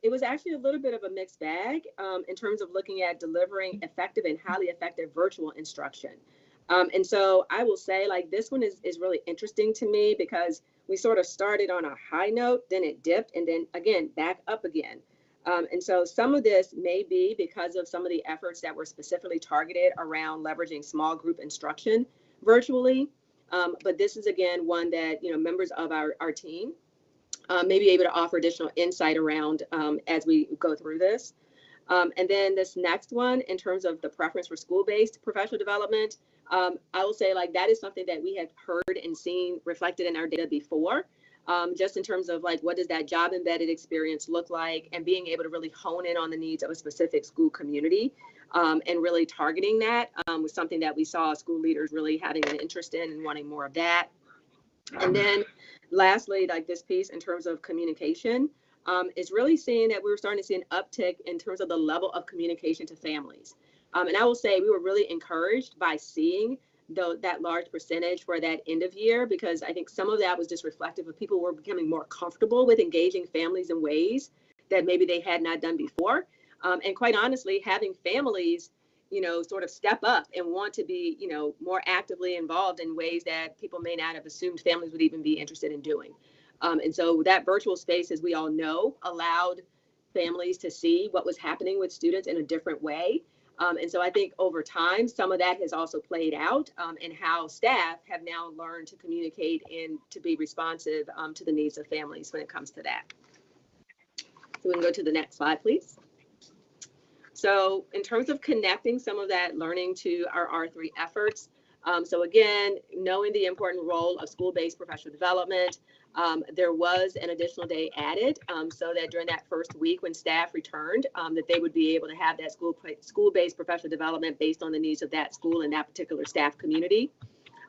it was actually a little bit of a mixed bag in terms of looking at delivering effective and highly effective virtual instruction. And so I will say, like, this one is really interesting to me because we sort of started on a high note, then it dipped, and then again, back up again. And so some of this may be because of some of the efforts that were specifically targeted around leveraging small group instruction virtually. But this is, again, one that, members of our team may be able to offer additional insight around as we go through this. And then this next one, in terms of the preference for school-based professional development, I will say, like, that is something that we have heard and seen reflected in our data before. Just in terms of, like, what does that job embedded experience look like, and being able to really hone in on the needs of a specific school community and really targeting that was something that we saw school leaders really having an interest in and wanting more of that. And then lastly, like, this piece in terms of communication is really seeing that we were starting to see an uptick in terms of the level of communication to families. And I will say we were really encouraged by seeing that large percentage for that end of year, because I think some of that was just reflective of people were becoming more comfortable with engaging families in ways that maybe they had not done before. And quite honestly, having families, sort of step up and want to be, more actively involved in ways that people may not have assumed families would even be interested in doing. And so that virtual space, as we all know, allowed families to see what was happening with students in a different way. And so I think over time, some of that has also played out in how staff have now learned to communicate and to be responsive to the needs of families when it comes to that. So we can go to the next slide, please. So in terms of connecting some of that learning to our R3 efforts, so again, knowing the important role of school-based professional development, there was an additional day added so that during that first week when staff returned, that they would be able to have that school-based professional development based on the needs of that school and that particular staff community.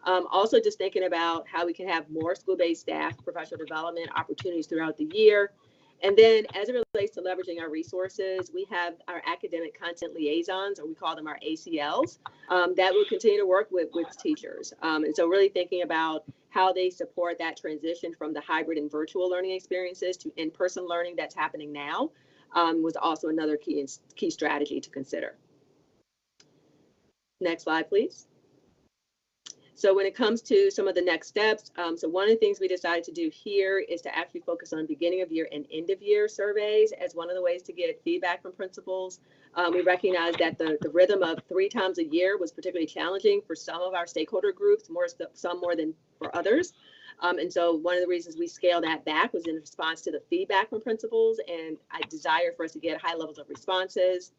Also just thinking about how we can have more school-based staff professional development opportunities throughout the year. And then as it relates to leveraging our resources, we have our academic content liaisons, or we call them our ACLs, that will continue to work with teachers. And so really thinking about how they support that transition from the hybrid and virtual learning experiences to in-person learning that's happening now was also another key strategy to consider. Next slide, please. So when it comes to some of the next steps, so one of the things we decided to do here is to actually focus on beginning of year and end of year surveys as one of the ways to get feedback from principals. We recognize that the rhythm of 3 times a year was particularly challenging for some of our stakeholder groups, some more than for others. And so one of the reasons we scaled that back was in response to the feedback from principals and a desire for us to get high levels of responses.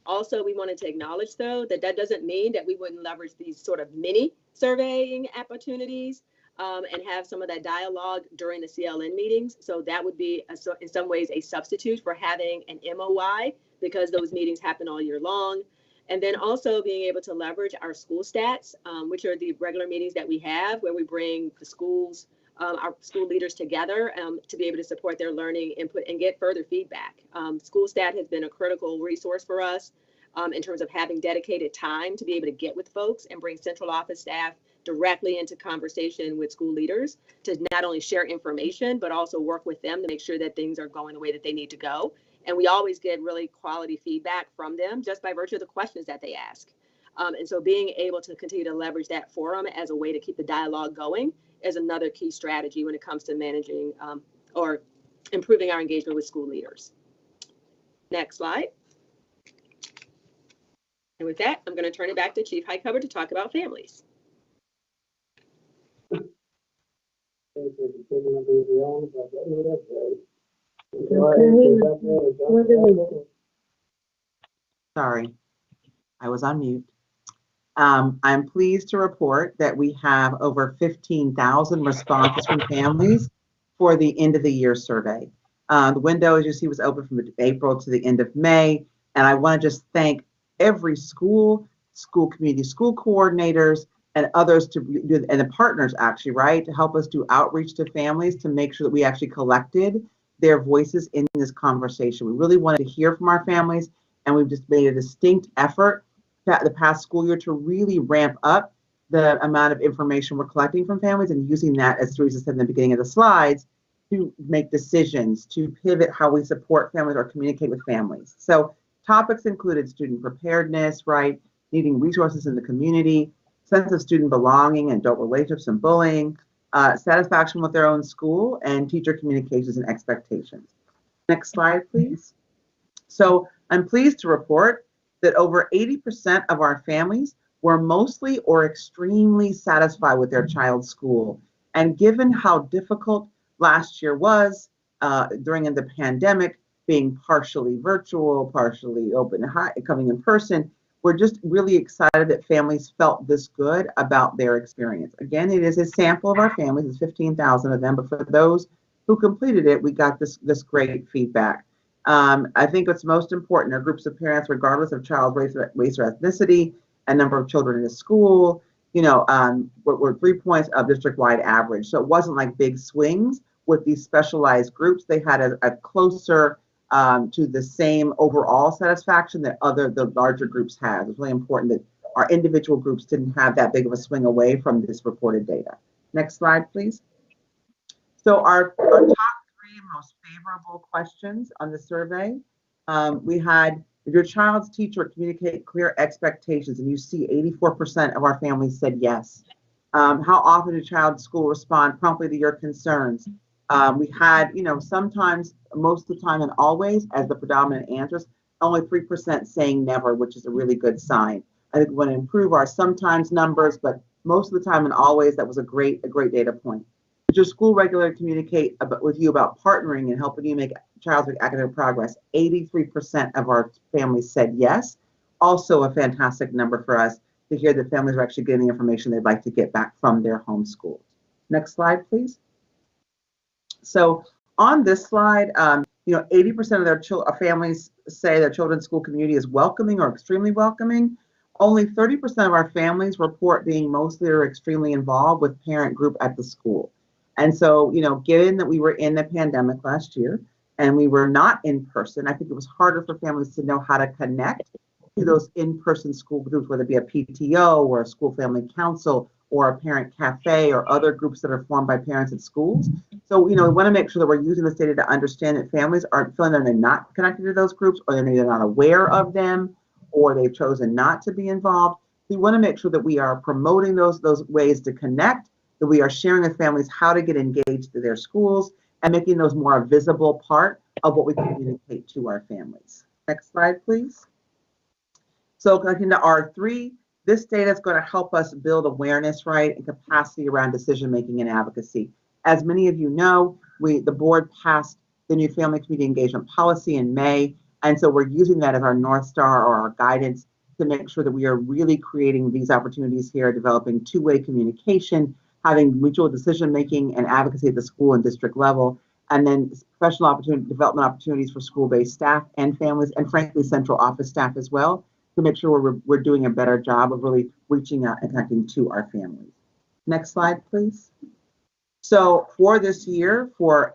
Also, we wanted to acknowledge, though, that doesn't mean that we wouldn't leverage these sort of mini surveying opportunities and have some of that dialogue during the CLN meetings. So that would be, in some ways, a substitute for having an MOI, because those meetings happen all year long. And then also being able to leverage our school stats, which are the regular meetings that we have, where we bring the schools, our school leaders together to be able to support their learning input and get further feedback. School stat has been a critical resource for us in terms of having dedicated time to be able to get with folks and bring central office staff directly into conversation with school leaders to not only share information, but also work with them to make sure that things are going the way that they need to go. And we always get really quality feedback from them just by virtue of the questions that they ask. And so being able to continue to leverage that forum as a way to keep the dialogue going is another key strategy when it comes to managing or improving our engagement with school leaders. Next slide. And with that, I'm going to turn it back to Chief Highcover to talk about families. Sorry, I was on mute. I'm pleased to report that we have over 15,000 responses from families for the end of the year survey. The window, as you see, was open from April to the end of May. And I want to just thank every school community, school coordinators, and others and the partners actually, right, to help us do outreach to families to make sure that we actually collected their voices in this conversation. We really wanted to hear from our families, and we've just made a distinct effort the past school year to really ramp up the amount of information we're collecting from families and using that, as Teresa said in the beginning of the slides, to make decisions, to pivot how we support families or communicate with families. So topics included student preparedness, right, needing resources in the community, sense of student belonging and adult relationships and bullying, satisfaction with their own school, and teacher communications and expectations. Next slide, please. So I'm pleased to report that over 80% of our families were mostly or extremely satisfied with their child's school. And given how difficult last year was during the pandemic, being partially virtual, partially open, coming in person, we're just really excited that families felt this good about their experience. Again, it is a sample of our families, it's 15,000 of them, but for those who completed it, we got this great feedback. I think what's most important are groups of parents, regardless of child race or ethnicity, and number of children in the school, were 3 points of district-wide average. So it wasn't like big swings with these specialized groups. They had a closer to the same overall satisfaction that the larger groups had. It's really important that our individual groups didn't have that big of a swing away from this reported data. Next slide, please. So our top 3 most favorable questions on the survey, we had, if your child's teacher communicate clear expectations, and you see 84% of our families said yes. How often did child's school respond promptly to your concerns? We had, sometimes, most of the time and always as the predominant answers, only 3% saying never, which is a really good sign. I think we want to improve our sometimes numbers, but most of the time and always, that was a great data point. Did your school regularly communicate with you about partnering and helping you make child's academic progress? 83% of our families said yes. Also a fantastic number for us to hear that families are actually getting the information they'd like to get back from their home schools. Next slide, please. So on this slide, 80% of their families say their children's school community is welcoming or extremely welcoming. Only 30% of our families report being mostly or extremely involved with parent group at the school. And so, given that we were in the pandemic last year and we were not in person, I think it was harder for families to know how to connect to those in-person school groups, whether it be a PTO or a school family council or a parent cafe or other groups that are formed by parents at schools. So, we want to make sure that we're using this data to understand that families aren't feeling that they're not connected to those groups, or they're either not aware of them, or they've chosen not to be involved. We want to make sure that we are promoting those ways to connect, that we are sharing with families how to get engaged to their schools, and making those more a visible part of what we communicate to our families. Next slide, please. So connecting to R3, this data is going to help us build awareness, right, and capacity around decision-making and advocacy. As many of you know, the board passed the new family community engagement policy in May, and so we're using that as our North Star or our guidance to make sure that we are really creating these opportunities here, developing two-way communication, having mutual decision-making and advocacy at the school and district level, and then professional development opportunities for school-based staff and families, and frankly, central office staff as well, to make sure we're doing a better job of really reaching out and connecting to our families. Next slide, please. So for this year, for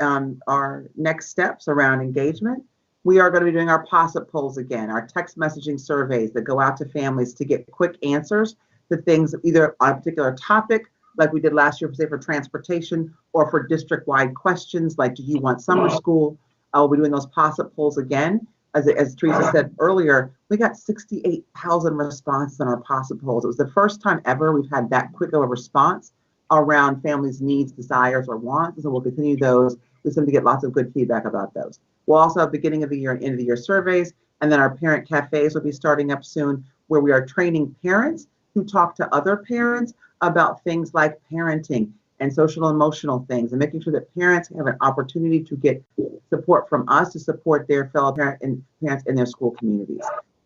our next steps around engagement, we are going to be doing our POSIT polls again, our text messaging surveys that go out to families to get quick answers to things either on a particular topic, like we did last year, say for transportation, or for district-wide questions like, do you want summer school? We'll be doing those POSIT polls again. As Teresa said earlier, we got 68,000 responses on our POSIT polls. It was the first time ever we've had that quick of a response around families' needs, desires, or wants. So we'll continue those. We seem to get lots of good feedback about those. We'll also have beginning of the year and end of the year surveys, and then our parent cafes will be starting up soon, where we are training parents to talk to other parents about things like parenting and social and emotional things, and making sure that parents have an opportunity to get support from us to support their fellow parents in their school communities.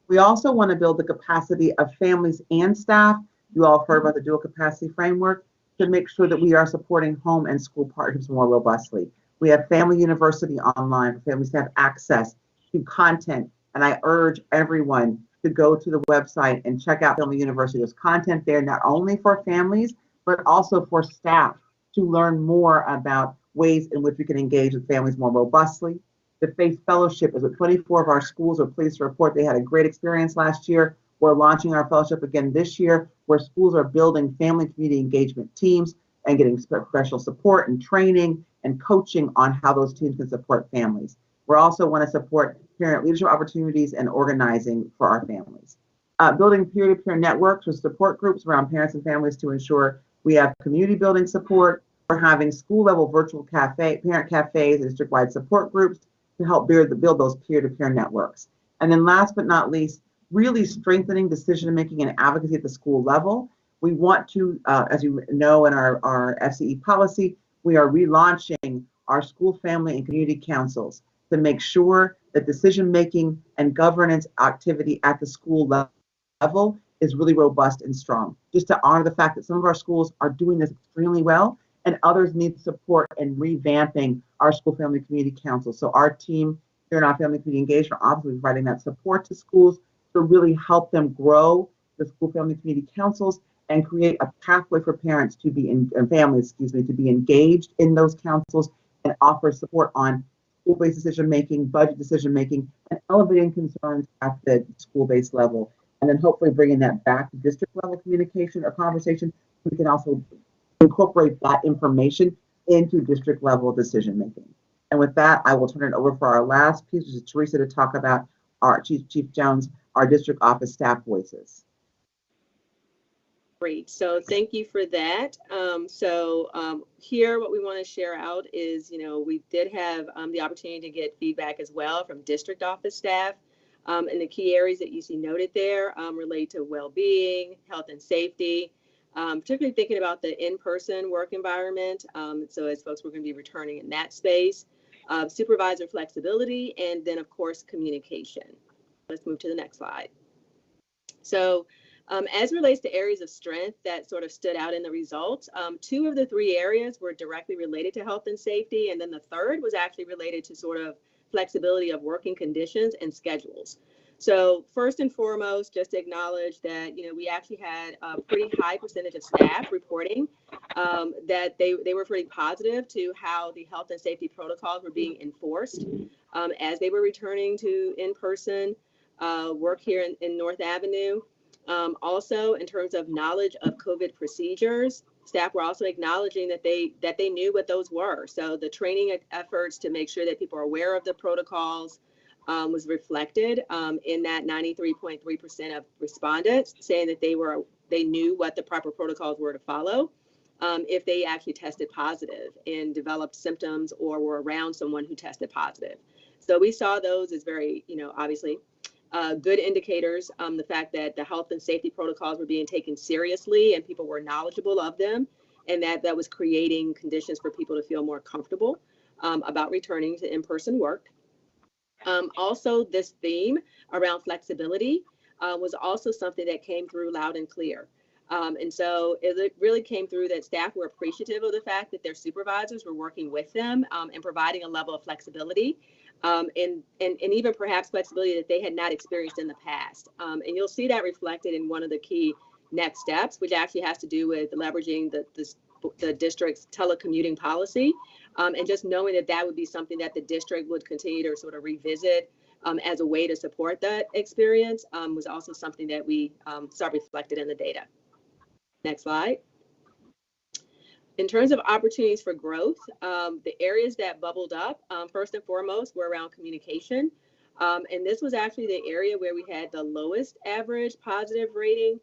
We also want to build the capacity of families and staff. You all have heard about the dual capacity framework, to make sure that we are supporting home and school partnerships more robustly. We have Family University online for families to have access to content, and I urge everyone to go to the website and check out Family University. There's content there not only for families, but also for staff to learn more about ways in which we can engage with families more robustly. The Faith Fellowship is with 24 of our schools are pleased to report they had a great experience last year. We're launching our fellowship again this year, where schools are building family and community engagement teams and getting professional support and training and coaching on how those teams can support families. We also want to support parent leadership opportunities and organizing for our families. Building peer-to-peer networks with support groups around parents and families to ensure we have community building support. We're having school-level virtual parent cafes and district-wide support groups to help build those peer-to-peer networks. And then last but not least, really strengthening decision-making and advocacy at the school level. We want to, as you know, in our FCE policy, we are relaunching our school family and community councils to make sure that decision-making and governance activity at the school level is really robust and strong. Just to honor the fact that some of our schools are doing this extremely well, and others need support in revamping our school family community council. So our team here in our family community engagement office is providing that support to schools to really help them grow the school family community councils and create a pathway for parents to be families, to be engaged in those councils and offer support on school-based decision-making, budget decision-making, and elevating concerns at the school-based level. And then hopefully bringing that back to district-level communication or conversation. We can also incorporate that information into district-level decision-making. And with that, I will turn it over for our last piece, which is Teresa, to talk about our Chief Jones, our district office staff voices. Great. So thank you for that. Here, what we want to share out is, we did have the opportunity to get feedback as well from district office staff. And the key areas that you see noted there relate to well-being, health and safety, particularly thinking about the in-person work environment. So as folks, we're going to be returning in that space, supervisor flexibility, and then of course, communication. Let's move to the next slide. So as relates to areas of strength that sort of stood out in the results, 2 of the 3 areas were directly related to health and safety. And then the third was actually related to sort of flexibility of working conditions and schedules. So first and foremost, just to acknowledge that, we actually had a pretty high percentage of staff reporting that they were pretty positive to how the health and safety protocols were being enforced as they were returning to in-person work here in North Avenue. Also, in terms of knowledge of COVID procedures, staff were also acknowledging that they knew what those were. So the training efforts to make sure that people are aware of the protocols was reflected in that 93.3% of respondents saying that they knew what the proper protocols were to follow if they actually tested positive and developed symptoms or were around someone who tested positive. So we saw those as very, obviously good indicators. The fact that the health and safety protocols were being taken seriously and people were knowledgeable of them, and that was creating conditions for people to feel more comfortable about returning to in-person work. Also, this theme around flexibility was also something that came through loud and clear. And so it really came through that staff were appreciative of the fact that their supervisors were working with them and providing a level of flexibility and even perhaps flexibility that they had not experienced in the past. And you'll see that reflected in one of the key next steps, which actually has to do with leveraging the district's telecommuting policy. And just knowing that that would be something that the district would continue to sort of revisit as a way to support that experience was also something that we saw reflected in the data. Next slide. In terms of opportunities for growth, the areas that bubbled up, first and foremost, were around communication. And this was actually the area where we had the lowest average positive rating.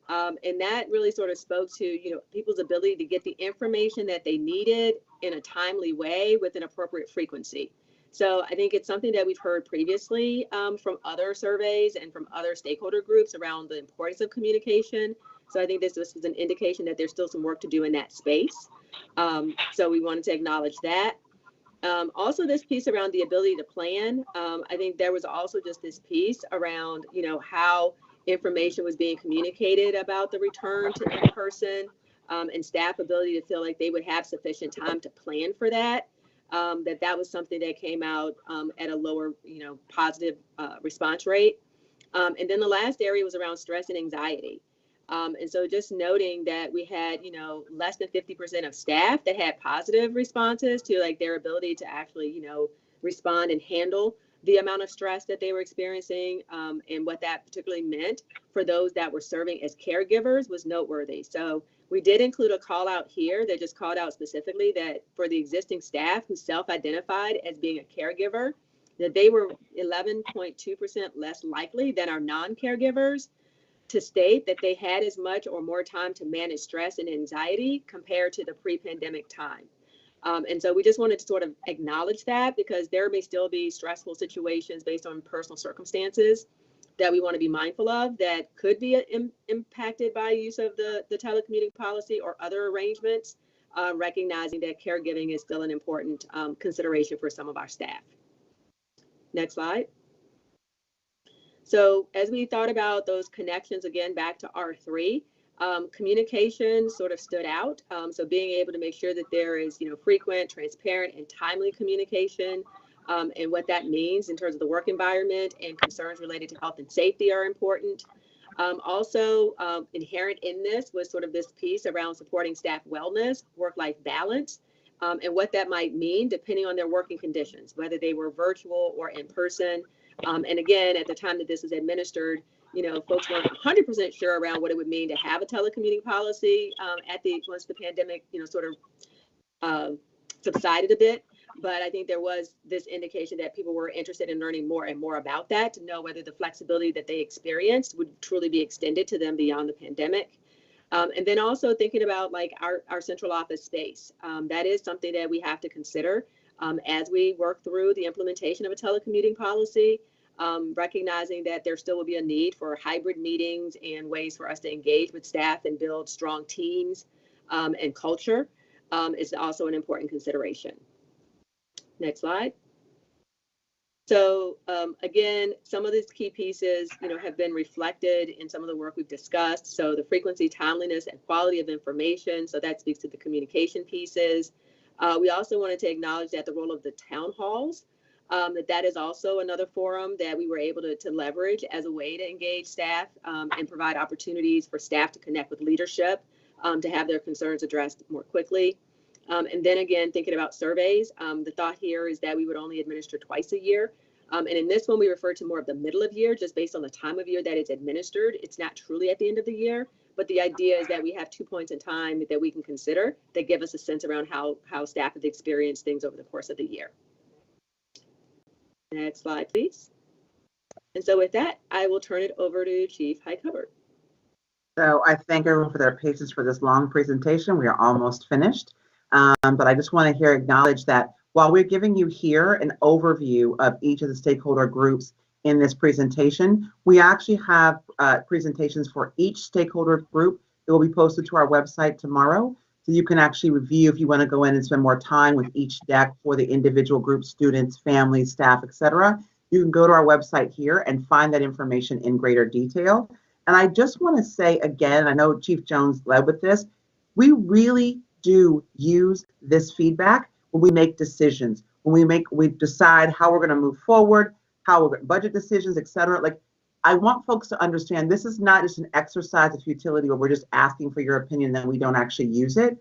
And that really sort of spoke to, people's ability to get the information that they needed in a timely way with an appropriate frequency. So I think it's something that we've heard previously from other surveys and from other stakeholder groups around the importance of communication. So I think this was an indication that there's still some work to do in that space. So we wanted to acknowledge that. Also, this piece around the ability to plan, I think there was also just this piece around, how information was being communicated about the return to in-person and staff ability to feel like they would have sufficient time to plan for that. That was something that came out at a lower, positive response rate. And then the last area was around stress and anxiety. And so just noting that we had, less than 50% of staff that had positive responses to like their ability to actually, respond and handle the amount of stress that they were experiencing and what that particularly meant for those that were serving as caregivers was noteworthy. So we did include a call out here that just called out specifically that for the existing staff who self-identified as being a caregiver, that they were 11.2% less likely than our non-caregivers to state that they had as much or more time to manage stress and anxiety compared to the pre-pandemic time. And so we just wanted to sort of acknowledge that because there may still be stressful situations based on personal circumstances that we want to be mindful of that could be impacted by use of the telecommuting policy or other arrangements, recognizing that caregiving is still an important consideration for some of our staff. Next slide. So as we thought about those connections, again, back to R3, communication sort of stood out. So being able to make sure that there is, frequent, transparent, and timely communication and what that means in terms of the work environment and concerns related to health and safety are important. Also, inherent in this was sort of this piece around supporting staff wellness, work-life balance, and what that might mean depending on their working conditions, whether they were virtual or in person. And again, at the time that this was administered, folks weren't 100% sure around what it would mean to have a telecommuting policy once the pandemic, sort of subsided a bit. But I think there was this indication that people were interested in learning more and more about that to know whether the flexibility that they experienced would truly be extended to them beyond the pandemic. And then also thinking about like our central office space. That is something that we have to consider as we work through the implementation of a telecommuting policy. Recognizing that there still will be a need for hybrid meetings and ways for us to engage with staff and build strong teams and culture is also an important consideration. Next slide. So again, some of these key pieces, have been reflected in some of the work we've discussed. So the frequency, timeliness, and quality of information. So that speaks to the communication pieces. We also wanted to acknowledge that the role of the town halls. That is also another forum that we were able to leverage as a way to engage staff and provide opportunities for staff to connect with leadership to have their concerns addressed more quickly. And then again, thinking about surveys, the thought here is that we would only administer twice a year. And in this one, we refer to more of the middle of year, just based on the time of year that it's administered. It's not truly at the end of the year, but the idea is that we have 2 points in time that we can consider that give us a sense around how staff have experienced things over the course of the year. Next slide, please. And so with that, I will turn it over to Chief Hyde Hubbard. So I thank everyone for their patience for this long presentation. We are almost finished. But I just want to acknowledge that while we're giving you here an overview of each of the stakeholder groups in this presentation, we actually have presentations for each stakeholder group that will be posted to our website tomorrow. So you can actually review if you want to go in and spend more time with each deck for the individual group, students, families, staff, etc. You can go to our website here and find that information in greater detail. And I just want to say again, I know Chief Jones led with this, we really do use this feedback when we make decisions, when we decide how we're going to move forward, how we're budget decisions, et cetera. Like, I want folks to understand this is not just an exercise of futility where we're just asking for your opinion, then we don't actually use it.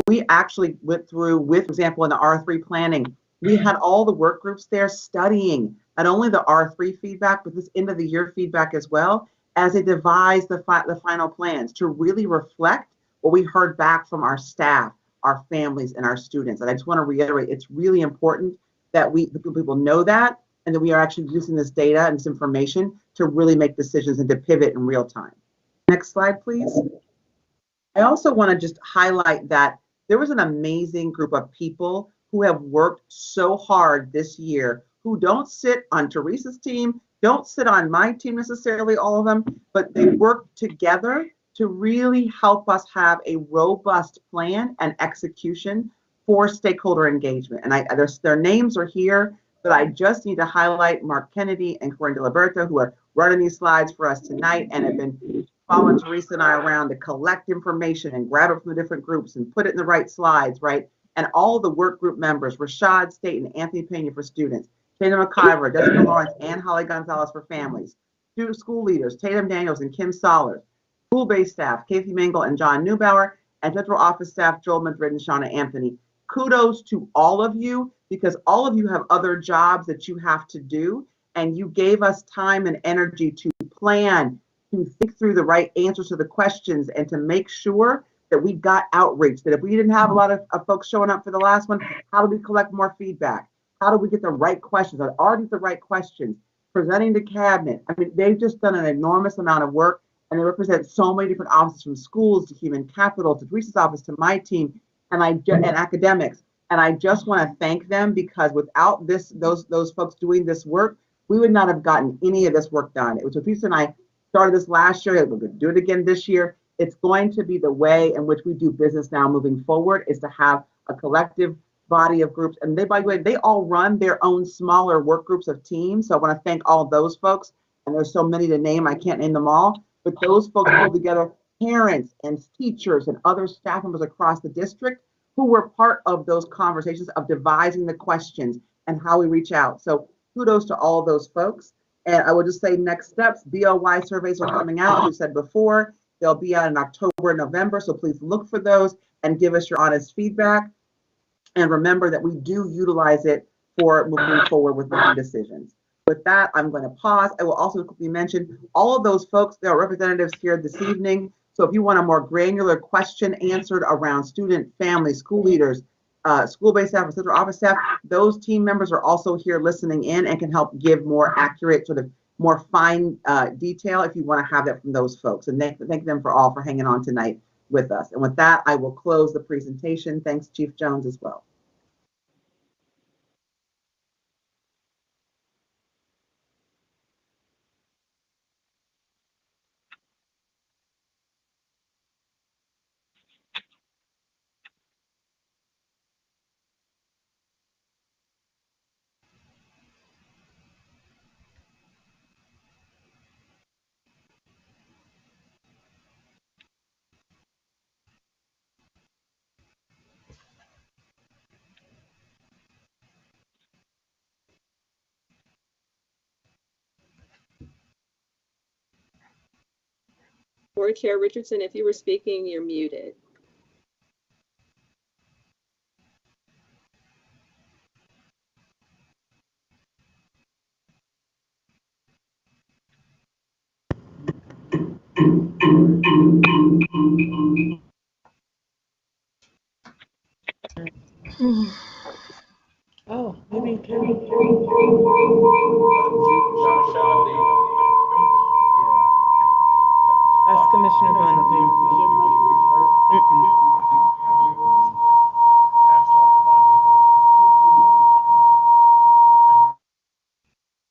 We actually went through, with, for example, in the R3 planning, we had all the work groups there studying not only the R3 feedback, but this end of the year feedback as well, as they devised the final plans to really reflect what we heard back from our staff, our families, and our students. And I just want to reiterate, it's really important that people know that, and that we are actually using this data and this information to really make decisions and to pivot in real time. Next slide, please. I also want to just highlight that there was an amazing group of people who have worked so hard this year, who don't sit on Teresa's team, don't sit on my team necessarily, all of them, but they work together to really help us have a robust plan and execution for stakeholder engagement. And their names are here, but I just need to highlight Mark Kennedy and Corinne DeLiberto, who are running these slides for us tonight and have been following Teresa and I around to collect information and grab it from the different groups and put it in the right slides, right? And all the work group members, Rashad State and Anthony Pena for students, Tatum McIver, Jessica Lawrence, and Holly Gonzalez for families, student school leaders, Tatum Daniels and Kim Sollers, school-based staff, Kathy Mangle and John Neubauer, and central office staff, Joel Madrid and Shauna Anthony. Kudos to all of you, because all of you have other jobs that you have to do, and you gave us time and energy to plan, to think through the right answers to the questions, and to make sure that we got outreach, that if we didn't have a lot of folks showing up for the last one, how do we collect more feedback? How do we get the right questions? Are these the right questions? Presenting to cabinet. I mean, they've just done an enormous amount of work, and they represent so many different offices, from schools to human capital to Teresa's office to my team, and academics. And I just want to thank them, because without those folks doing this work, we would not have gotten any of this work done. It was Teresa and I started this last year. We're going to do it again this year. It's going to be the way in which we do business now moving forward, is to have a collective body of groups. And they, by the way, they all run their own smaller work groups of teams. So I want to thank all those folks. And there's so many to name, I can't name them all. But those folks pulled together parents and teachers and other staff members across the district who were part of those conversations of devising the questions and how we reach out. So kudos to all of those folks. And I will just say, next steps, BOY surveys are coming out, as we said before. They'll be out in October and November, so please look for those and give us your honest feedback. And remember that we do utilize it for moving forward with making decisions. With that, I'm going to pause. I will also quickly mention all of those folks, there are representatives here this evening. So if you want a more granular question answered around student, family, school leaders, school-based staff, or central office staff, those team members are also here listening in and can help give more accurate, sort of more fine detail if you want to have that from those folks. And thank them for hanging on tonight with us. And with that, I will close the presentation. Thanks, Chief Jones, as well. Board Chair Richardson, if you were speaking, you're muted. Oh, maybe. Ask Commissioner Bond.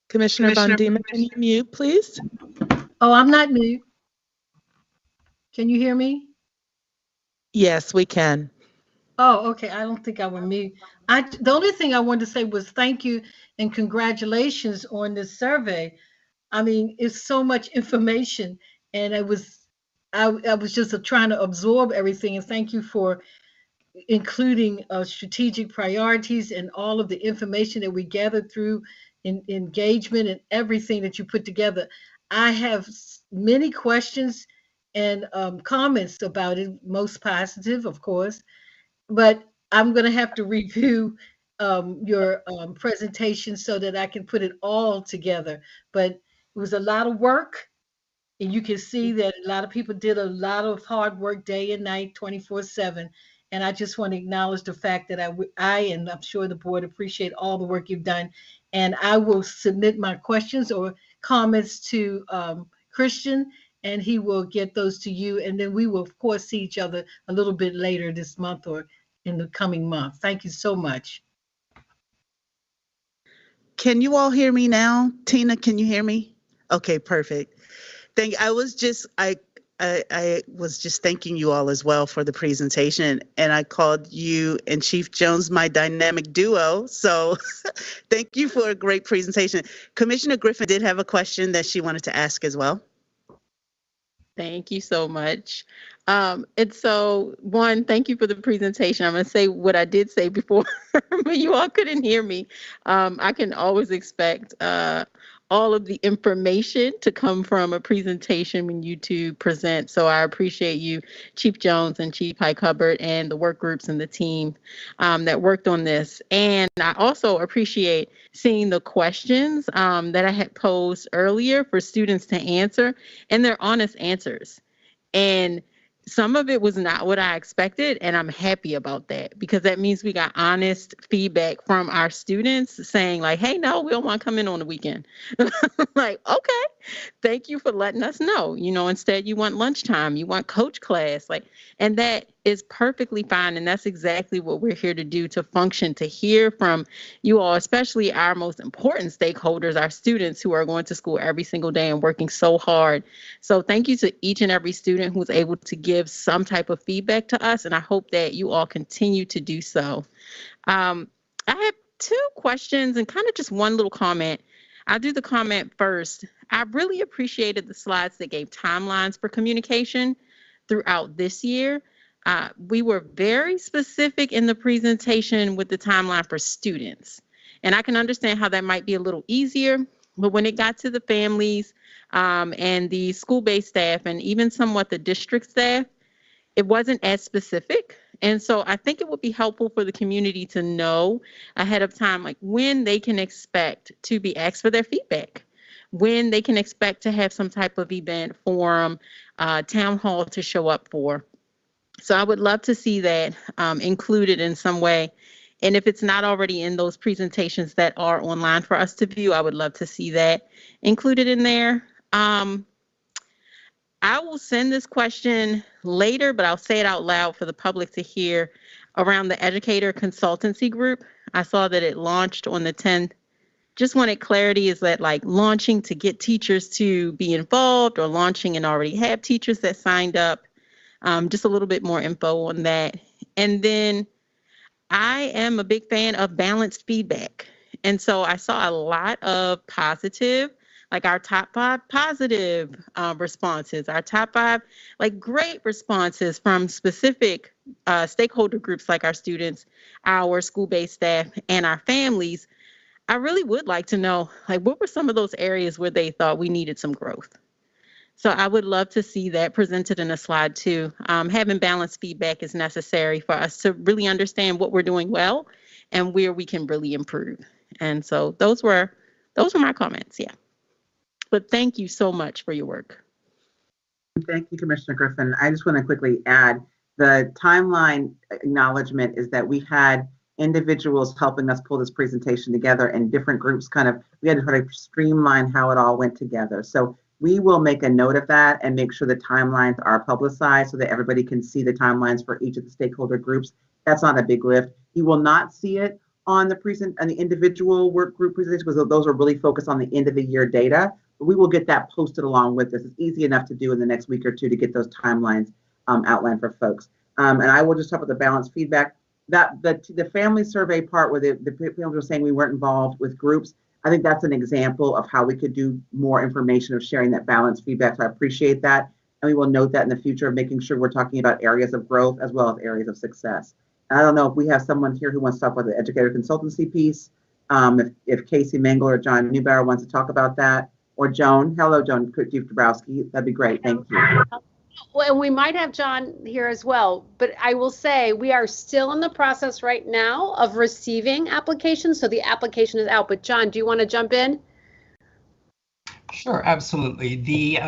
Commissioner Von Diemen, can you mute, please? Oh, I'm not mute. Can you hear me? Yes, we can. Oh, okay. I don't think I would mute. The only thing I wanted to say was thank you and congratulations on this survey. I mean, it's so much information, and I was just trying to absorb everything. And thank you for including strategic priorities and all of the information that we gathered through engagement and everything that you put together. I have many questions and comments about it, most positive, of course, but I'm going to have to review your presentation so that I can put it all together. But it was a lot of work. And you can see that a lot of people did a lot of hard work day and night, 24/7. And I just want to acknowledge the fact that I and I'm sure the board appreciate all the work you've done. And I will submit my questions or comments to Christian, and he will get those to you. And then we will, of course, see each other a little bit later this month or in the coming month. Thank you so much. Can you all hear me now? Tina, can you hear me? Okay, perfect. I was just thanking you all as well for the presentation, and I called you and Chief Jones my dynamic duo. So thank you for a great presentation. Commissioner Griffin did have a question that she wanted to ask as well. Thank you so much. And so, one, thank you for the presentation. I'm going to say what I did say before, but you all couldn't hear me. I can always expect all of the information to come from a presentation when you two present. So I appreciate you, Chief Jones and Chief Hike Hubbard, and the work groups and the team that worked on this. And I also appreciate seeing the questions that I had posed earlier for students to answer, and their honest answers. And some of it was not what I expected, and I'm happy about that because that means we got honest feedback from our students saying like, hey, no, we don't want to come in on the weekend. Like, okay, thank you for letting us know. Instead you want lunchtime, you want coach class, and that is perfectly fine. And that's exactly what we're here to do, to function, to hear from you all, especially our most important stakeholders, our students who are going to school every single day and working so hard. So thank you to each and every student who's able to give some type of feedback to us. And I hope that you all continue to do so. I have two questions and kind of just one little comment. I'll do the comment first. I really appreciated the slides that gave timelines for communication throughout this year. We were very specific in the presentation with the timeline for students. And I can understand how that might be a little easier, but when it got to the families and the school-based staff and even somewhat the district staff, it wasn't as specific. And so I think it would be helpful for the community to know ahead of time, like when they can expect to be asked for their feedback, when they can expect to have some type of event, forum, town hall to show up for. So I would love to see that included in some way. And if it's not already in those presentations that are online for us to view, I would love to see that included in there. I will send this question later, but I'll say it out loud for the public to hear around the educator consultancy group. I saw that it launched on the 10th. Just wanted clarity, is that like launching to get teachers to be involved or launching and already have teachers that signed up? Just a little bit more info on that. And then I am a big fan of balanced feedback. And so I saw a lot of positive, like our top 5 positive responses, our top 5 like great responses from specific stakeholder groups like our students, our school-based staff, and our families. I really would like to know, like, what were some of those areas where they thought we needed some growth? So I would love to see that presented in a slide too. Having balanced feedback is necessary for us to really understand what we're doing well and where we can really improve. And so those were my comments, yeah. But thank you so much for your work. Thank you, Commissioner Griffin. I just want to quickly add, the timeline acknowledgement is that we had individuals helping us pull this presentation together and different groups we had to try to streamline how it all went together. So we will make a note of that and make sure the timelines are publicized so that everybody can see the timelines for each of the stakeholder groups. That's not a big lift. You will not see it on the individual work group presentations because those are really focused on the end of the year data. But we will get that posted along with this. It's easy enough to do in the next week or two to get those timelines outlined for folks. And I will just talk about the balanced feedback. That the family survey part where the people were saying we weren't involved with groups, I think that's an example of how we could do more information of sharing that balanced feedback. So I appreciate that. And we will note that in the future of making sure we're talking about areas of growth as well as areas of success. And I don't know if we have someone here who wants to talk about the educator consultancy piece. If Casey Mangle or John Newbauer wants to talk about that, or Joan. Hello, Joan Chief Dabrowski. That'd be great. Thank you. Well, and we might have John here as well, but I will say we are still in the process right now of receiving applications. So the application is out, but John, do you want to jump in? Sure, absolutely. The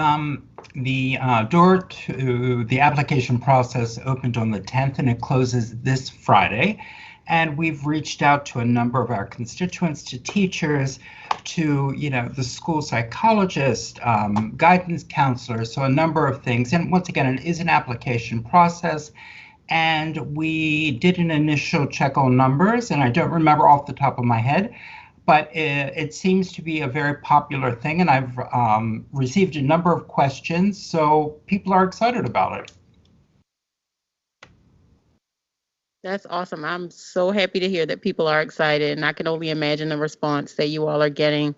door to the application process opened on the 10th and it closes this Friday. And we've reached out to a number of our constituents, to teachers, to the school psychologist, guidance counselors, so a number of things. And once again, it is an application process. And we did an initial check on numbers, and I don't remember off the top of my head, but it seems to be a very popular thing. And I've received a number of questions, so people are excited about it. That's awesome. I'm so happy to hear that people are excited, and I can only imagine the response that you all are getting.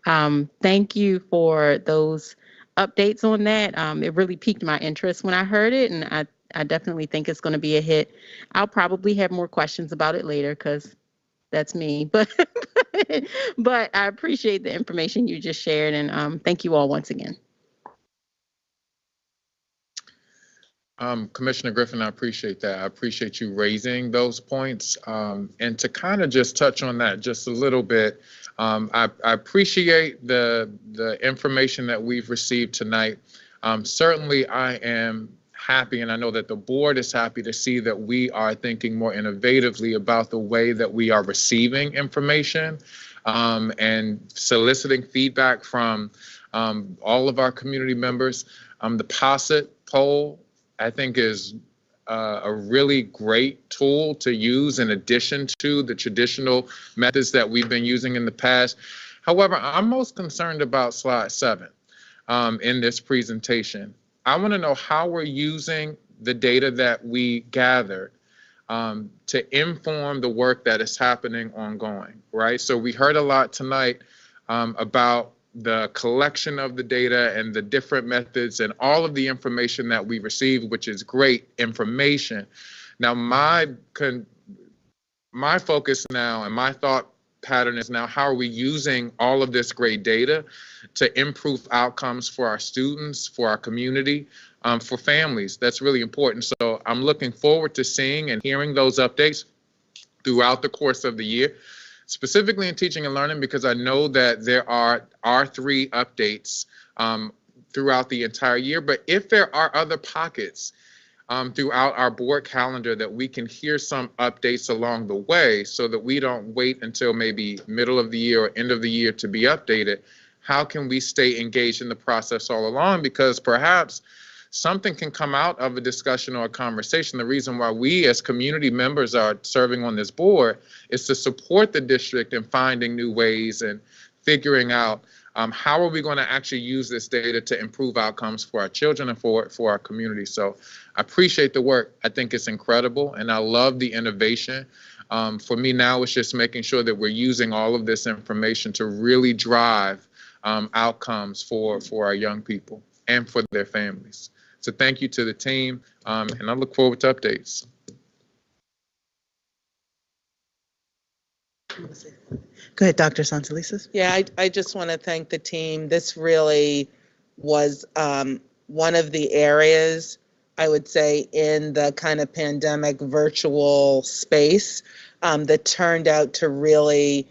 Thank you for those updates on that. It really piqued my interest when I heard it, and I definitely think it's going to be a hit. I'll probably have more questions about it later because that's me, but I appreciate the information you just shared, and thank you all once again. Commissioner Griffin, I appreciate that. I appreciate you raising those points. And to kind of just touch on that just a little bit, I appreciate the information that we've received tonight. Certainly, I am happy, and I know that the board is happy to see that we are thinking more innovatively about the way that we are receiving information and soliciting feedback from all of our community members. The POSIT poll, I think, is a really great tool to use in addition to the traditional methods that we've been using in the past. However, I'm most concerned about slide 7 in this presentation. I want to know how we're using the data that we gathered to inform the work that is happening ongoing, right? So we heard a lot tonight about the collection of the data and the different methods and all of the information that we receive, which is great information. Now, my focus now and my thought pattern is now, how are we using all of this great data to improve outcomes for our students, for our community, for families? That's really important. So I'm looking forward to seeing and hearing those updates throughout the course of the year, specifically in teaching and learning, because I know that there are R3 updates throughout the entire year. But if there are other pockets throughout our board calendar that we can hear some updates along the way, so that we don't wait until maybe middle of the year or end of the year to be updated, how can we stay engaged in the process all along? Because perhaps something can come out of a discussion or a conversation. The reason why we as community members are serving on this board is to support the district in finding new ways and figuring out how are we going to actually use this data to improve outcomes for our children and for our community. So I appreciate the work. I think it's incredible, and I love the innovation. For me now, it's just making sure that we're using all of this information to really drive outcomes for our young people and for their families. So thank you to the team, and I look forward to updates. Go ahead, Dr. Santelises. Yeah, I just want to thank the team. This really was one of the areas, I would say, in the kind of pandemic virtual space that turned out to really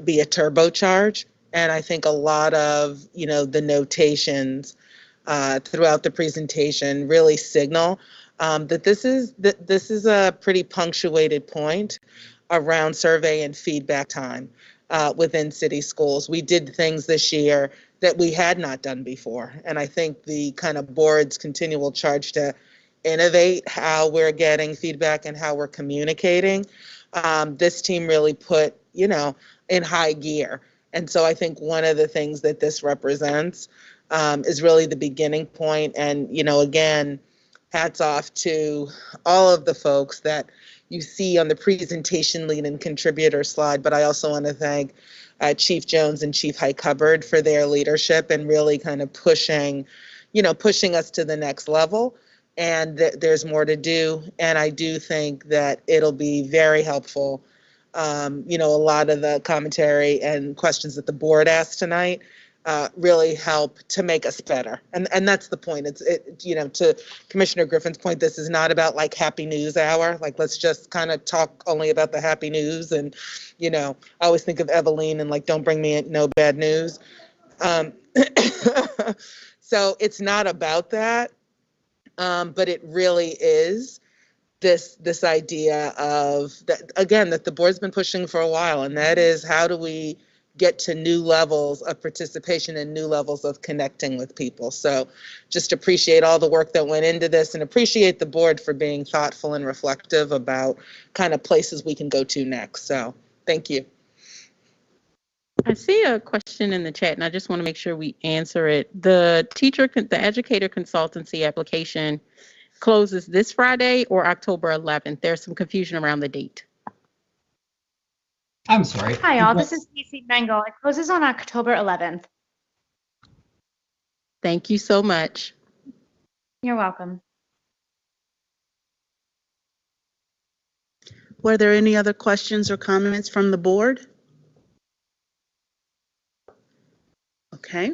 be a turbocharge. And I think a lot of, the notations throughout the presentation really signal that this is a pretty punctuated point around survey and feedback time within city schools. We did things this year that we had not done before. And I think the kind of board's continual charge to innovate how we're getting feedback and how we're communicating, this team really put, in high gear. And so I think one of the things that this represents is really the beginning point. And, again, hats off to all of the folks that you see on the presentation lead and contributor slide. But I also want to thank Chief Jones and Chief High Hubbard for their leadership and really kind of pushing us to the next level. And there's more to do. And I do think that it'll be very helpful. A lot of the commentary and questions that the board asked tonight really help to make us better. And that's the point. To Commissioner Griffin's point, this is not about like happy news hour. Like, let's just kind of talk only about the happy news. And, I always think of Evelyn and like, don't bring me no bad news. So it's not about that. But it really is this idea of that, again, that the board's been pushing for a while, and that is, how do we get to new levels of participation and new levels of connecting with people? So just appreciate all the work that went into this, and appreciate the board for being thoughtful and reflective about kind of places we can go to next. So thank you. I see a question in the chat, and I just want to make sure we answer it. The educator consultancy application closes this Friday or October 11th? There's some confusion around the date. I'm sorry. Hi, all. This is Stacey Bengal. It closes on October 11th. Thank you so much. You're welcome. Were there any other questions or comments from the board? Okay.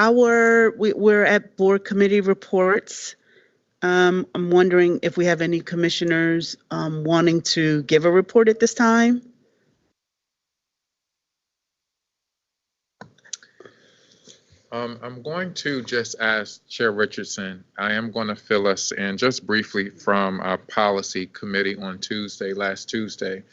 We're at board committee reports. I'm wondering if we have any commissioners wanting to give a report at this time. I'm going to just ask Chair Richardson. I am going to fill us in just briefly from our policy committee on last Tuesday.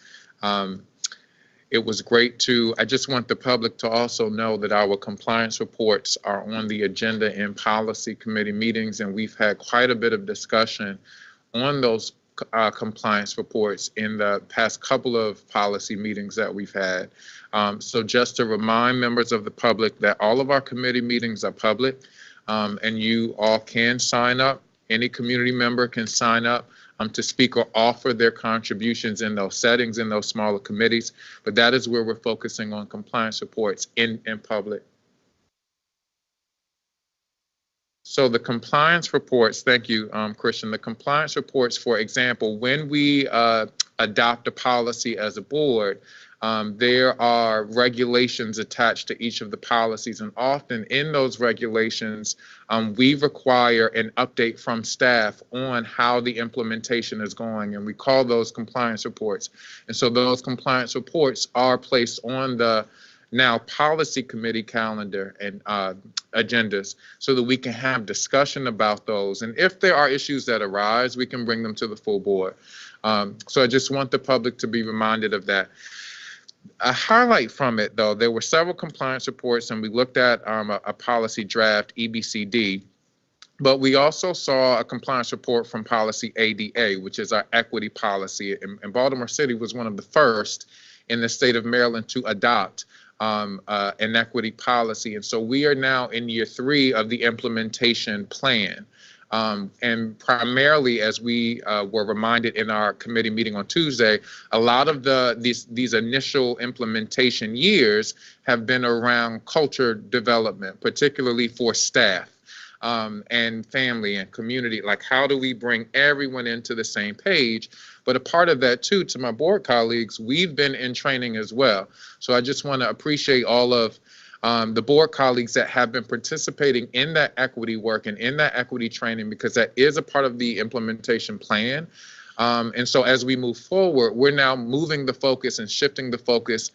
It was great I just want the public to also know that our compliance reports are on the agenda in policy committee meetings, and we've had quite a bit of discussion on those compliance reports in the past couple of policy meetings that we've had. So just to remind members of the public that all of our committee meetings are public, and you all can sign up. Any community member can sign up to speak or offer their contributions in those settings, in those smaller committees. But that is where we're focusing on compliance reports in public. So the compliance reports, thank you, Christian. The compliance reports, for example, when we adopt a policy as a board, there are regulations attached to each of the policies, and often in those regulations, we require an update from staff on how the implementation is going, and we call those compliance reports. And so those compliance reports are placed on the now policy committee calendar and agendas so that we can have discussion about those. And if there are issues that arise, we can bring them to the full board. So I just want the public to be reminded of that. A highlight from it, though, there were several compliance reports, and we looked at a policy draft, EBCD, but we also saw a compliance report from policy ADA, which is our equity policy. And Baltimore City was one of the first in the state of Maryland to adopt an equity policy. And so we are now in year 3 of the implementation plan. And primarily, as we were reminded in our committee meeting on Tuesday, a lot of these initial implementation years have been around culture development, particularly for staff and family and community. Like, how do we bring everyone into the same page? But a part of that, too, to my board colleagues, we've been in training as well. So I just want to appreciate all of the board colleagues that have been participating in that equity work and in that equity training, because that is a part of the implementation plan. And so as we move forward, we're now moving the focus and shifting the focus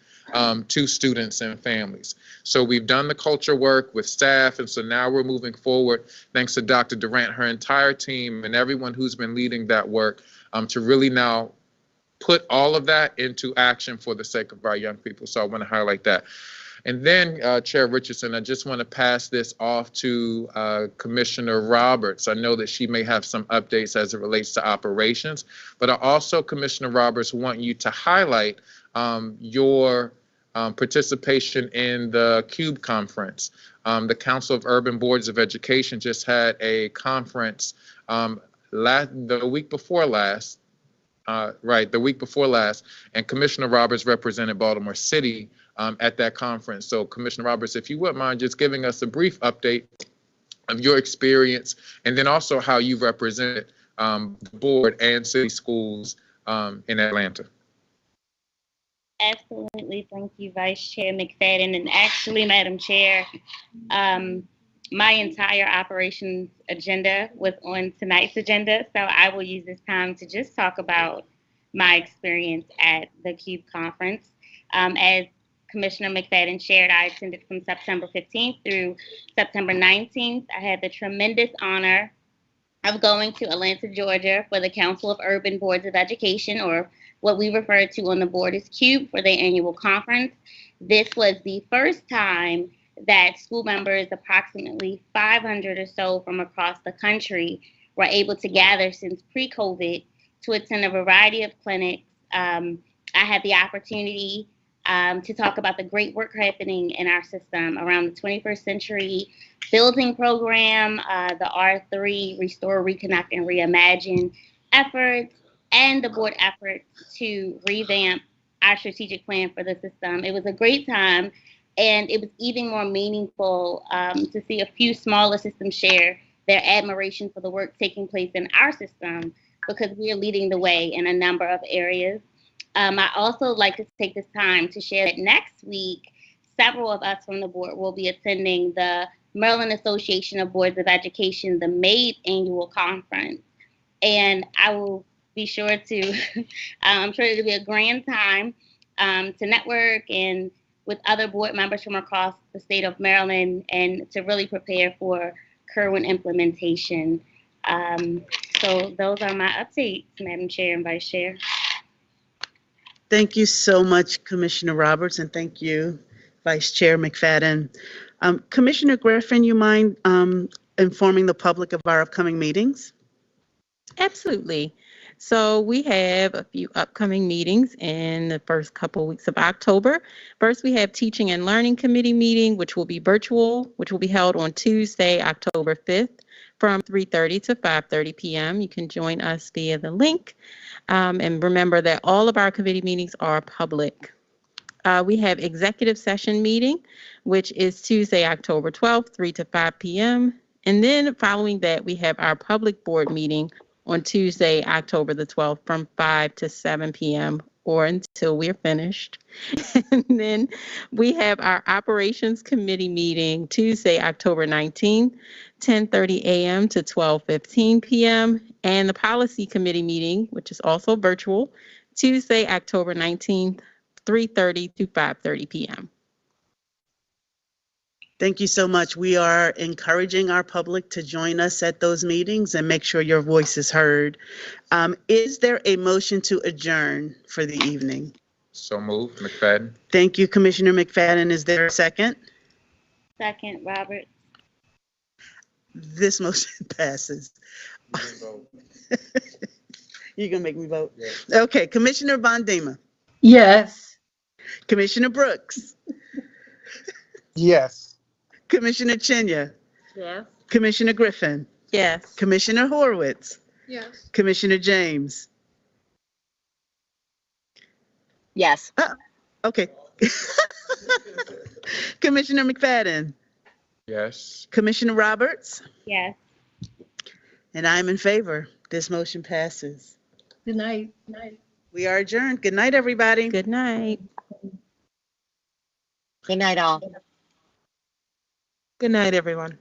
to students and families. So we've done the culture work with staff, and so now we're moving forward, thanks to Dr. Durant, her entire team, and everyone who's been leading that work, to really now put all of that into action for the sake of our young people. So I want to highlight that. And then, Chair Richardson, I just want to pass this off to Commissioner Roberts. I know that she may have some updates as it relates to operations, but I also, Commissioner Roberts, want you to highlight your participation in the CUBE conference. The Council of Urban Boards of Education just had a conference the week before last, Right, the week before last, and Commissioner Roberts represented Baltimore City at that conference. So Commissioner Roberts, if you wouldn't mind just giving us a brief update of your experience, and then also how you represented the board and city schools in Atlanta. Absolutely. Thank you, Vice Chair McFadden. And actually, Madam Chair, my entire operations agenda was on tonight's agenda. So I will use this time to just talk about my experience at the CUBE conference. As Commissioner McFadden shared, I attended from September 15th through September 19th. I had the tremendous honor of going to Atlanta, Georgia for the Council of Urban Boards of Education, or what we refer to on the board as CUBE, for their annual conference. This was the first time that school members, approximately 500 or so from across the country, were able to gather since pre-COVID to attend a variety of clinics. I had the opportunity to talk about the great work happening in our system around the 21st Century Building Program, the R3 Restore, Reconnect, and Reimagine efforts, and the board efforts to revamp our strategic plan for the system. It was a great time, and it was even more meaningful to see a few smaller systems share their admiration for the work taking place in our system, because we are leading the way in a number of areas. I also like to take this time to share that next week, several of us from the board will be attending the Maryland Association of Boards of Education, the MADE annual conference. And I will be sure to, I'm sure it'll be a grand time to network and with other board members from across the state of Maryland, and to really prepare for Kerwin implementation. So those are my updates, Madam Chair and Vice Chair. Thank you so much, Commissioner Roberts, and thank you, Vice Chair McFadden. Commissioner Griffin, you mind informing the public of our upcoming meetings? Absolutely. So we have a few upcoming meetings in the first couple weeks of October. First, we have Teaching and Learning Committee meeting, which will be virtual, which will be held on Tuesday, October 5th from 3:30 to 5:30 p.m. You can join us via the link. And remember that all of our committee meetings are public. We have executive session meeting, which is Tuesday, October 12th, 3 to 5 p.m. And then following that, we have our public board meeting on Tuesday, October the 12th from 5 to 7 p.m. or until we're finished. And then we have our operations committee meeting Tuesday, October 19th, 10:30 a.m. to 12:15 p.m. And the policy committee meeting, which is also virtual, Tuesday, October 19th, 3:30 to 5:30 p.m. Thank you so much. We are encouraging our public to join us at those meetings and make sure your voice is heard. Is there a motion to adjourn for the evening? So moved, McFadden. Thank you, Commissioner McFadden. Is there a second? Second, Robert. This motion passes. You're going to make me vote? Yes. Okay, Commissioner Bondema. Yes. Commissioner Brooks. Yes. Commissioner Chinya. Yes. Commissioner Griffin. Yes. Commissioner Horowitz. Yes. Commissioner James. Yes. Okay. Commissioner McFadden. Yes. Commissioner Roberts. Yes. And I'm in favor. This motion passes. Good night. Good night. We are adjourned. Good night, everybody. Good night. Good night, all. Good night, everyone.